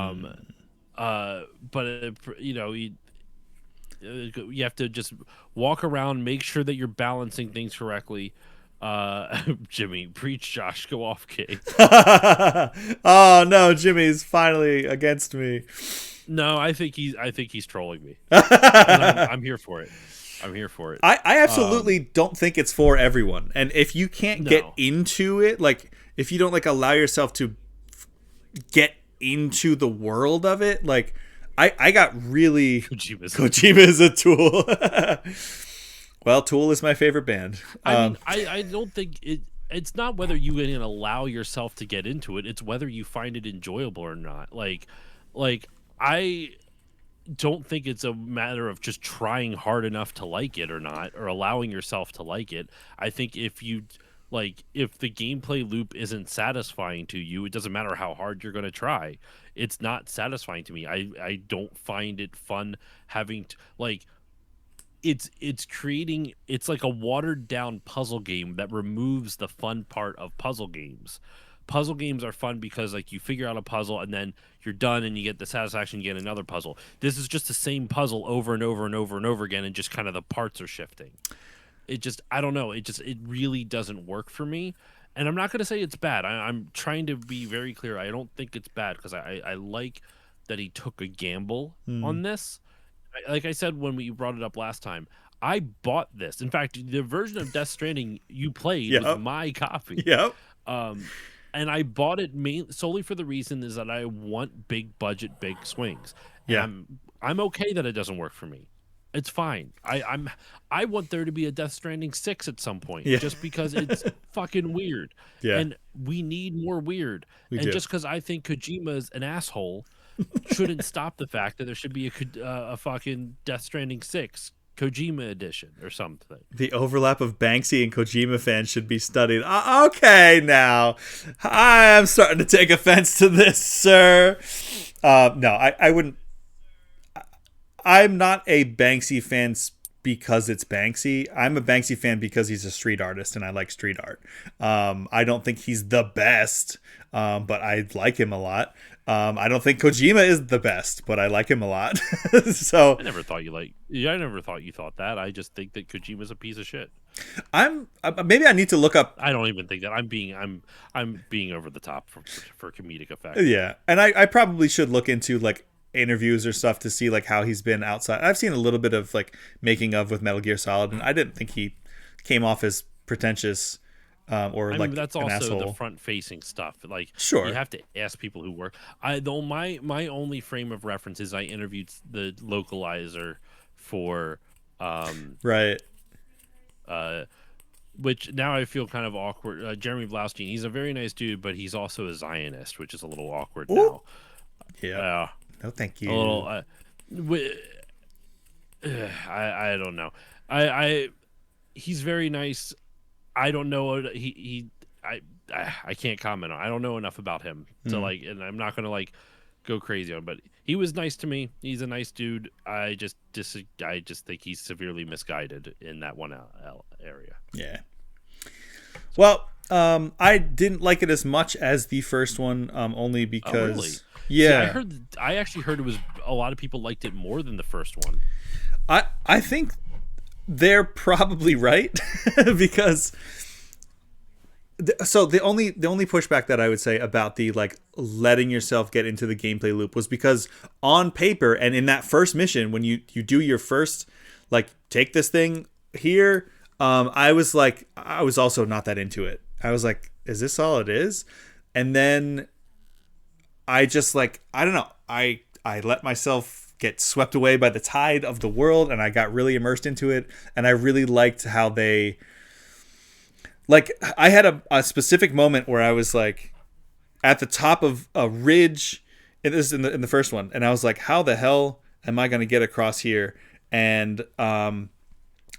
you have to just walk around, make sure that you're balancing things correctly. Jimmy, preach, Josh, go off, kid. Oh no, Jimmy's finally against me. No, I think he's trolling me. I'm here for it. I'm here for it. I absolutely don't think it's for everyone. And if you can't get into it, like if you don't like allow yourself to get into the world of it, like I got really Kojima is a Tool. Well, Tool is my favorite band. I don't think it's not whether you can allow yourself to get into it. It's whether you find it enjoyable or not. Like I don't think it's a matter of just trying hard enough to like it or not, or allowing yourself to like it. I think if the gameplay loop isn't satisfying to you, it doesn't matter how hard you're going to try. It's not satisfying to me. I don't find it fun having to like. It's like a watered down puzzle game that removes the fun part of puzzle games. Puzzle games are fun because like you figure out a puzzle and then you're done and you get the satisfaction, you get another puzzle. This is just the same puzzle over and over and over and over again, and just kind of the parts are shifting. It just, I don't know, it really doesn't work for me. and I'm not going to say it's bad. I'm trying to be very clear. I don't think it's bad because I like that he took a gamble Mm. on this. Like I said when we brought it up last time, I bought this. In fact, the version of Death Stranding you played was Yep. my copy. Yep. Um, and I bought it solely for the reason is that I want big budget, big swings, and Yeah. I'm okay that it doesn't work for me. It's fine. I want there to be a Death Stranding 6 at some point, Yeah. just because it's fucking weird, Yeah. and we need more weird. We And do. just because I think Kojima's an asshole, shouldn't stop the fact that there should be a fucking Death Stranding 6 Kojima edition or something. The overlap of Banksy and Kojima fans should be studied. Okay, now I am starting to take offense to this, sir. No, I wouldn't. I'm not a Banksy fan because it's Banksy. I'm a Banksy fan because he's a street artist and I like street art. I don't think he's the best, but I like him a lot. I don't think Kojima is the best, but I like him a lot. So I never thought you like. Yeah, I never thought you thought that. I just think that Kojima's a piece of shit. I'm maybe I need to look up. I don't even think that. I'm being over the top for comedic effect. Yeah, and I probably should look into like interviews or stuff to see like how he's been outside. I've seen a little bit of like making of with Metal Gear Solid, and I didn't think he came off as pretentious or I like mean, that's an also asshole. the front facing stuff. Like, Sure. you have to ask people who work. Though my only frame of reference is I interviewed the localizer for Right. which now I feel kind of awkward. Jeremy Blaustein, he's a very nice dude, but he's also a Zionist, which is a little awkward Ooh. now. Yeah. No, thank you. A little. I don't know. I he's very nice. I don't know. I can't comment on. I don't know enough about him to like, and I'm not gonna like go crazy on him, but he was nice to me. He's a nice dude. I just think he's severely misguided in that one area. Yeah. Well, I didn't like it as much as the first one, only because. Oh, really? Yeah. See, I actually heard it was a lot of people liked it more than the first one. I think they're probably right because. So the only pushback that I would say about the like letting yourself get into the gameplay loop was because on paper and in that first mission when you do your first like take this thing here, I was also not that into it. I was like, is this all it is? And then I just like I don't know. I let myself get swept away by the tide of the world and I got really immersed into it and I really liked how they. Like, I had a specific moment where I was, like, at the top of a ridge. This is in the first one. And I was like, how the hell am I going to get across here? And I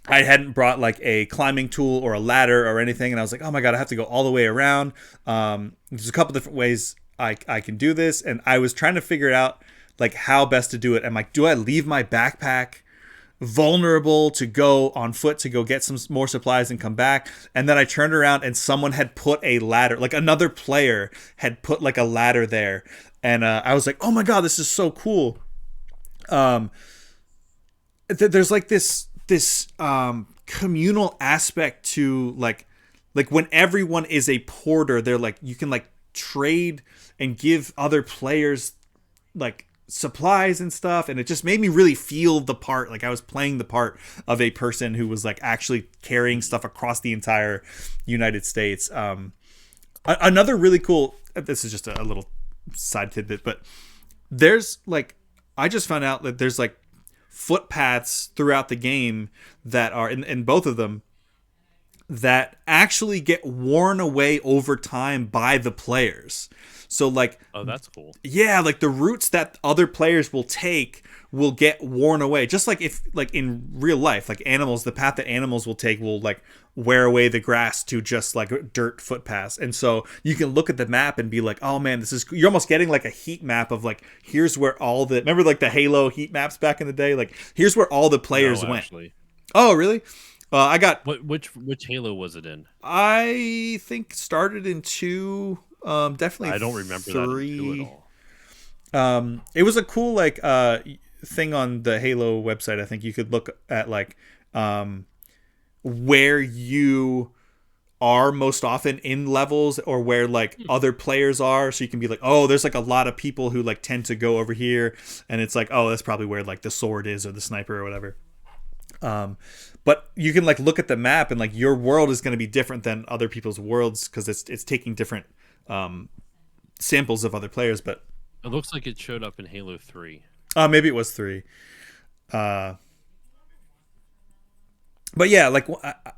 hadn't brought, like, a climbing tool or a ladder or anything. And I was like, oh, my God, I have to go all the way around. There's a couple different ways I can do this. And I was trying to figure out, like, how best to do it. I'm like, do I leave my backpack vulnerable to go on foot to go get some more supplies and come back? And then I turned around and someone had put a ladder, like another player had put like a ladder there, and I was like, oh my God, this is so cool. There's like this communal aspect to like when everyone is a porter, they're like you can like trade and give other players like supplies and stuff, and it just made me really feel the part. Like I was playing the part of a person who was like actually carrying stuff across the entire United States. Another really cool, this is just a little side tidbit, but there's like I just found out that there's like footpaths throughout the game that are in both of them that actually get worn away over time by the players. So like, oh, that's cool. Yeah, like the routes that other players will take will get worn away. Just like if like in real life, like animals, the path that animals will take will like wear away the grass to just like dirt footpaths. And so you can look at the map and be like, oh man, this is, you're almost getting like a heat map of like, here's where all the, remember like the Halo heat maps back in the day? Like here's where all the players went. Actually. Oh, really? I got which Halo was it in? I think started in 2. Definitely. I don't remember 3. that in 2 at all. It was a cool like thing on the Halo website. I think you could look at like where you are most often in levels or where like other players are, so you can be like, oh, there's like a lot of people who like tend to go over here, and it's like, oh, that's probably where like the sword is or the sniper or whatever. But you can like look at the map and like your world is going to be different than other people's worlds because it's taking different samples of other players. But It looks like it showed up in Halo 3. maybe it was 3. Uh, but yeah, like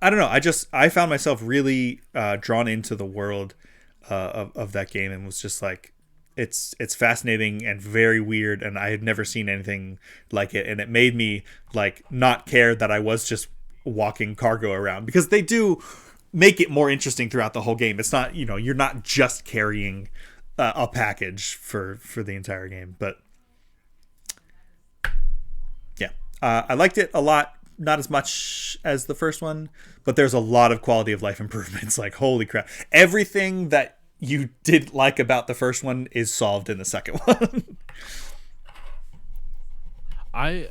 I don't know. I found myself really drawn into the world of that game and was just like, it's fascinating and very weird, and I had never seen anything like it, and it made me like not care that I was just walking cargo around, because they do make it more interesting throughout the whole game. It's not, you're not just carrying a package for the entire game. But yeah, I liked it a lot. Not as much as the first one, but there's a lot of quality of life improvements. Like, holy crap, everything that you did like about the first one is solved in the second one. I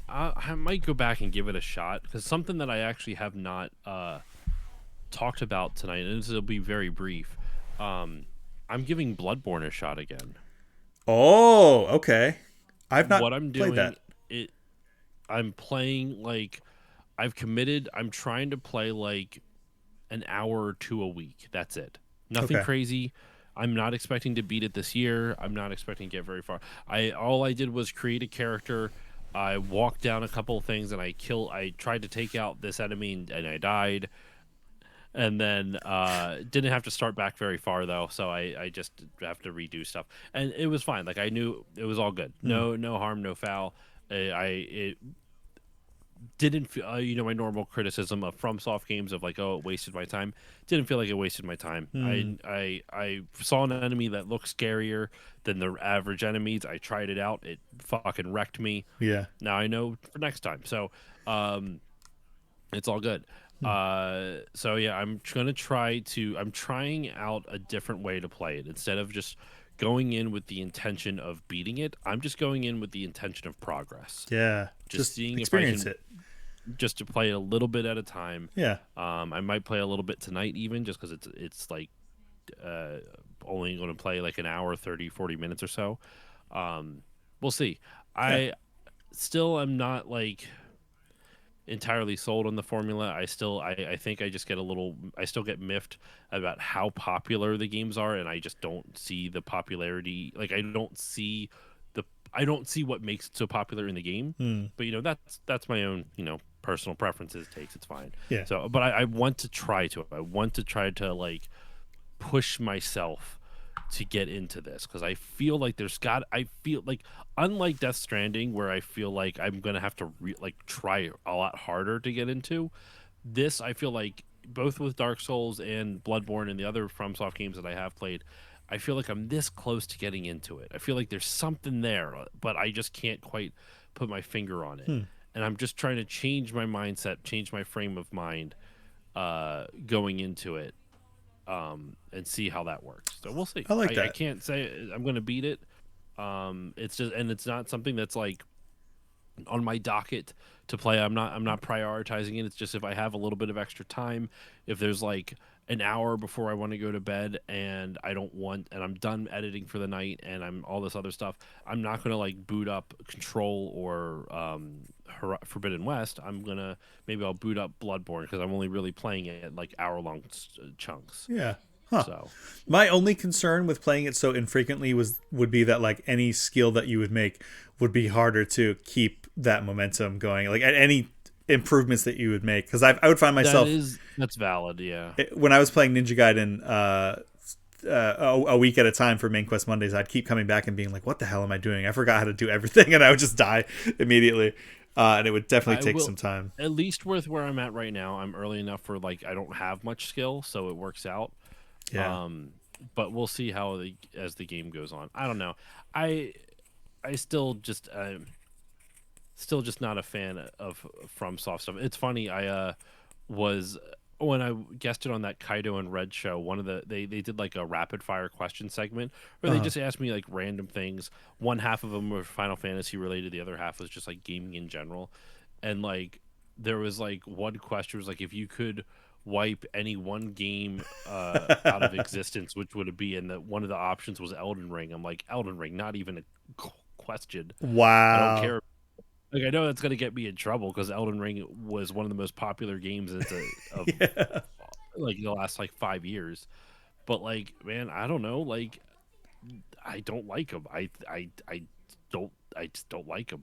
might go back and give it a shot, because something that I actually have not talked about tonight, and this will be very brief. I'm giving Bloodborne a shot again. Oh, okay. I've not What I'm played doing, that. I'm playing like I've committed. I'm trying to play like an hour or two a week. That's it. Nothing Okay. crazy. I'm not expecting to beat it this year. I'm not expecting to get very far. All I did was create a character. I walked down a couple of things and I tried to take out this enemy and I died. And then didn't have to start back very far though, so I just have to redo stuff. And it was fine. Like, I knew it was all good. No harm, no foul. It didn't feel, my normal criticism of FromSoft games of like, oh, it wasted my time. Didn't feel like it wasted my time. I saw an enemy that looked scarier than the average enemies. I tried it out. It fucking wrecked me. Yeah. Now I know for next time. So it's all good. So yeah, I'm trying out a different way to play it. Instead of just going in with the intention of beating it, I'm just going in with the intention of progress. Yeah. Just seeing if I experience can, it. just to play a little bit at a time. Yeah. I might play a little bit tonight even, just because it's like only going to play like an hour, 30, 40 minutes or so. We'll see. Yeah. I still am not like entirely sold on the formula. I think I just get I still get miffed about how popular the games are, and I just don't see the popularity. Like, I don't see what makes it so popular in the game. But that's my own, personal preferences, takes. It's fine. Yeah. So, but I want to try to. I want to try to like push myself to get into this, because I feel like, unlike Death Stranding, where I feel like I'm gonna have to try a lot harder to get into this, I feel like both with Dark Souls and Bloodborne and the other FromSoft games that I have played, I feel like I'm this close to getting into it. I feel like there's something there, but I just can't quite put my finger on it. And I'm just trying to change my mindset, change my frame of mind going into it, and see how that works. So we'll see. I like I that. can't say I'm going to beat it. It's just, and it's not something that's like on my docket to play. I'm not prioritizing it. It's just, if I have a little bit of extra time, if there's like an hour before I want to go to bed and I'm done editing for the night and I'm all this other stuff, I'm not going to like boot up Control or Forbidden West. Maybe I'll boot up Bloodborne, because I'm only really playing it at like hour-long chunks. Yeah. Huh. So My only concern with playing it so infrequently would be that like any skill that you would make would be harder to keep that momentum going. Like at any improvements that you would make, because I would find myself that's valid. Yeah. When I was playing Ninja Gaiden a week at a time for main quest Mondays, I'd keep coming back and being like, "What the hell am I doing? I forgot how to do everything," and I would just die immediately. And it would definitely take some time. At least with where I'm at right now, I'm early enough for like I don't have much skill, so it works out. Yeah. But we'll see how as the game goes on. I don't know. I still just not a fan of FromSoft stuff. It's funny. I was when I guested on that Kaido and Red show. One of they did like a rapid fire question segment where they just asked me like random things. One half of them were Final Fantasy related. The other half was just like gaming in general. And like there was like one question was like, if you could wipe any one game out of existence, which would it be? And that one of the options was Elden Ring. I'm like, Elden Ring, not even a question. I don't Wow. care. Like I know that's gonna get me in trouble because Elden Ring was one of the most popular games of Yeah. like the last like 5 years. But like, man, I don't know. Like, I don't like them. I just don't like them.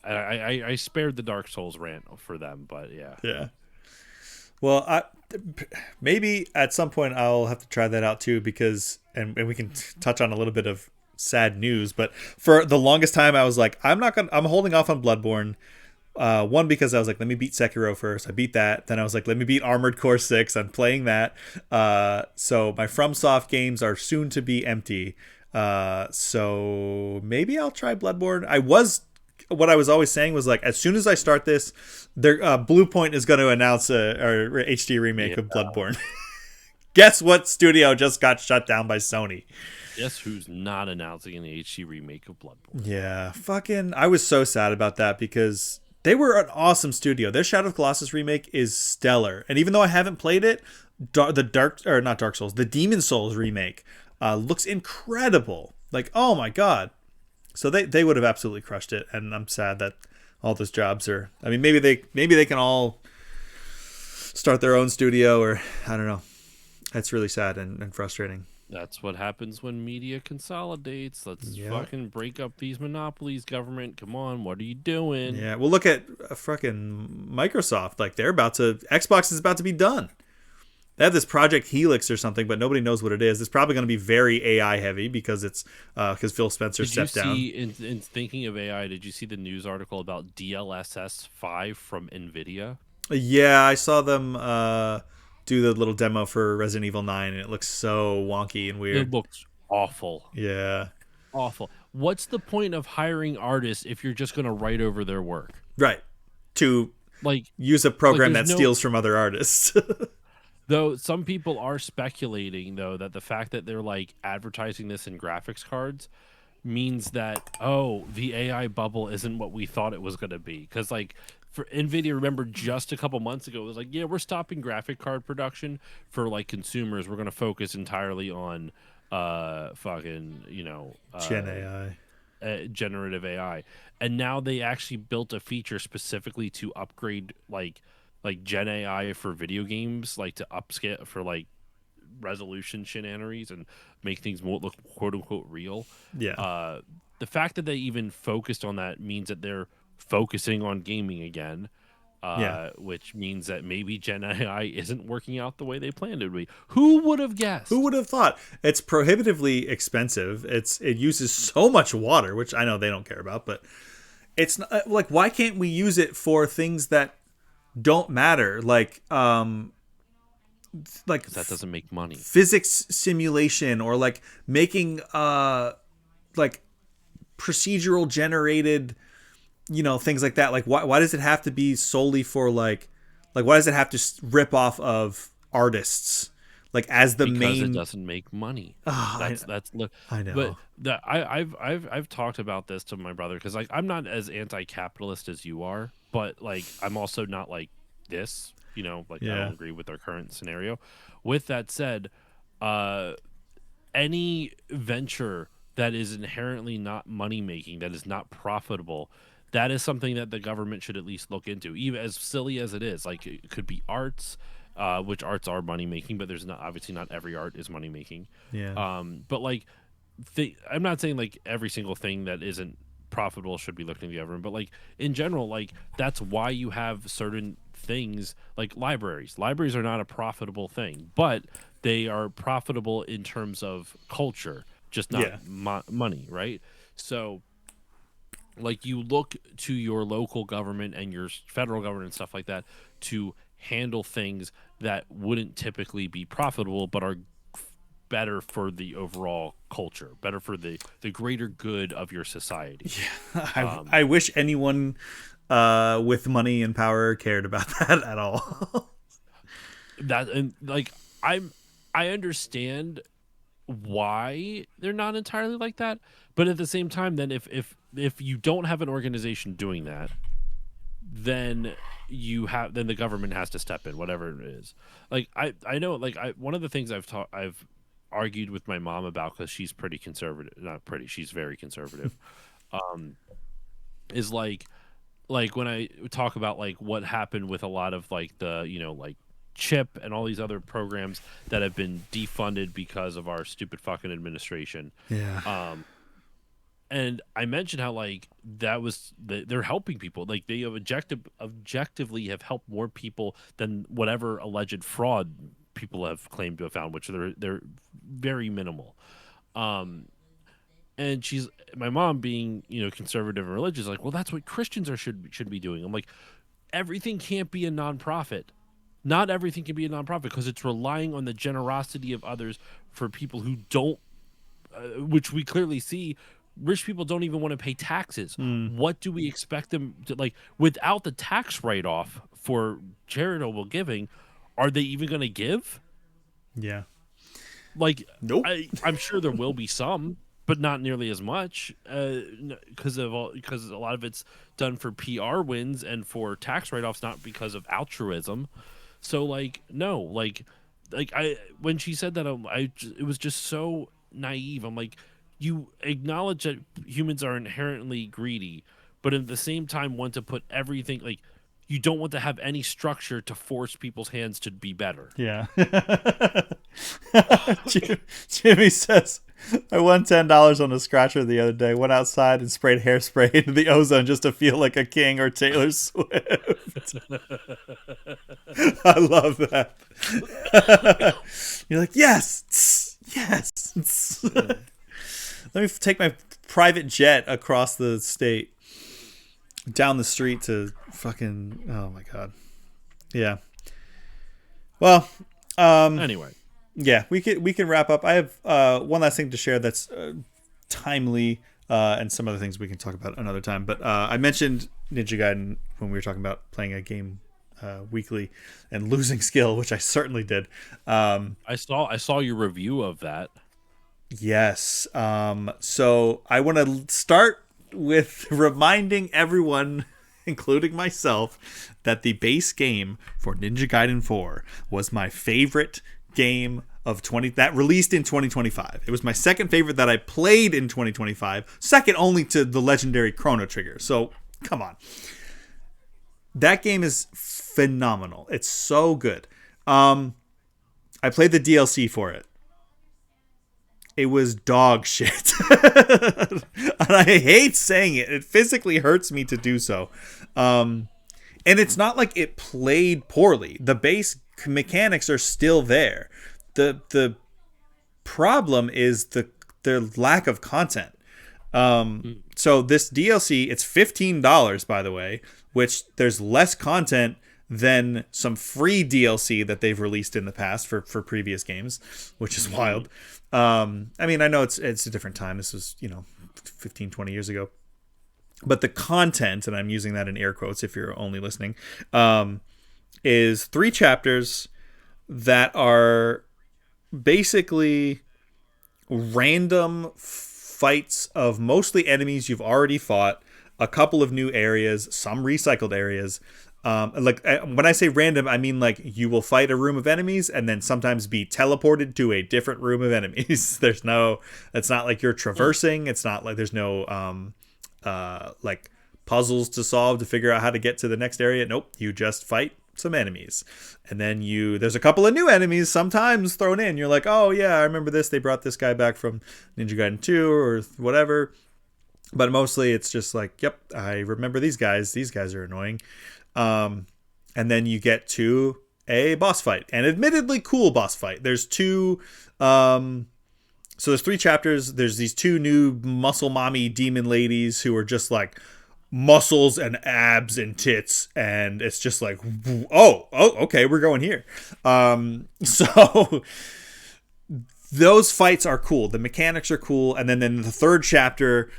I spared the Dark Souls rant for them, but yeah. Yeah. Well, maybe at some point I'll have to try that out too because and we can touch on a little bit of sad news, but for the longest time I was like I'm holding off on Bloodborne. One because I was like, let me beat Sekiro first. I beat that. Then I was like, let me beat Armored Core 6. I'm playing that. So my FromSoft games are soon to be empty. So maybe I'll try Bloodborne. What I was always saying was like, as soon as I start this, Blue Point is going to announce a HD remake of Bloodborne. Guess what studio just got shut down by Sony? Guess who's not announcing an HD remake of Bloodborne? Yeah, I was so sad about that because they were an awesome studio. Their Shadow of the Colossus remake is stellar. And even though I haven't played it, not Dark Souls, the Demon Souls remake looks incredible. Like, oh my god. So they would have absolutely crushed it, and I'm sad that all those jobs are. I mean, maybe they can all start their own studio, or I don't know. That's really sad and frustrating. That's what happens when media consolidates. Let's fucking break up these monopolies, government. Come on, what are you doing? Yeah, well, look at fucking Microsoft. Like Xbox is about to be done. They have this Project Helix or something, but nobody knows what it is. It's probably going to be very AI heavy because Phil Spencer stepped down. In thinking of AI, did you see the news article about DLSS 5 from NVIDIA? Yeah, I saw them do the little demo for Resident Evil 9, and it looks so wonky and weird. It looks awful. Yeah. Awful. What's the point of hiring artists if you're just going to write over their work? Right. To like use a program that steals from other artists. Though some people are speculating, though, that the fact that they're like advertising this in graphics cards means that, oh, the AI bubble isn't what we thought it was going to be. Because like for NVIDIA, remember just a couple months ago, it was like, yeah, we're stopping graphic card production for like consumers. We're going to focus entirely on Gen AI. Generative AI. And now they actually built a feature specifically to upgrade like Gen AI for video games, like to upscale for like resolution shenanigans and make things more look quote unquote real. Yeah. The fact that they even focused on that means that they're focusing on gaming again. Which means that maybe Gen AI isn't working out the way they planned it to be. Who would have guessed? Who would have thought? It's prohibitively expensive. It uses so much water, which I know they don't care about, but it's not, like, why can't we use it for things that don't matter? Like that doesn't make money. Physics simulation, or like making like procedural generated, things like that. Like why does it have to be solely for like why does it have to rip off of artists like as the because main? It doesn't make money. That's look. I know. But I've talked about this to my brother because like I'm not as anti-capitalist as you are, but like I'm also not like this. I don't agree with our current scenario. With that said, any venture that is inherently not money making, that is not profitable, that is something that the government should at least look into, even as silly as it is. Like it could be arts, which arts are money making, but there's obviously not every art is money making. Yeah. But like, I'm not saying like every single thing that isn't profitable should be looked into the government, but like in general, like that's why you have certain things like libraries. Libraries are not a profitable thing, but they are profitable in terms of culture, just not money, right? So like you look to your local government and your federal government and stuff like that to handle things that wouldn't typically be profitable but are better for the overall culture, better for the greater good of your society. Yeah, I wish anyone with money and power cared about that at all. I understand why they're not entirely like that, but at the same time, then if you don't have an organization doing that, then then the government has to step in, whatever it is. Like I know, like one of the things I've argued with my mom about, because she's pretty conservative, not pretty, she's very conservative, um, is like when I talk about like what happened with a lot of like the, like chip and all these other programs that have been defunded because of our stupid fucking administration. Yeah. And I mentioned how like they're helping people, like they have objectively have helped more people than whatever alleged fraud people have claimed to have found, which they're very minimal. Um, and my mom, being conservative and religious, like, well, that's what Christians should be doing. I'm like, everything can't be a nonprofit. Not everything can be a nonprofit, because it's relying on the generosity of others for people who don't, which we clearly see. Rich people don't even want to pay taxes. What do we expect them to, like, without the tax write-off for charitable giving? Are they even going to give? Yeah. Like, Nope. I'm sure there will be some, but not nearly as much, because a lot of it's done for PR wins and for tax write-offs, not because of altruism. So like, no, like when she said that, it was just so naive. I'm like, you acknowledge that humans are inherently greedy, but at the same time want to put everything, like, you don't want to have any structure to force people's hands to be better. Yeah. Jimmy says, I won $10 on a scratcher the other day. Went outside and sprayed hairspray into the ozone just to feel like a king or Taylor Swift. I love that. You're like, yes, yes. Let me take my private jet across the state, down the street to fucking. Oh my god. Yeah. Well. Anyway. Yeah, we can wrap up. I have one last thing to share that's timely, and some other things we can talk about another time. But I mentioned Ninja Gaiden when we were talking about playing a game weekly and losing skill, which I certainly did. I saw your review of that. Yes. So I want to start with reminding everyone, including myself, that the base game for Ninja Gaiden 4 was my favorite game of that released in 2025. It was my second favorite that I played in 2025, second only to the legendary Chrono Trigger. So come on, that game is phenomenal. It's so good. I played the DLC for it. It was dog shit. And I hate saying it. It physically hurts me to do so. And it's not like it played poorly. The base mechanics are still there. The problem is the lack of content. So this DLC, it's $15, by the way, which there's less content than some free DLC that they've released in the past for previous games, which is wild. I mean, I know it's a different time. This was, 15, 20 years ago. But the content, and I'm using that in air quotes if you're only listening, is 3 chapters that are basically random fights of mostly enemies you've already fought, a couple of new areas, some recycled areas. When I say random, I mean like you will fight a room of enemies and then sometimes be teleported to a different room of enemies. It's not like you're traversing. It's not like there's no like puzzles to solve to figure out how to get to the next area. Nope, you just fight some enemies, and then there's a couple of new enemies sometimes thrown in. You're like, oh yeah, I remember this. They brought this guy back from Ninja Gaiden 2 or whatever. But mostly it's just like, yep, I remember these guys. These guys are annoying. And then you get to a boss fight, an admittedly cool boss fight. There's 2. So there's 3 chapters. There's these 2 new muscle mommy demon ladies who are just like muscles and abs and tits, and it's just like, oh, okay, we're going here. So those fights are cool. The mechanics are cool. And then in the 3rd chapter,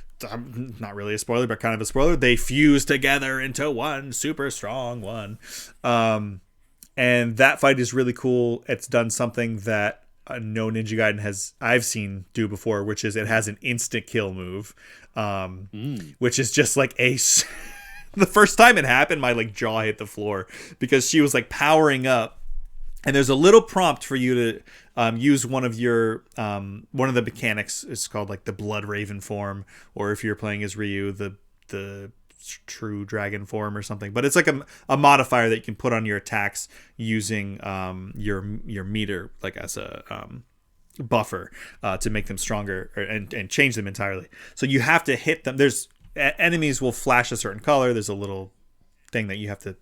not really a spoiler, but kind of a spoiler, they fuse together into one super strong one. And that fight is really cool. It's done something that no Ninja Gaiden I've seen do before, which is it has an instant kill move, which is just like The first time it happened, my like jaw hit the floor because she was like powering up, and there's a little prompt for you to use one of the mechanics. It's called like the Blood Raven form, or if you're playing as Ryu, the True Dragon form or something. But it's like a modifier that you can put on your attacks using your meter like as a buffer to make them stronger and change them entirely. So you have to hit them. There's enemies will flash a certain color. There's a little thing that you have to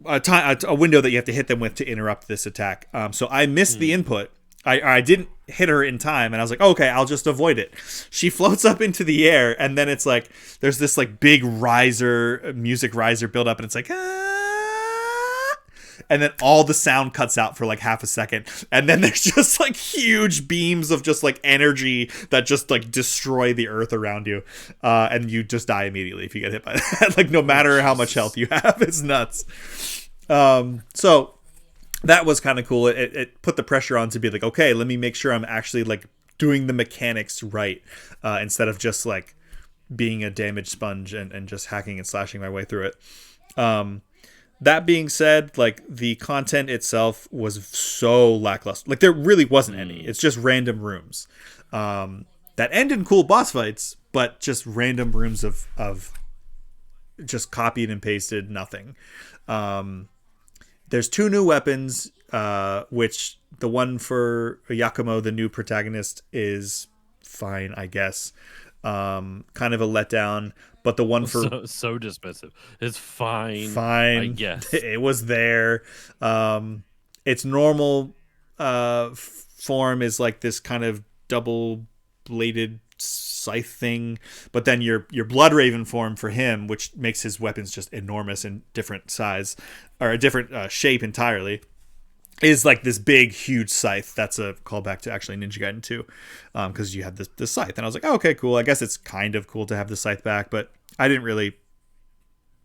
a window that you have to hit them with to interrupt this attack. So I missed the input. I didn't hit her in time, and I was like, okay, I'll just avoid it. She floats up into the air, and then it's like there's this like big music riser build up, and it's like and then all the sound cuts out for like half a second, and then there's just like huge beams of just like energy that just like destroy the earth around you, and you just die immediately if you get hit by that. Like no matter how much health you have, it's nuts. So that was kind of cool. It put the pressure on to be like, okay, let me make sure I'm actually like doing the mechanics right, instead of just like being a damage sponge and just hacking and slashing my way through it. That being said, like the content itself was so lackluster. Like there really wasn't any. It's just random rooms that end in cool boss fights, but just random rooms of just copied and pasted nothing. There's 2 new weapons, which the one for Yakumo, the new protagonist, is fine, I guess. Kind of a letdown, but the one for so dismissive. It's fine, I guess. It was there. Its normal form is like this kind of double bladed scythe thing, but then your Blood Raven form for him, which makes his weapons just enormous and different size or a different shape entirely, is like this big huge scythe. That's a callback to actually Ninja Gaiden 2, because you have this scythe, and I was like, oh, okay, cool. I guess it's kind of cool to have the scythe back, but I didn't really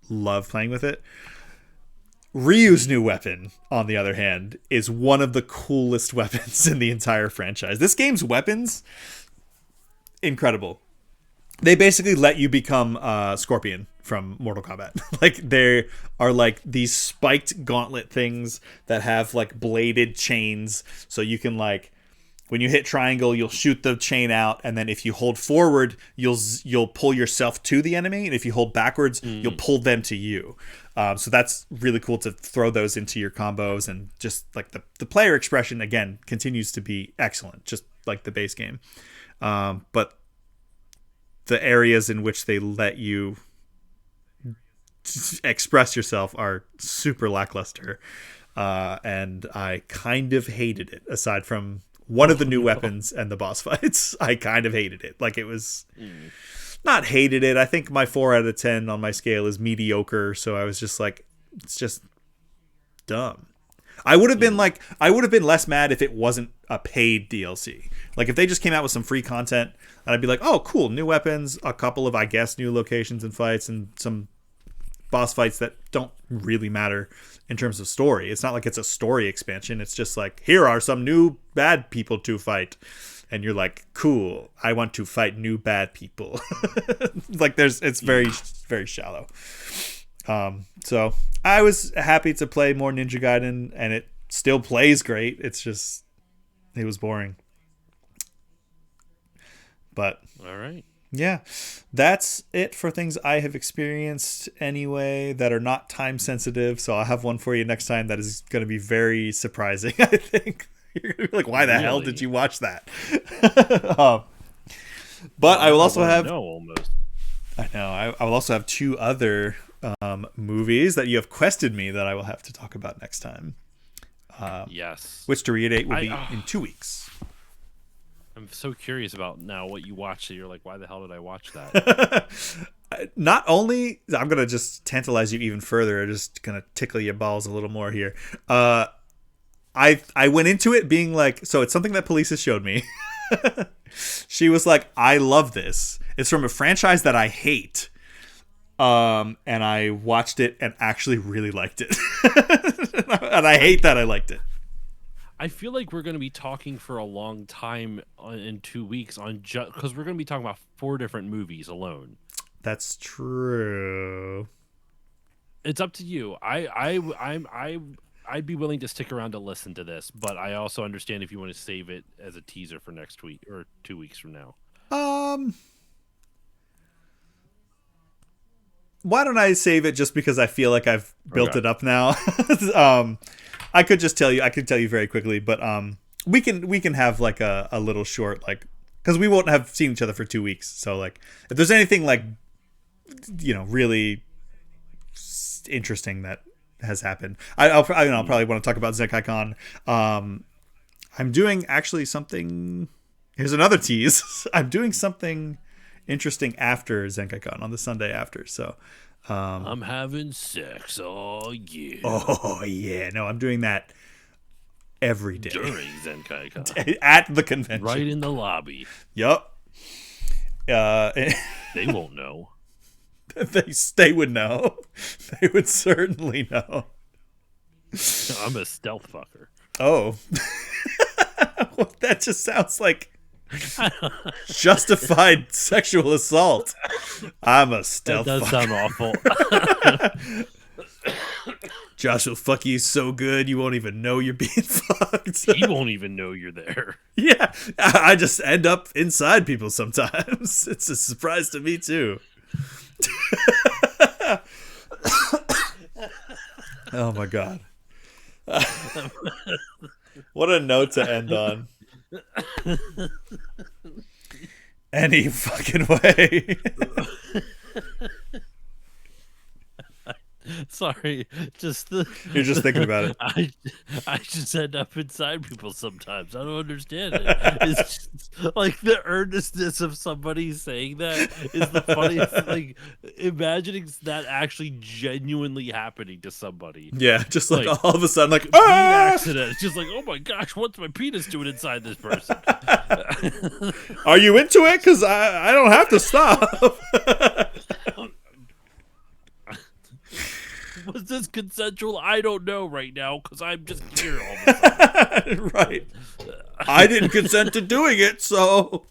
love playing with it. Ryu's new weapon, on the other hand, is one of the coolest weapons in the entire franchise. This game's weapons, incredible. They basically let you become Scorpion from Mortal Kombat. Like there are like these spiked gauntlet things that have like bladed chains, so you can like when you hit triangle, you'll shoot the chain out, and then if you hold forward, you'll pull yourself to the enemy, and if you hold backwards, you'll pull them to you. So that's really cool to throw those into your combos, and just like the player expression again continues to be excellent, just like the base game. But the areas in which they let you express yourself are super lackluster, and I kind of hated it. Aside from one of the new weapons and the boss fights, I kind of hated it. Like it was not hated it. I think my 4 out of 10 on my scale is mediocre. So I was just like, it's just dumb. I would have been less mad if it wasn't a paid DLC. Like if they just came out with some free content, and I'd be like, oh, cool, new weapons, a couple of, I guess, new locations and fights, and some boss fights that don't really matter in terms of story. It's not like it's a story expansion. It's just like, here are some new bad people to fight. And you're like, cool, I want to fight new bad people. Like it's very, very shallow. So I was happy to play more Ninja Gaiden, and it still plays great. It's just, it was boring. But all right. Yeah, that's it for things I have experienced anyway that are not time sensitive. So I'll have one for you next time that is going to be very surprising, I think. You're going to be like, why the hell did you watch that? But I will also have... No, almost. I know. I will also have 2 other movies that you have quested me that I will have to talk about next time. Yes. Which, to reiterate, will be in 2 weeks. I'm so curious about now what you watched that you're like, why the hell did I watch that? Not only, I'm going to just tantalize you even further, just going to tickle your balls a little more here. I went into it being like, so it's something that Police has showed me. She was like, I love this. It's from a franchise that I hate. And I watched it and actually really liked it. And I hate that I liked it. I feel like we're going to be talking for a long time in 2 weeks on because we're going to be talking about 4 different movies alone. That's true. It's up to you. I'd be willing to stick around to listen to this, but I also understand if you want to save it as a teaser for next week or 2 weeks from now. Why don't I save it just because I feel like I've built it up now? I could just tell you. I could tell you very quickly, but we can have like a little short, like, because we won't have seen each other for 2 weeks. So like, if there's anything like, really interesting that has happened, I'll probably want to talk about ZenkaiCon. I'm doing actually something. Here's another tease. I'm doing something interesting after ZenkaiCon on the Sunday after. So I'm having sex. Oh yeah. Oh yeah. No, I'm doing that every day during ZenkaiCon at the convention, right in the lobby. Yup. They won't know. They would know. They would certainly know. I'm a stealth fucker. Oh. Well, that just sounds like justified sexual assault. I'm a stealth That does sound awful. Josh will fuck you so good you won't even know you're being fucked. He won't even know you're there. Yeah, I just end up inside people sometimes. It's a surprise to me too. Oh my god. What a note to end on. Any fucking way. Sorry, you're just thinking about it. I just end up inside people sometimes. I don't understand it. It's just, like, the earnestness of somebody saying that is the funniest. Like, imagining that actually genuinely happening to somebody. Yeah, just like all of a sudden, like accident. It's just like, oh my gosh, what's my penis doing inside this person? Are you into it? Because I don't have to stop. Was this consensual? I don't know right now because I'm just here all the time. Right. I didn't consent to doing it, so.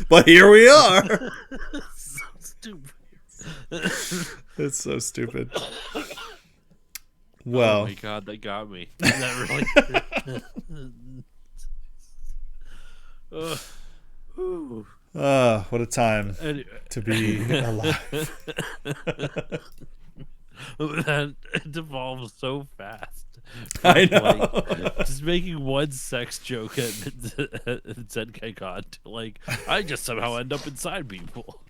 But here we are. So stupid. It's so stupid. Well. Oh my god, that got me. That really. What a time to be alive. That it devolves so fast. I know. Like, just making one sex joke at ZenkaiCon to, like, I just somehow end up inside people.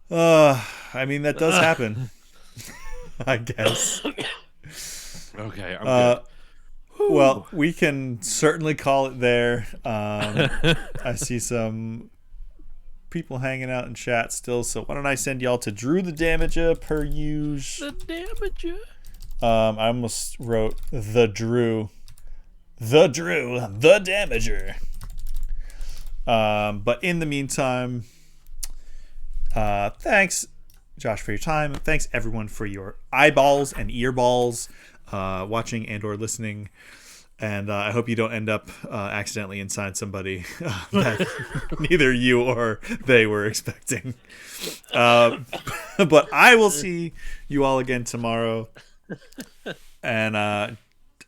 I mean, that does happen. I guess. Okay, I'm good. Well, we can certainly call it there. I see some people hanging out in chat still, so why don't I send y'all to Drew the Damager per usual. The Damager. I almost wrote the Damager. But in the meantime, thanks, Josh, for your time. Thanks everyone for your eyeballs and earballs, watching and or listening. And I hope you don't end up accidentally inside somebody that neither you or they were expecting. But I will see you all again tomorrow. And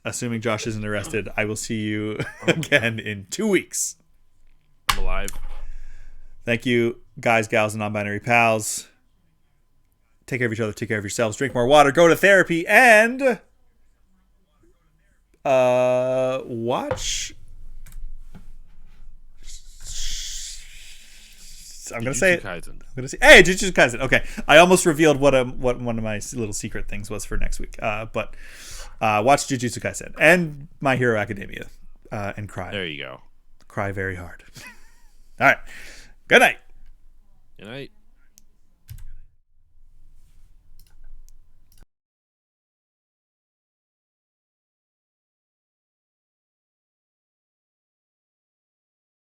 assuming Josh isn't arrested, I will see you again in 2 weeks. I'm alive. Thank you, guys, gals, and non-binary pals. Take care of each other. Take care of yourselves. Drink more water. Go to therapy. And... watch. I'm gonna say it. I'm gonna say, hey, Jujutsu Kaisen. Okay, I almost revealed what one of my little secret things was for next week. But watch Jujutsu Kaisen and My Hero Academia, and cry. There you go. Cry very hard. All right. Good night. Good night.